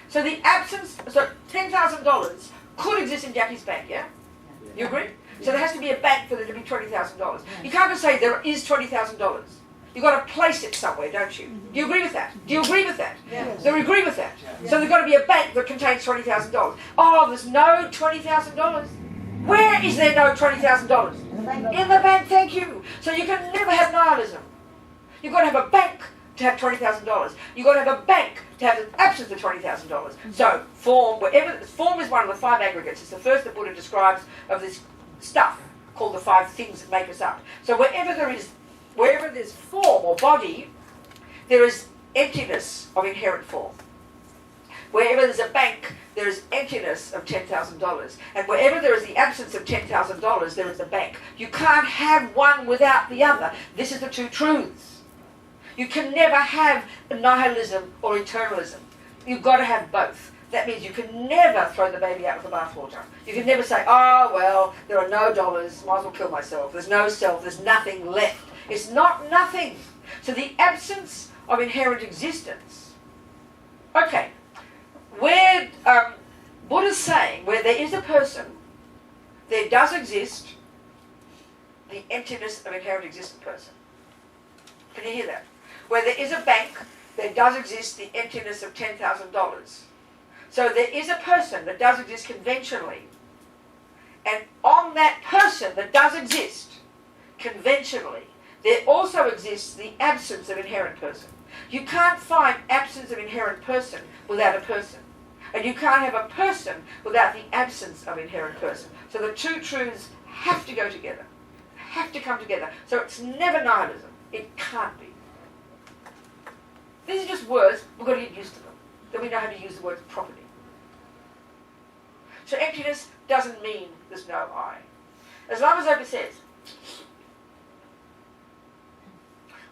So $10,000 could exist in Jackie's bank, yeah? You agree? So there has to be a bank for there to be $20,000. You can't just say there is $20,000. You've got to place it somewhere, don't you? Do you agree with that? Do you agree with that? Yes. Do you agree with that? So there's got to be a bank that contains $20,000. Oh, there's no $20,000. Where is there no $20,000? In the bank, thank you. So you can never have nihilism. You've got to have a bank to have $20,000. You've got to have a bank to have the absence of $20,000. So form, form is one of the 5 aggregates. It's the first that Buddha describes of this stuff called the 5 things that make us up. So wherever there's form or body, there is emptiness of inherent form. Wherever there's a bank, there is emptiness of $10,000. And wherever there is the absence of $10,000, there is a bank. You can't have one without the other. This is the 2 truths. You can never have nihilism or eternalism. You've got to have both. That means you can never throw the baby out with the bathwater. You can never say, oh, well, there are no dollars, might as well kill myself. There's no self, there's nothing left. It's not nothing. So the absence of inherent existence. Okay. Where Buddha's saying, where there is a person, there does exist the emptiness of inherent existent person. Can you hear that? Where there is a bank, there does exist the emptiness of $10,000. So there is a person that does exist conventionally. And on that person that does exist conventionally, there also exists the absence of inherent person. You can't find absence of inherent person without a person. And you can't have a person without the absence of inherent person. So the 2 truths have to go together, have to come together. So it's never nihilism. It can't be. These are just words. We've got to get used to them. Then we know how to use the words properly. So emptiness doesn't mean there's no I. As Lama says,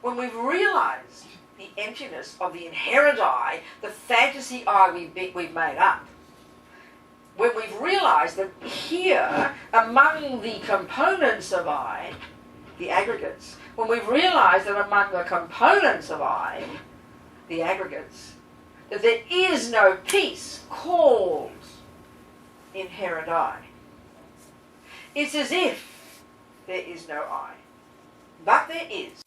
when we've realized the emptiness of the inherent I, the fantasy I we've made up, when we've realized that here, among the components of I, the aggregates, when we've realized that among the components of I, the aggregates, that there is no piece called inherent I. It's as if there is no I. But there is,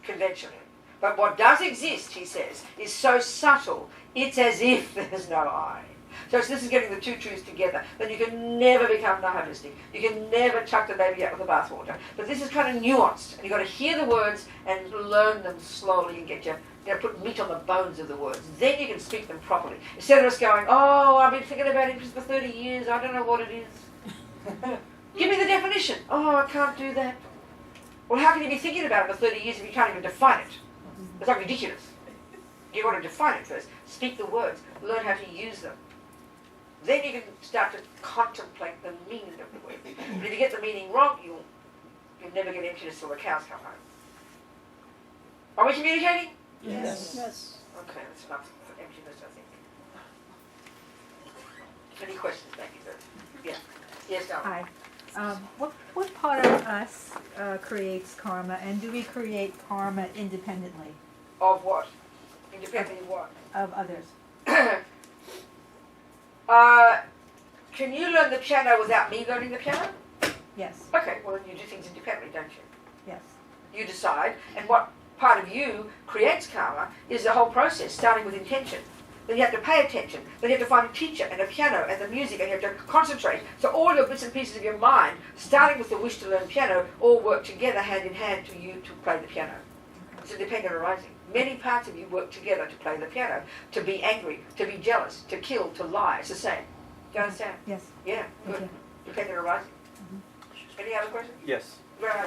conventionally. But what does exist, he says, is so subtle, it's as if there's no I. So this is getting the 2 truths together. Then you can never become nihilistic. You can never chuck the baby out with the bathwater. But this is kind of nuanced. And you've got to hear the words and learn them slowly and get put meat on the bones of the words. Then you can speak them properly. Instead of us going, oh, I've been thinking about interest for 30 years, I don't know what it is. Give me the definition. Oh, I can't do that. Well, how can you be thinking about it for 30 years if you can't even define it? It's like ridiculous. You've got to define it first. Speak the words. Learn how to use them. Then you can start to contemplate the meaning of the word. But if you get the meaning wrong, you'll never get emptiness till the cows come home. Are we communicating? Yes. Okay, that's enough for emptiness, I think. Any questions? Thank you, sir. Yeah. Yes, darling. Hi. What part of us creates karma, and do we create karma independently Of what? Independently of what? of others? Can you learn the piano without me learning the piano? Yes. Okay, well then you do things independently, don't you? Yes. You decide, and what part of you creates karma is the whole process, starting with intention. Then you have to pay attention. Then you have to find a teacher and a piano and the music, and you have to concentrate. So all your bits and pieces of your mind, starting with the wish to learn piano, all work together hand in hand to you to play the piano. It's a dependent arising. Many parts of you work together to play the piano, to be angry, to be jealous, to kill, to lie. It's the same. Do you understand? Yes. Yeah, good. Okay. Dependent arising. Any other questions? Yes. Where are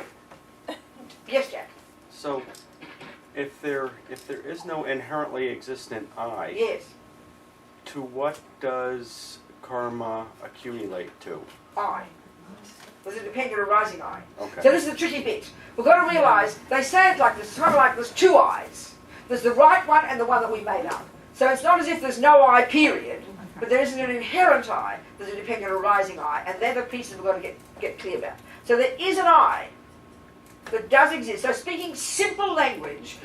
you? Yes, Jack. So, if there is no inherently existent I, Yes. to what does karma accumulate to? I. There's a dependent arising I. Okay. So this is the tricky bit. We've got to realise, they say it like this, it's kind of like there's 2 I's. There's the right one and the one that we made up. So it's not as if there's no I period, but there isn't an inherent I, there's a dependent arising I, and they're the pieces we've got to get clear about. So there is an I that does exist. So speaking simple language,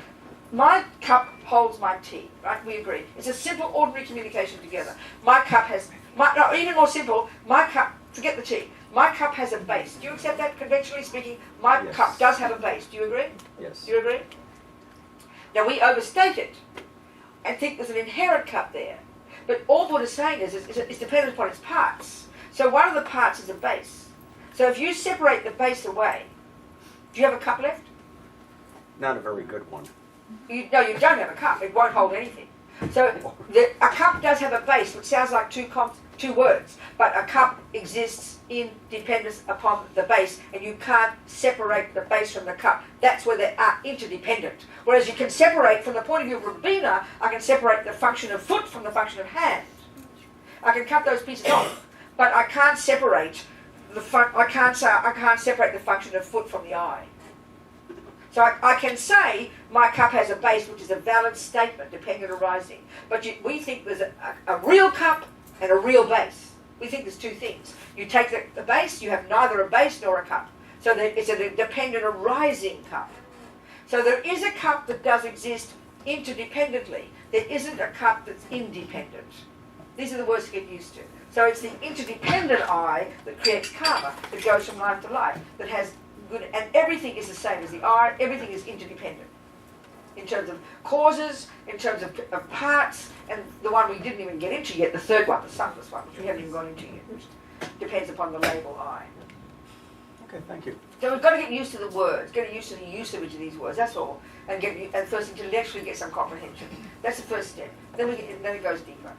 my cup holds my tea, right? We agree. It's a simple, ordinary communication together. My cup has, no, even more simple, my cup, forget the tea, my cup has a base. Do you accept that, conventionally speaking? My Yes. cup does have a base. Do you agree? Yes. Do you agree? Now we overstate it and think there's an inherent cup there. But all Buddha's saying is it's dependent upon its parts. So one of the parts is a base. So if you separate the base away, do you have a cup left? Not a very good one. No, you don't have a cup. It won't hold anything. So a cup does have a base, which sounds like two words, but a cup exists in dependence upon the base, and you can't separate the base from the cup. That's where they are interdependent. Whereas you can separate, from the point of view of Robina, I can separate the function of foot from the function of hand. I can cut those pieces off, but I can't separate I can't separate the function of foot from the eye. So I can say my cup has a base, which is a valid statement, dependent arising. But we think there's a real cup and a real base. We think there's two things. You take the base, you have neither a base nor a cup. So it's a dependent arising cup. So there is a cup that does exist interdependently. There isn't a cup that's independent. These are the words to get used to. So it's the interdependent I that creates karma, that goes from life to life, that has good, and everything is the same as the I, everything is interdependent. In terms of causes, in terms of parts, and the one we didn't even get into yet, the third one, the sunless one, which we haven't even gone into yet, which depends upon the label I. Okay, thank you. So we've got to get used to the words, get used to the usage of these words, that's all. And first intellectually get some comprehension. That's the first step. Then it goes deeper.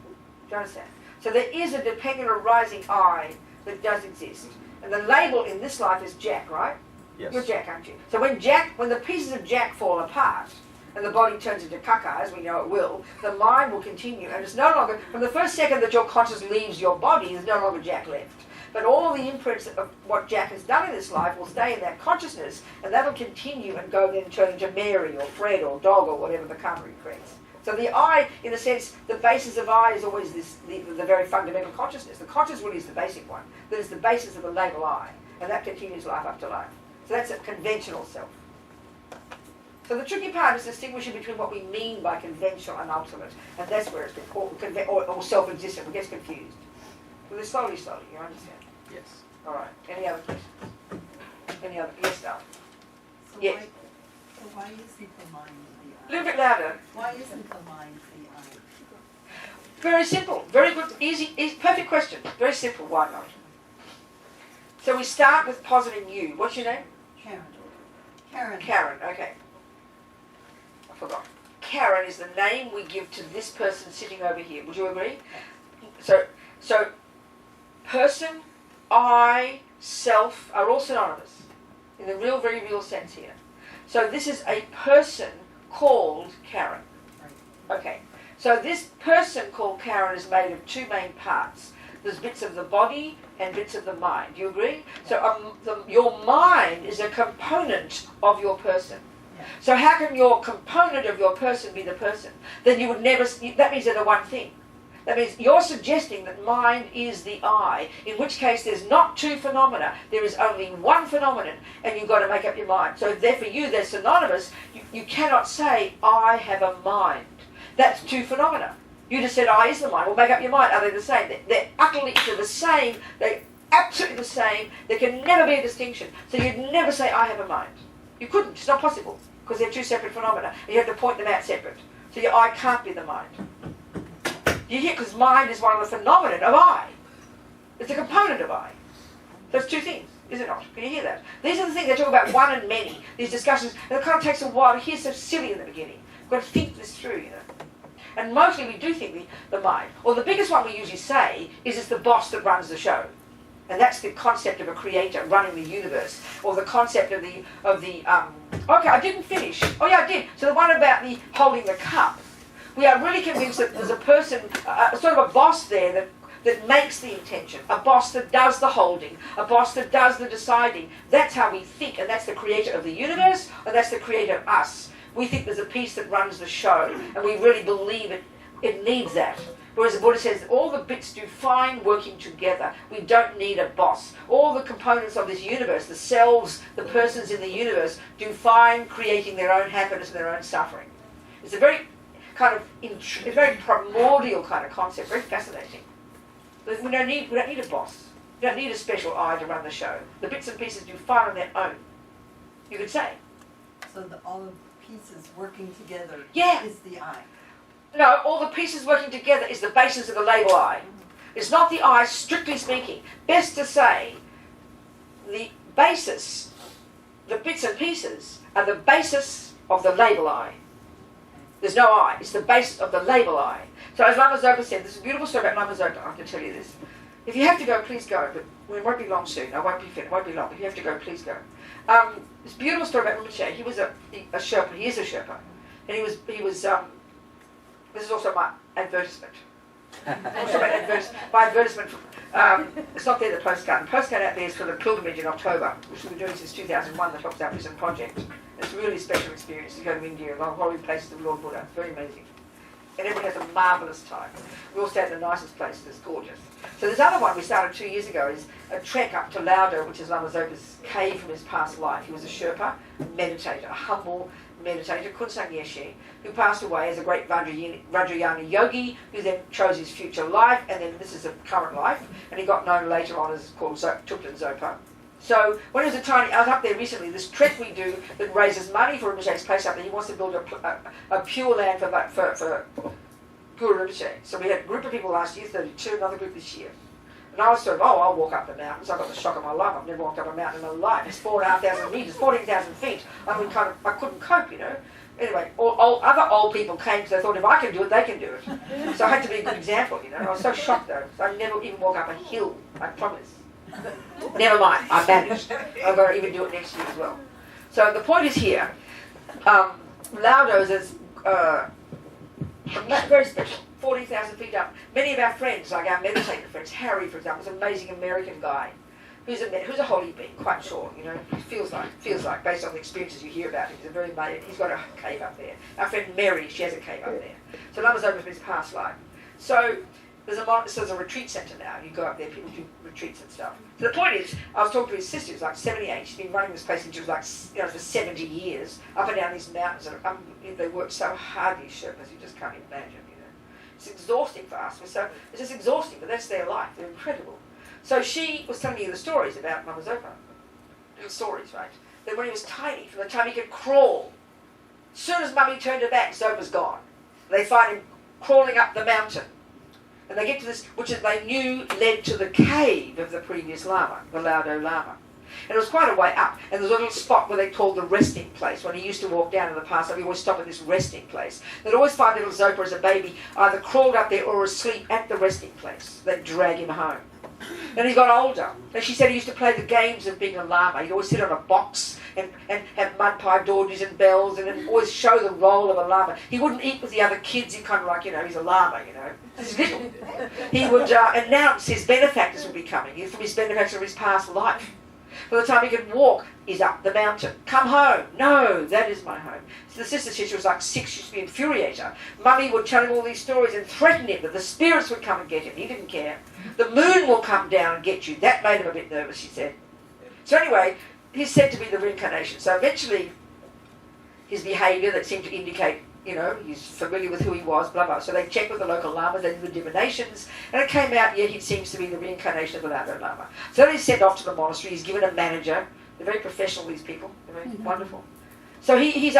Do you understand? So there is a dependent arising I that does exist. And the label in this life is Jack, right? Yes. You're Jack, aren't you? So when the pieces of Jack fall apart, and the body turns into caca, as we know it will, the mind will continue, and it's no longer, from the first second that your conscious leaves your body, there's no longer Jack left. But all the imprints of what Jack has done in this life will stay in that consciousness, and that'll continue and go then turn into Mary or Fred or dog or whatever the karma creates. So the I, in a sense, the basis of I is always the very fundamental consciousness. The conscious will is the basic one. That is the basis of the label I, and that continues life after life. So that's a conventional self. So the tricky part is distinguishing between what we mean by conventional and ultimate, and that's where it's or self-existent. It gets confused. But slowly, you understand? Yes. All right. Any other questions? Any other? Yes, Dale. So Yes. why isn't the mind the A little bit louder. Why isn't the mind the I? Very simple. Very good. Easy. Perfect question. Very simple. Why not? So we start with positing you. What's your name? Karen. Karen. Okay. I forgot. Karen is the name we give to this person sitting over here. Would you agree? So person, I, self are all synonymous in the real, very real sense here. So this is a person called Karen. Okay. So this person called Karen is made of two main parts. There's bits of the body and bits of the mind. Do you agree? So your mind is a component of your person. So how can your component of your person be the person? Then you would never, that means they're the one thing. That means you're suggesting that mind is the I, in which case there's not two phenomena, there is only one phenomenon, and you've got to make up your mind. So there for you, they're synonymous. You cannot say, I have a mind. That's two phenomena. You just said, I is the mind. Well, make up your mind. Are they the same? They're utterly the same. They're absolutely the same. There can never be a distinction. So you'd never say, I have a mind. You couldn't. It's not possible, because they're two separate phenomena, and you have to point them out separate. So your I can't be the mind. You hear, because mind is one of the phenomena of I. It's a component of I. So it's two things, is it not? Can you hear that? These are the things they talk about, one and many. These discussions, and it kind of takes a while to hear, so silly in the beginning. We've got to think this through, you know. And mostly we do think the mind. Or the biggest one we usually say is it's the boss that runs the show. And that's the concept of a creator running the universe. Or the concept of the okay, I didn't finish. Oh yeah, I did. So the one about the holding the cup. We are really convinced that there's a person, sort of a boss there that makes the intention, a boss that does the holding, a boss that does the deciding. That's how we think, and that's the creator of the universe, and that's the creator of us. We think there's a piece that runs the show, and we really believe it needs that. Whereas the Buddha says all the bits do fine working together. We don't need a boss. All the components of this universe, the selves, the persons in the universe, do fine creating their own happiness and their own suffering. It's a very kind of a very primordial kind of concept, very fascinating. But we don't need a boss. We don't need a special I to run the show. The bits and pieces do fine on their own. You could say. So all of the pieces working together is the I. No, all the pieces working together is the basis of the label I. It's not the eye, strictly speaking. Best to say, the basis, the bits and pieces, are the basis of the label eye. There's no eye. It's the basis of the label eye. So as Lama Zopa said, this is a beautiful story about Lama Zopa. I can tell you this. If you have to go, please go. But it won't be long soon. I won't be fit. It won't be long. If you have to go, please go. This beautiful story about Rinpoche. He was a Sherpa. He is a Sherpa. And he was. This is also my advertisement. My advertisement. It's not there, the postcard. The postcard out there is for the pilgrimage in October, which we've been doing since 2001, the Helps Our Prison project. It's a really special experience to go to India, a lot of holy places of Lord Buddha. It's very amazing. And everyone has a marvellous time. We all stay in the nicest places, it's gorgeous. So this other one we started 2 years ago is a trek up to Laudo, which is Lama Zopa's cave from his past life. He was a Sherpa, a meditator, a humble meditator, Kunsang Yeshe, who passed away as a great Vajrayana yogi, who then chose his future life, and then this is a current life, and he got known later on as called Tupten Zopa. So when he was I was up there recently, this trek we do that raises money for Rinpoche's place up there. He wants to build a pure land for Guru Rinpoche. So we had a group of people last year, 32, another group this year. And I was sort of, I'll walk up the mountains. I got the shock of my life. I've never walked up a mountain in my life. It's 4,500 metres, 14,000 feet. I mean, I couldn't cope, you know. Anyway, other old people came because they thought if I can do it, they can do it. So I had to be a good example, you know. I was so shocked though. I never even walk up a hill, I promise. Never mind, I managed. I'm going to even do it next year as well. So the point is here, Laudo's is very special, 40,000 feet up. Many of our friends, like our meditator friends, Harry, for example, is an amazing American guy who's a holy being, quite sure, you know, feels like, based on the experiences you hear about him. He's a very amazing, he's got a cave up there. Our friend Mary, she has a cave up there. So Lama Zopa's been his past life. So there's a retreat centre now. You go up there, people do retreats and stuff. So the point is, I was talking to his sister, who's like 78. She's been running this place since she was like, you know, for 70 years, up and down these mountains. And they work so hard, these Sherpas, you just can't imagine, you know. It's exhausting for us. It's just exhausting, but that's their life. They're incredible. So she was telling me the stories about Lama Zopa. Little stories, right? That when he was tiny, from the time he could crawl, as soon as Mummy turned her back, Zopa's gone. They find him crawling up the mountain. And they get to this, which they knew led to the cave of the previous Lama, the Laudo Lama. And it was quite a way up. And there's a little spot where they called the resting place. When he used to walk down in the past, we always stop at this resting place. They'd always find little Zopa as a baby, either crawled up there or asleep at the resting place. They'd drag him home. Then he got older. And she said he used to play the games of being a Lama. He'd always sit on a box and have mud pie dodges and bells and always show the role of a Lama. He wouldn't eat with the other kids. He kind of like, you know, he's a Lama, you know. He's little. He would announce his benefactors would be coming. From his benefactors of his past life. By the time he could walk, he's up the mountain. Come home. No, that is my home. So the sister said she was like 6. She used to be infuriate her. Mummy would tell him all these stories and threaten him that the spirits would come and get him. He didn't care. The moon will come down and get you. That made him a bit nervous, she said. So anyway, he's said to be the reincarnation. So eventually, his behaviour that seemed to indicate, you know, he's familiar with who he was, blah, blah. So they checked with the local Lamas, they did the divinations, and it came out, yeah, he seems to be the reincarnation of the Laudo Lama. So then he's sent off to the monastery, he's given a manager. They're very professional, these people. They're very wonderful. So he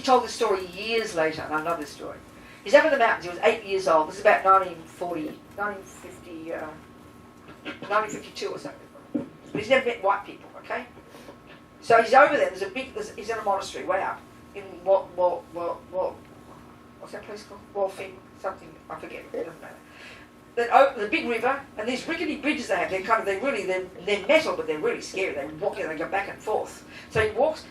told this story years later, and I love this story. He's up in the mountains, he was 8 years old. This is about 1952 or something. But he's never met white people, okay? So he's over there, he's in a monastery way up. In what's that place called? Wolfing, something, I forget, it doesn't matter. The big river, and these rickety bridges they have, they're metal, but they're really scary. They walk, they go back and forth. So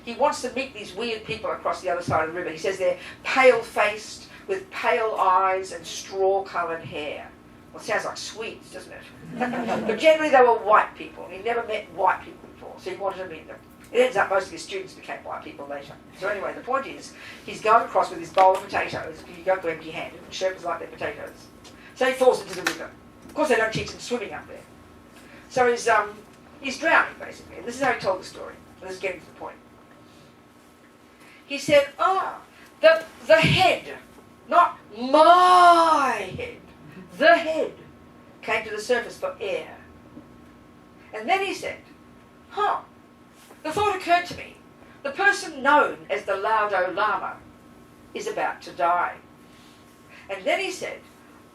he wants to meet these weird people across the other side of the river. He says they're pale-faced, with pale eyes and straw-coloured hair. Well, it sounds like Swedes, doesn't it? But generally they were white people, and he never met white people before, so he wanted to meet them. It ends up most of his students became white people later. So anyway, the point is, he's going across with his bowl of potatoes. You don't go empty-handed. Sherpas like their potatoes. So he falls into the river. Of course, they don't teach him swimming up there. So he's drowning, basically. And this is how he told the story. This is getting to the point. He said, the head, not my head, the head came to the surface for air. And then he said, the thought occurred to me, the person known as the Laudo Lama is about to die. And then he said,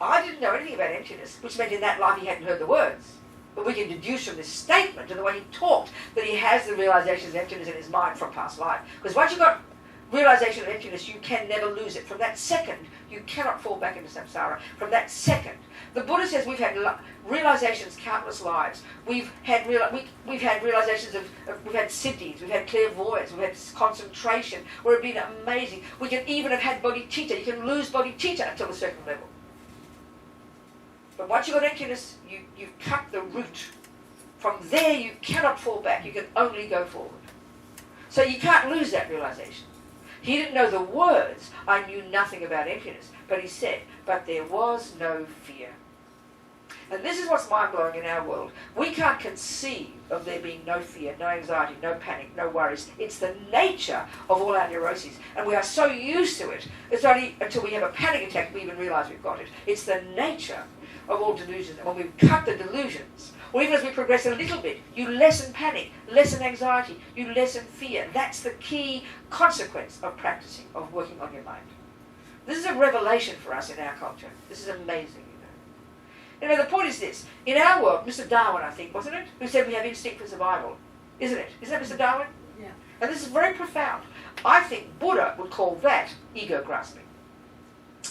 I didn't know anything about emptiness, which meant in that life he hadn't heard the words. But we can deduce from this statement and the way he talked that he has the realization of emptiness in his mind from past life. Because once you've got realization of emptiness, you can never lose it. From that second, you cannot fall back into samsara. From that second. The Buddha says we've had realizations countless lives. We've had realizations of we've had siddhis, we've had clairvoyance, we've had concentration, where it's been amazing. We can even have had bodhicitta. You can lose bodhicitta until a certain level. But once you've got emptiness, you've cut the root. From there, you cannot fall back. You can only go forward. So you can't lose that realization. He didn't know the words. I knew nothing about emptiness. But he said, but there was no fear. And this is what's mind-blowing in our world. We can't conceive of there being no fear, no anxiety, no panic, no worries. It's the nature of all our neuroses. And we are so used to it, it's only until we have a panic attack we even realise we've got it. It's the nature of all delusions. And when we cut the delusions, or even as we progress a little bit, you lessen panic, lessen anxiety, you lessen fear. That's the key consequence of practicing, of working on your mind. This is a revelation for us in our culture. This is amazing. You know, the point is this. In our world, Mr. Darwin, I think, wasn't it, who said we have instinct for survival? Isn't it? Isn't that Mr. Darwin? Yeah. And this is very profound. I think Buddha would call that ego grasping.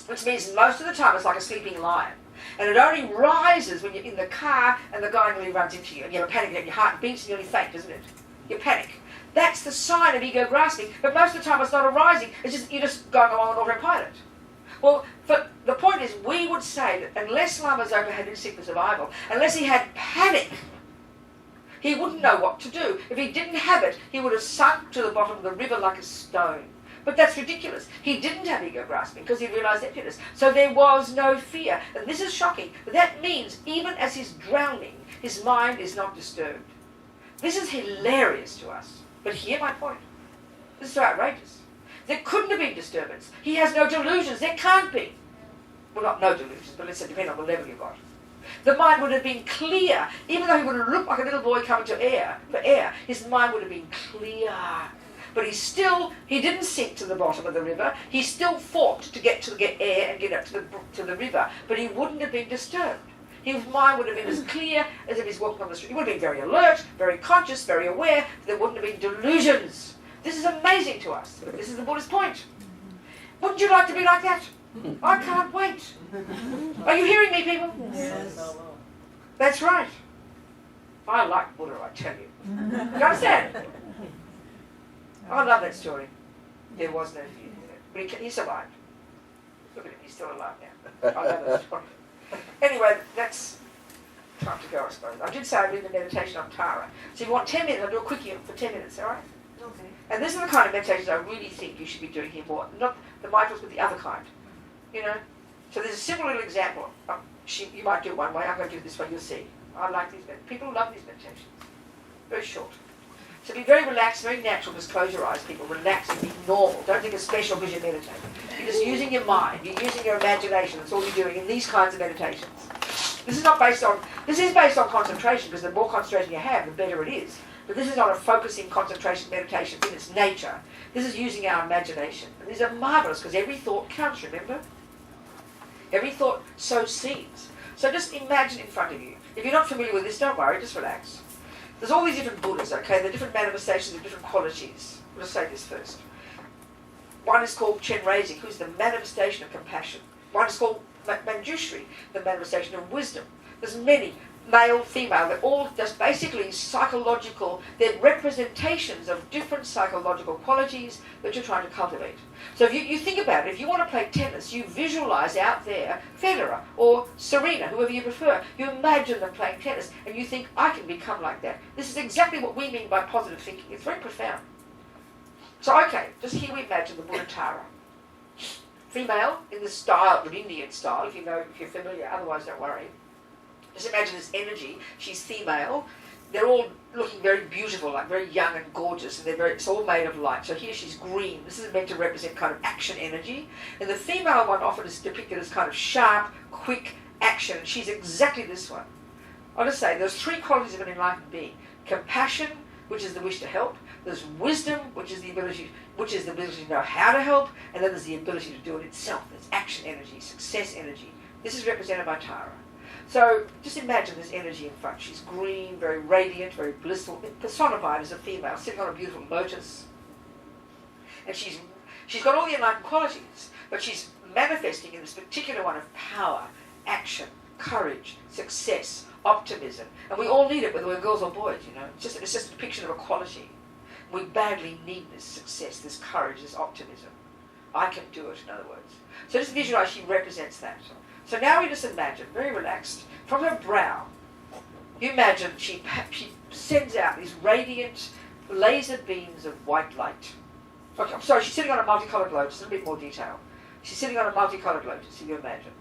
Which means most of the time it's like a sleeping lion. And it only rises when you're in the car and the guy nearly runs into you and you have a panic attack, your heart beats and you nearly faint, isn't it? You panic. That's the sign of ego grasping. But most of the time it's not arising. It's just you're just going along on autopilot. Well, but the point is, we would say that unless Lama Zopa had instinct for survival, unless he had panic, he wouldn't know what to do. If he didn't have it, he would have sunk to the bottom of the river like a stone. But that's ridiculous. He didn't have ego grasping because he realized emptiness. So there was no fear. And this is shocking. But that means even as he's drowning, his mind is not disturbed. This is hilarious to us. But hear my point. This is so outrageous. There couldn't have been disturbance. He has no delusions. There can't be. Well, not no delusions, but let's say depending on the level you got. The mind would have been clear. Even though he would have looked like a little boy coming to for air, his mind would have been clear. But he didn't sink to the bottom of the river. He still fought to get air and get up to the river. But he wouldn't have been disturbed. His mind would have been as clear as if he's walking on the street. He would have been very alert, very conscious, very aware. There wouldn't have been delusions. This is amazing to us. This is the Buddha's point. Wouldn't you like to be like that? I can't wait. Are you hearing me, people? Yes. That's right. I like Buddha, I tell you. You understand? I love that story. There was no fear. But he survived. Look at him, he's still alive now. I love that story. Anyway, that's time to go, I suppose. I did say I'd do the meditation on Tara. So if you want 10 minutes, I'll do a quickie for 10 minutes, all right? Okay. And this is the kind of meditations I really think you should be doing here more. Not the mindfulness, but the other kind. You know? So there's a simple little example. You might do it one way, I'm going to do it this way, you'll see. I like these meditations. People love these meditations. Very short. So be very relaxed, very natural. Just close your eyes, people. Relax and be normal. Don't think it's special because you're meditating. You're just using your mind. You're using your imagination. That's all you're doing in these kinds of meditations. This is based on concentration, because the more concentration you have, the better it is. But this is not a focusing concentration meditation in its nature. This is using our imagination. And these are marvellous because every thought counts, remember? Every thought sows seeds. So just imagine in front of you. If you're not familiar with this, don't worry, just relax. There's all these different Buddhas, okay? They're different manifestations of different qualities. We'll say this first. One is called Chenrezig, who's the manifestation of compassion. One is called Manjushri, the manifestation of wisdom. There's many, male, female, they're all just basically psychological, they're representations of different psychological qualities that you're trying to cultivate. So if you think about it, if you want to play tennis, you visualize out there Federer or Serena, whoever you prefer. You imagine them playing tennis and you think, I can become like that. This is exactly what we mean by positive thinking. It's very profound. So okay, just here we imagine the Buddha Tara. Female, in the style, the Indian style, if you're familiar, otherwise don't worry. Just imagine this energy. She's female. They're all looking very beautiful, like very young and gorgeous, and it's all made of light. So here she's green. This is meant to represent kind of action energy. And the female one often is depicted as kind of sharp, quick action. And she's exactly this one. I'll just say, there's three qualities of an enlightened being. Compassion, which is the wish to help. There's wisdom, which is the ability to know how to help. And then there's the ability to do it itself. There's action energy, success energy, This is represented by Tara. So just imagine this energy in front. She's green, very radiant, very blissful, personified as a female, sitting on a beautiful lotus. And she's got all the enlightened qualities, but she's manifesting in this particular one of power, action, courage, success, optimism. And we all need it, whether we're girls or boys, you know. It's just a depiction of a quality. We badly need this success, this courage, this optimism. I can do it, in other words. So just visualize she represents that. So now we just imagine, very relaxed, from her brow, you imagine she sends out these radiant laser beams of white light. Okay, I'm sorry, she's sitting on a multicolored lotus, a bit more detail. She's sitting on a multicolored lotus, if you imagine.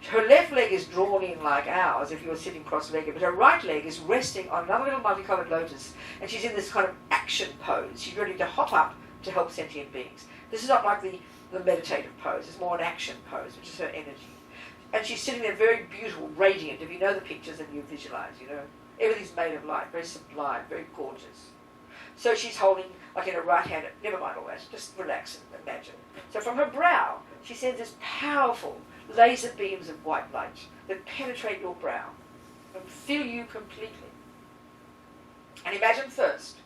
Her left leg is drawn in like ours, if you were sitting cross-legged, but her right leg is resting on another little multicolored lotus, and she's in this kind of action pose. She's ready to hop up to help sentient beings. This is not like the meditative pose, it's more an action pose, which is her energy. And she's sitting there very beautiful, radiant. If you know the pictures and you visualize, you know, everything's made of light, very sublime, very gorgeous. So she's holding, like in her right hand, never mind all that, just relax and imagine. So from her brow, she sends this powerful laser beams of white light that penetrate your brow and fill you completely. And imagine first,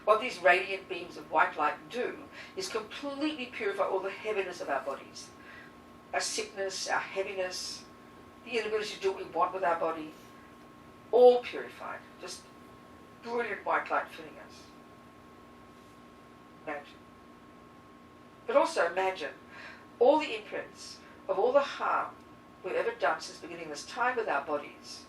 what these radiant beams of white light do is completely purify all the heaviness of our bodies. Our sickness, our heaviness, the inability to do what we want with our body, all purified. Just brilliant white light filling us. Imagine. But also imagine all the imprints of all the harm we've ever done since beginning this time with our bodies,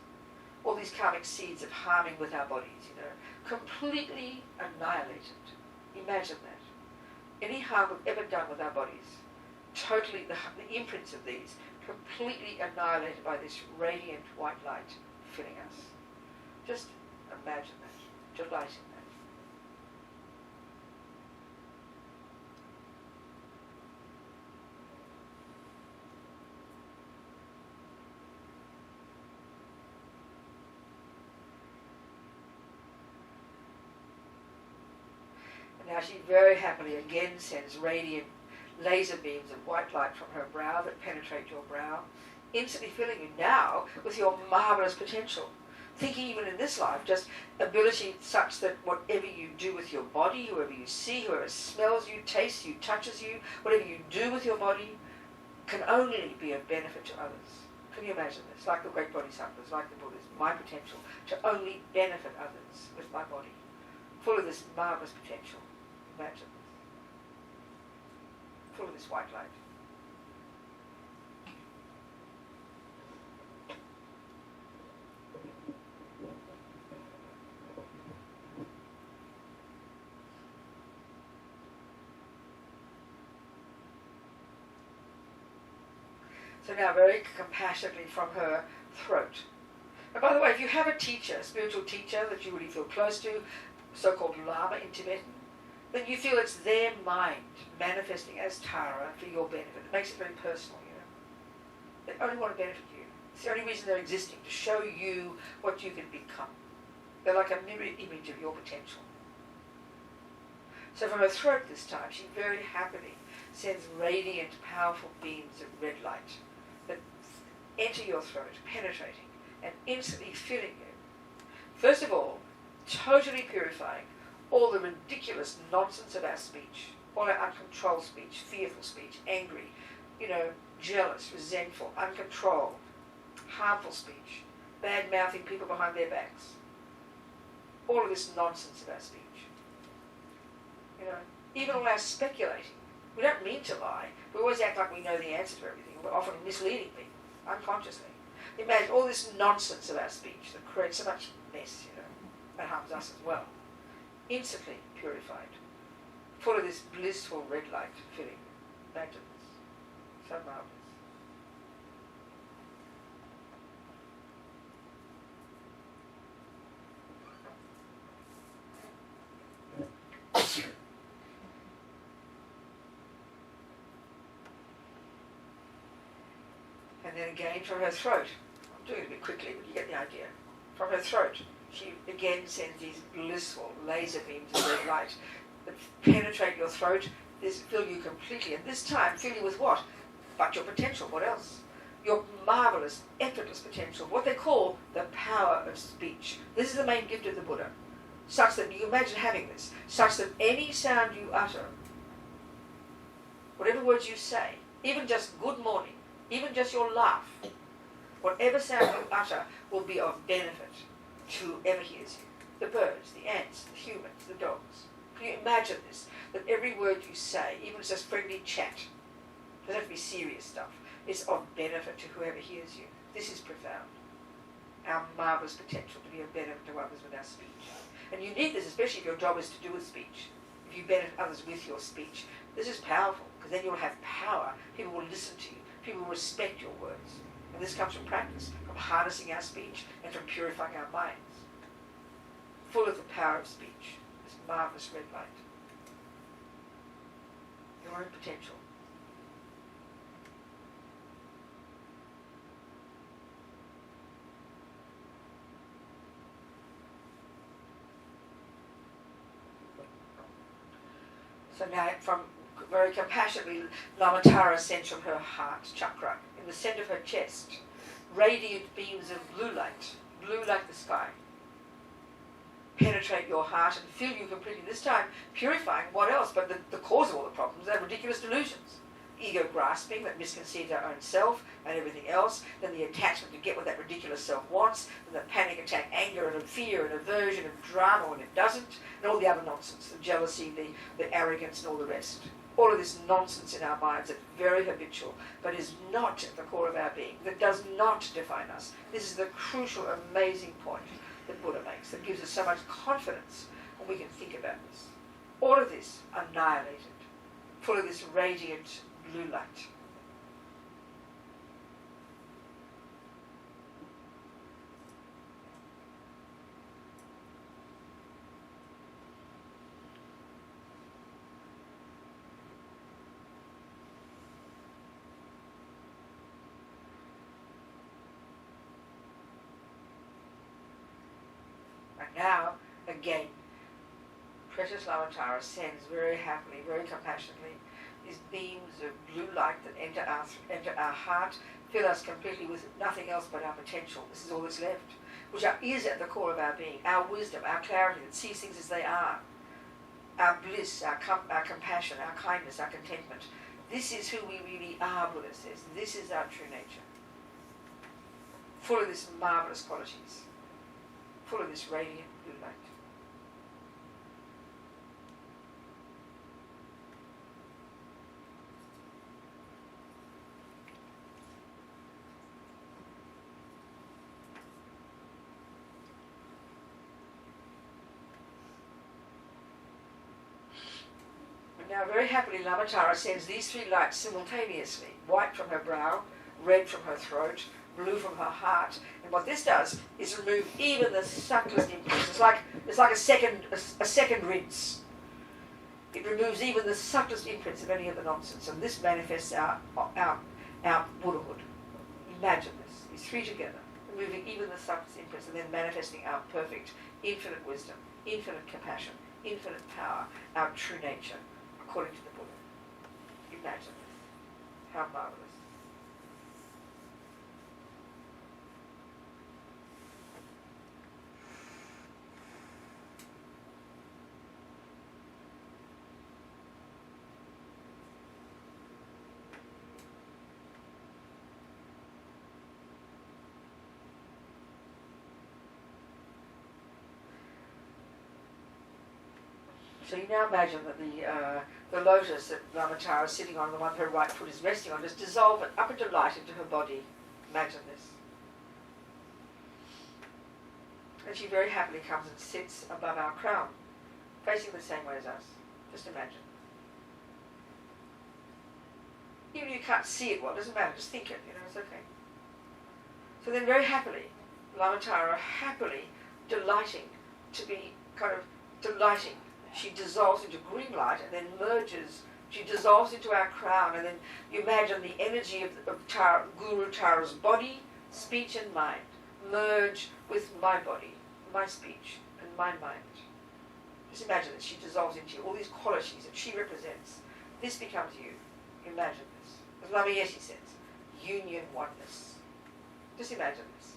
all these karmic seeds of harming with our bodies, you know, completely annihilated. Imagine that. Any harm we've ever done with our bodies, totally, the imprints of these, completely annihilated by this radiant white light filling us. Just imagine that, delight in that. And now she very happily again sends radiant laser beams of white light from her brow that penetrate your brow, instantly filling you now with your marvelous potential. Thinking even in this life, just ability such that whatever you do with your body, whoever you see, whoever smells you, tastes you, touches you, whatever you do with your body, can only be of benefit to others. Can you imagine this? Like the great bodhisattvas, like the Buddhas, my potential to only benefit others with my body, full of this marvelous potential. Imagine this. Full of this white light. So now very compassionately from her throat. And by the way, if you have a teacher, a spiritual teacher that you really feel close to, so-called Lama in Tibetan, then you feel it's their mind manifesting as Tara for your benefit. It makes it very personal, you know. They only want to benefit you. It's the only reason they're existing, to show you what you can become. They're like a mirror image of your potential. So from her throat this time, she very happily sends radiant, powerful beams of red light that enter your throat, penetrating and instantly filling you. First of all, totally purifying all the ridiculous nonsense of our speech, all our uncontrolled speech, fearful speech, angry, you know, jealous, resentful, uncontrolled, harmful speech, bad-mouthing people behind their backs. All of this nonsense of our speech. You know, even all our speculating. We don't mean to lie. We always act like we know the answer to everything. We're often misleading people, unconsciously. Imagine all this nonsense of our speech that creates so much mess, you know, that harms us as well. Instantly purified, full of this blissful red light filling. Imagine this. So marvelous. And then again from her throat. I'm doing it a bit quickly, but you get the idea. From her throat, she again sends these blissful laser beams of red light that penetrate your throat, fill you completely. And this time, fill you with what? But your potential. What else? your marvelous, effortless potential, what they call the power of speech. This is the main gift of the Buddha, such that you imagine having this, such that any sound you utter, whatever words you say, even just good morning, even just your laugh, whatever sound you utter will be of benefit to whoever hears you. The birds, the ants, the humans, the dogs. Can you imagine this? That every word you say, even if it's just friendly chat, doesn't have to be serious stuff, is of benefit to whoever hears you. This is profound. Our marvellous potential to be of benefit to others with our speech. And you need this, especially if your job is to do with speech. If you benefit others with your speech, this is powerful, because then you'll have power. People will listen to you. People will respect your words. And this comes from practice, from harnessing our speech and from purifying our minds. Full of the power of speech, this marvellous red light. Your own potential. So now, from very compassionately, Lama Tara sends from her heart chakra, in the centre of her chest, radiant beams of blue like the sky, penetrate your heart and fill you completely. This time, purifying what else but the cause of all the problems, they're ridiculous delusions. Ego grasping that misconceives our own self and everything else, then the attachment to get what that ridiculous self wants, then the panic attack, anger and fear and aversion and drama when it doesn't, and all the other nonsense, the jealousy, the arrogance and all the rest. All of this nonsense in our minds that's very habitual, but is not at the core of our being, that does not define us. This is the crucial, amazing point that Buddha makes, that gives us so much confidence when we can think about this. All of this annihilated, full of this radiant blue light. And now, again, precious Lama Tara sends very happily, very compassionately, these beams of blue light that enter our heart, fill us completely with nothing else but our potential. This is all that's left, which is at the core of our being, our wisdom, our clarity that sees things as they are, our bliss, our compassion, our kindness, our contentment. This is who we really are, Buddha says. This is our true nature. Full of these marvellous qualities, full of this radiant blue light. Now, very happily, Lama Tara sends these three lights simultaneously, white from her brow, red from her throat, blue from her heart. And what this does is remove even the subtlest impulse. It's like a second rinse. It removes even the subtlest imprints of any of the nonsense, and this manifests our Buddhahood. Imagine this, these three together, removing even the subtlest imprints, and then manifesting our perfect, infinite wisdom, infinite compassion, infinite power, our true nature, according to the Buddha. Imagine this. How marvelous. So you now imagine that the lotus that Lama Tara is sitting on, the one her right foot is resting on, just dissolve it up into light into her body. Imagine this. And she very happily comes and sits above our crown, facing the same way as us. Just imagine. Even if you can't see it well, it doesn't matter, just think it, it's okay. So then very happily, Lama Tara happily delighting to be delighting. She dissolves into green light and then merges. She dissolves into our crown, and then you imagine the energy of Guru Tara's body, speech and mind merge with my body, my speech and my mind. Just imagine that she dissolves into you, all these qualities that she represents. This becomes you. Imagine this. As Lama Yeshe says, union oneness. Just imagine this.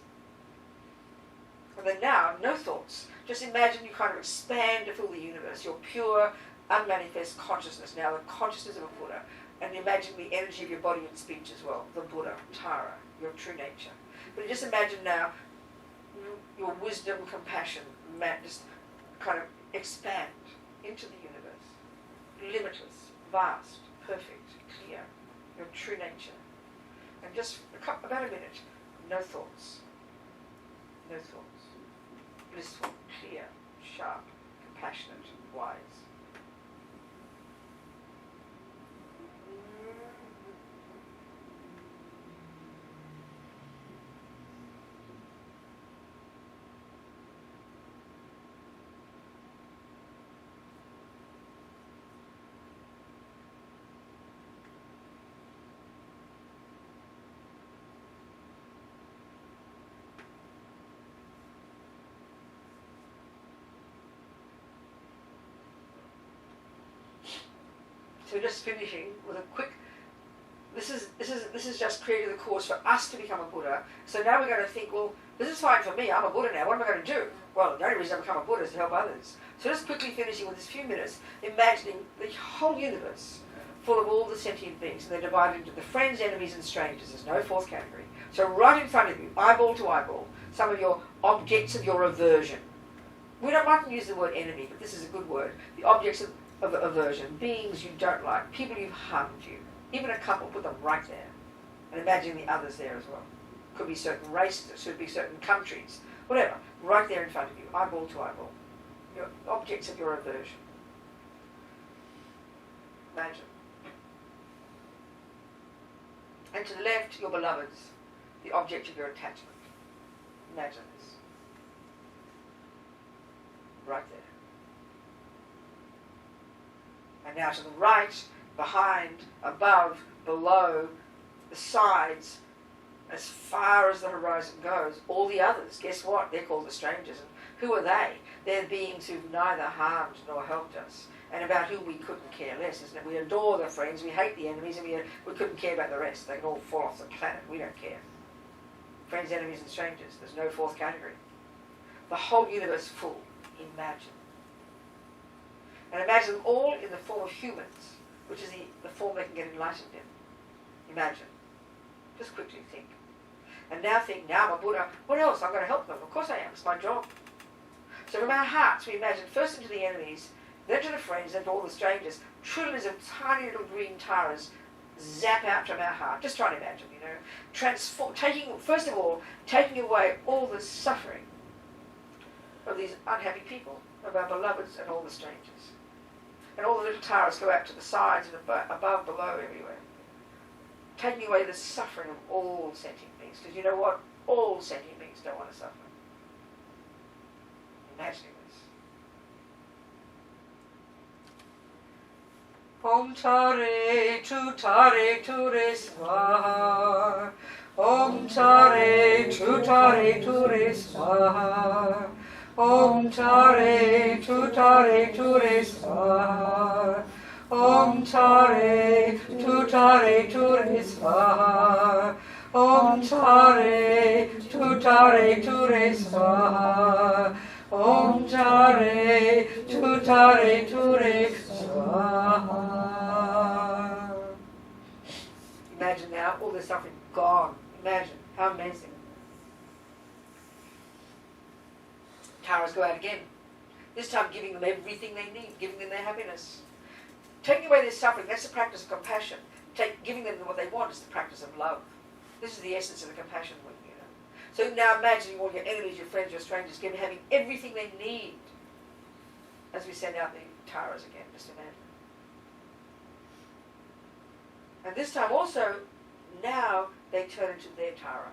And then now, no thoughts. Just imagine you kind of expand to fill the universe, your pure, unmanifest consciousness, now the consciousness of a Buddha. And imagine the energy of your body and speech as well, the Buddha, Tara, your true nature. But just imagine now your wisdom, compassion, just kind of expand into the universe. Limitless, vast, perfect, clear, your true nature. And just about a minute, no thoughts. No thoughts. Blissful, clear, sharp, compassionate, wise. So we're just finishing with a quick. This is just creating the course for us to become a Buddha. So now we're going to think, well, this is fine for me. I'm a Buddha now. What am I going to do? Well, the only reason I become a Buddha is to help others. So just quickly finishing with this few minutes, imagining the whole universe full of all the sentient beings, and they're divided into the friends, enemies, and strangers. There's no fourth category. So right in front of you, eyeball to eyeball, some of your objects of your aversion. We don't like to use the word enemy, but this is a good word. The objects of aversion, beings you don't like, people who've harmed you. Even a couple, put them right there. And imagine the others there as well. Could be certain races, it could be certain countries, whatever. Right there in front of you, eyeball to eyeball. Your objects of your aversion. Imagine. And to the left, your beloveds, the object of your attachment. Imagine this. Right there. And now to the right, behind, above, below, the sides, as far as the horizon goes, all the others. Guess what? They're called the strangers. And who are they? They're beings who've neither harmed nor helped us, and about whom we couldn't care less, isn't it? We adore the friends, we hate the enemies, and we couldn't care about the rest. They can all fall off the planet. We don't care. Friends, enemies, and strangers. There's no fourth category. The whole universe full. Imagine. And imagine them all in the form of humans, which is the form they can get enlightened in. Imagine. Just quickly think. And now think, now I'm a Buddha. What else? I'm going to help them. Of course I am. It's my job. So from our hearts, we imagine first into the enemies, then to the friends, then to all the strangers. Trillions of tiny little green taras zap out from our heart. Just try to imagine, first of all, taking away all the suffering of these unhappy people, of our beloveds and all the strangers. And all the little taras go out to the sides and above, below, everywhere. Taking away the suffering of all sentient beings. Because you know what? All sentient beings don't want to suffer. Imagining this. Om Tare Ture Swaha. Om Tare Ture Swaha. Om Tare Ture Swaha. Om Tare Ture Swaha. Om Tare Ture Swaha. Om Tare Ture Swaha. Imagine now all the suffering gone. Imagine. How amazing. Taras go out again. This time giving them everything they need, giving them their happiness. Taking away their suffering, that's the practice of compassion. Giving them what they want is the practice of love. This is the essence of the compassion work, So now imagining all your enemies, your friends, your strangers, having everything they need as we send out the taras again, just imagine. And this time also, now they turn into their tara.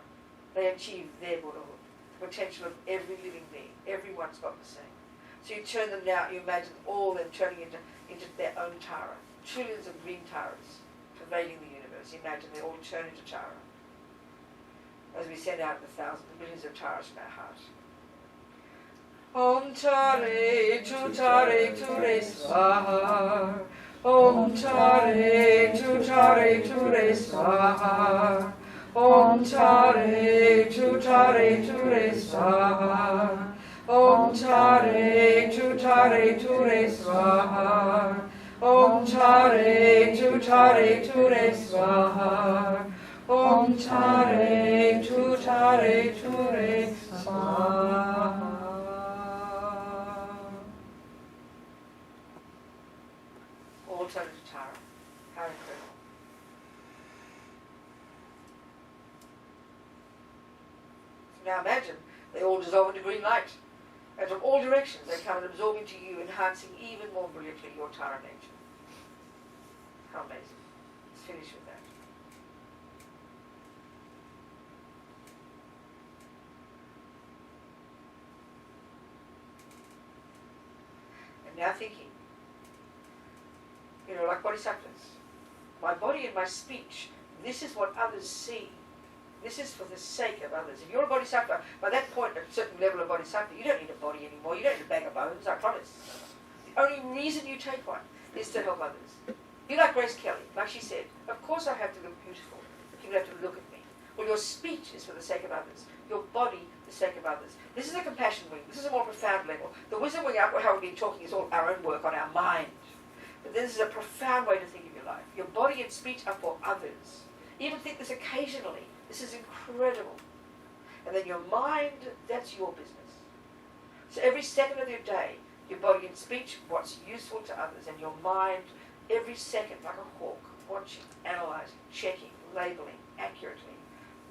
They achieve their Buddhahood, the potential of every living being. Everyone's got the same. So you turn them now, you imagine all them turning into their own tara. Trillions of green taras pervading the universe. Imagine they all turn into tara. As we send out the thousands, millions of taras from our heart. Om Tare Ture Swaha. Om Tare Ture Swaha. Om Tare Ture Swaha. Om Tare Ture Swaha. Om Tare Ture Swaha. Om Tare Ture Swaha. All Tare to Tara. How incredible. Now imagine, they all dissolve into green light. And from all directions they come and absorb into you, enhancing even more brilliantly your Tara nature. How amazing. Let's finish with that. And now thinking, like bodhisattvas, my body and my speech, this is what others see. This is for the sake of others. If you're a bodhisattva, by that point, at a certain level of bodhisattva, you don't need a body anymore. You don't need a bag of bones, I promise. The only reason you take one is to help others. Be like Grace Kelly, like she said, of course I have to look beautiful. People have to look at me. Well, your speech is for the sake of others. Your body, the sake of others. This is a compassion wing. This is a more profound level. The wisdom wing, how we've been talking, is all our own work on our mind. But this is a profound way to think of your life. Your body and speech are for others. Even think this occasionally. This is incredible. And then your mind, that's your business. So every second of your day, your body and speech, what's useful to others, and your mind, every second, like a hawk, watching, analysing, checking, labelling accurately,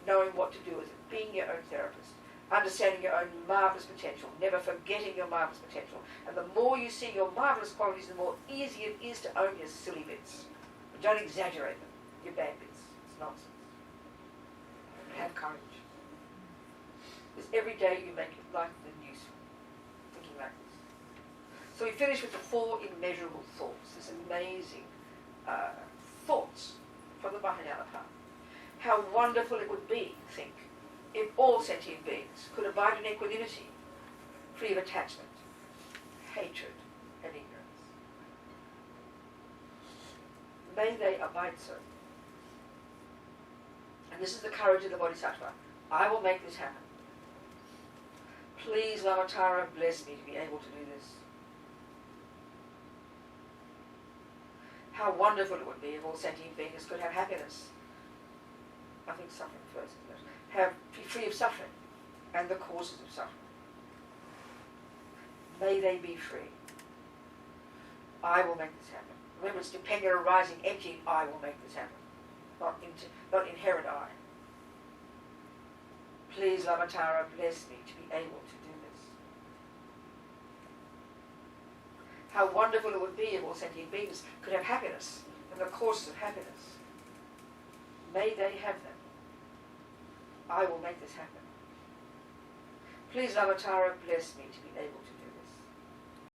knowing what to do with it, being your own therapist, understanding your own marvellous potential, never forgetting your marvellous potential. And the more you see your marvellous qualities, the more easy it is to own your silly bits. But don't exaggerate them, your bad bits. It's nonsense. Have courage. Because every day you make your life useful, thinking like this. So we finish with the 4 immeasurable thoughts, this amazing thoughts from the Mahayana path. How wonderful it would be, think, if all sentient beings could abide in equanimity, free of attachment, hatred, and ignorance. May they abide so. And this is the courage of the Bodhisattva. I will make this happen. Please, Lama Tara, bless me to be able to do this. How wonderful it would be if all sentient beings could have happiness. I think suffering first, isn't it? Be free of suffering and the causes of suffering. May they be free. I will make this happen. Remember, it's dependent, arising, emptying. I will make this happen. Not inherent I. Please, Lama Tara, bless me to be able to do this. How wonderful it would be if all sentient beings could have happiness and the causes of happiness. May they have them. I will make this happen. Please, Lama Tara, bless me to be able to do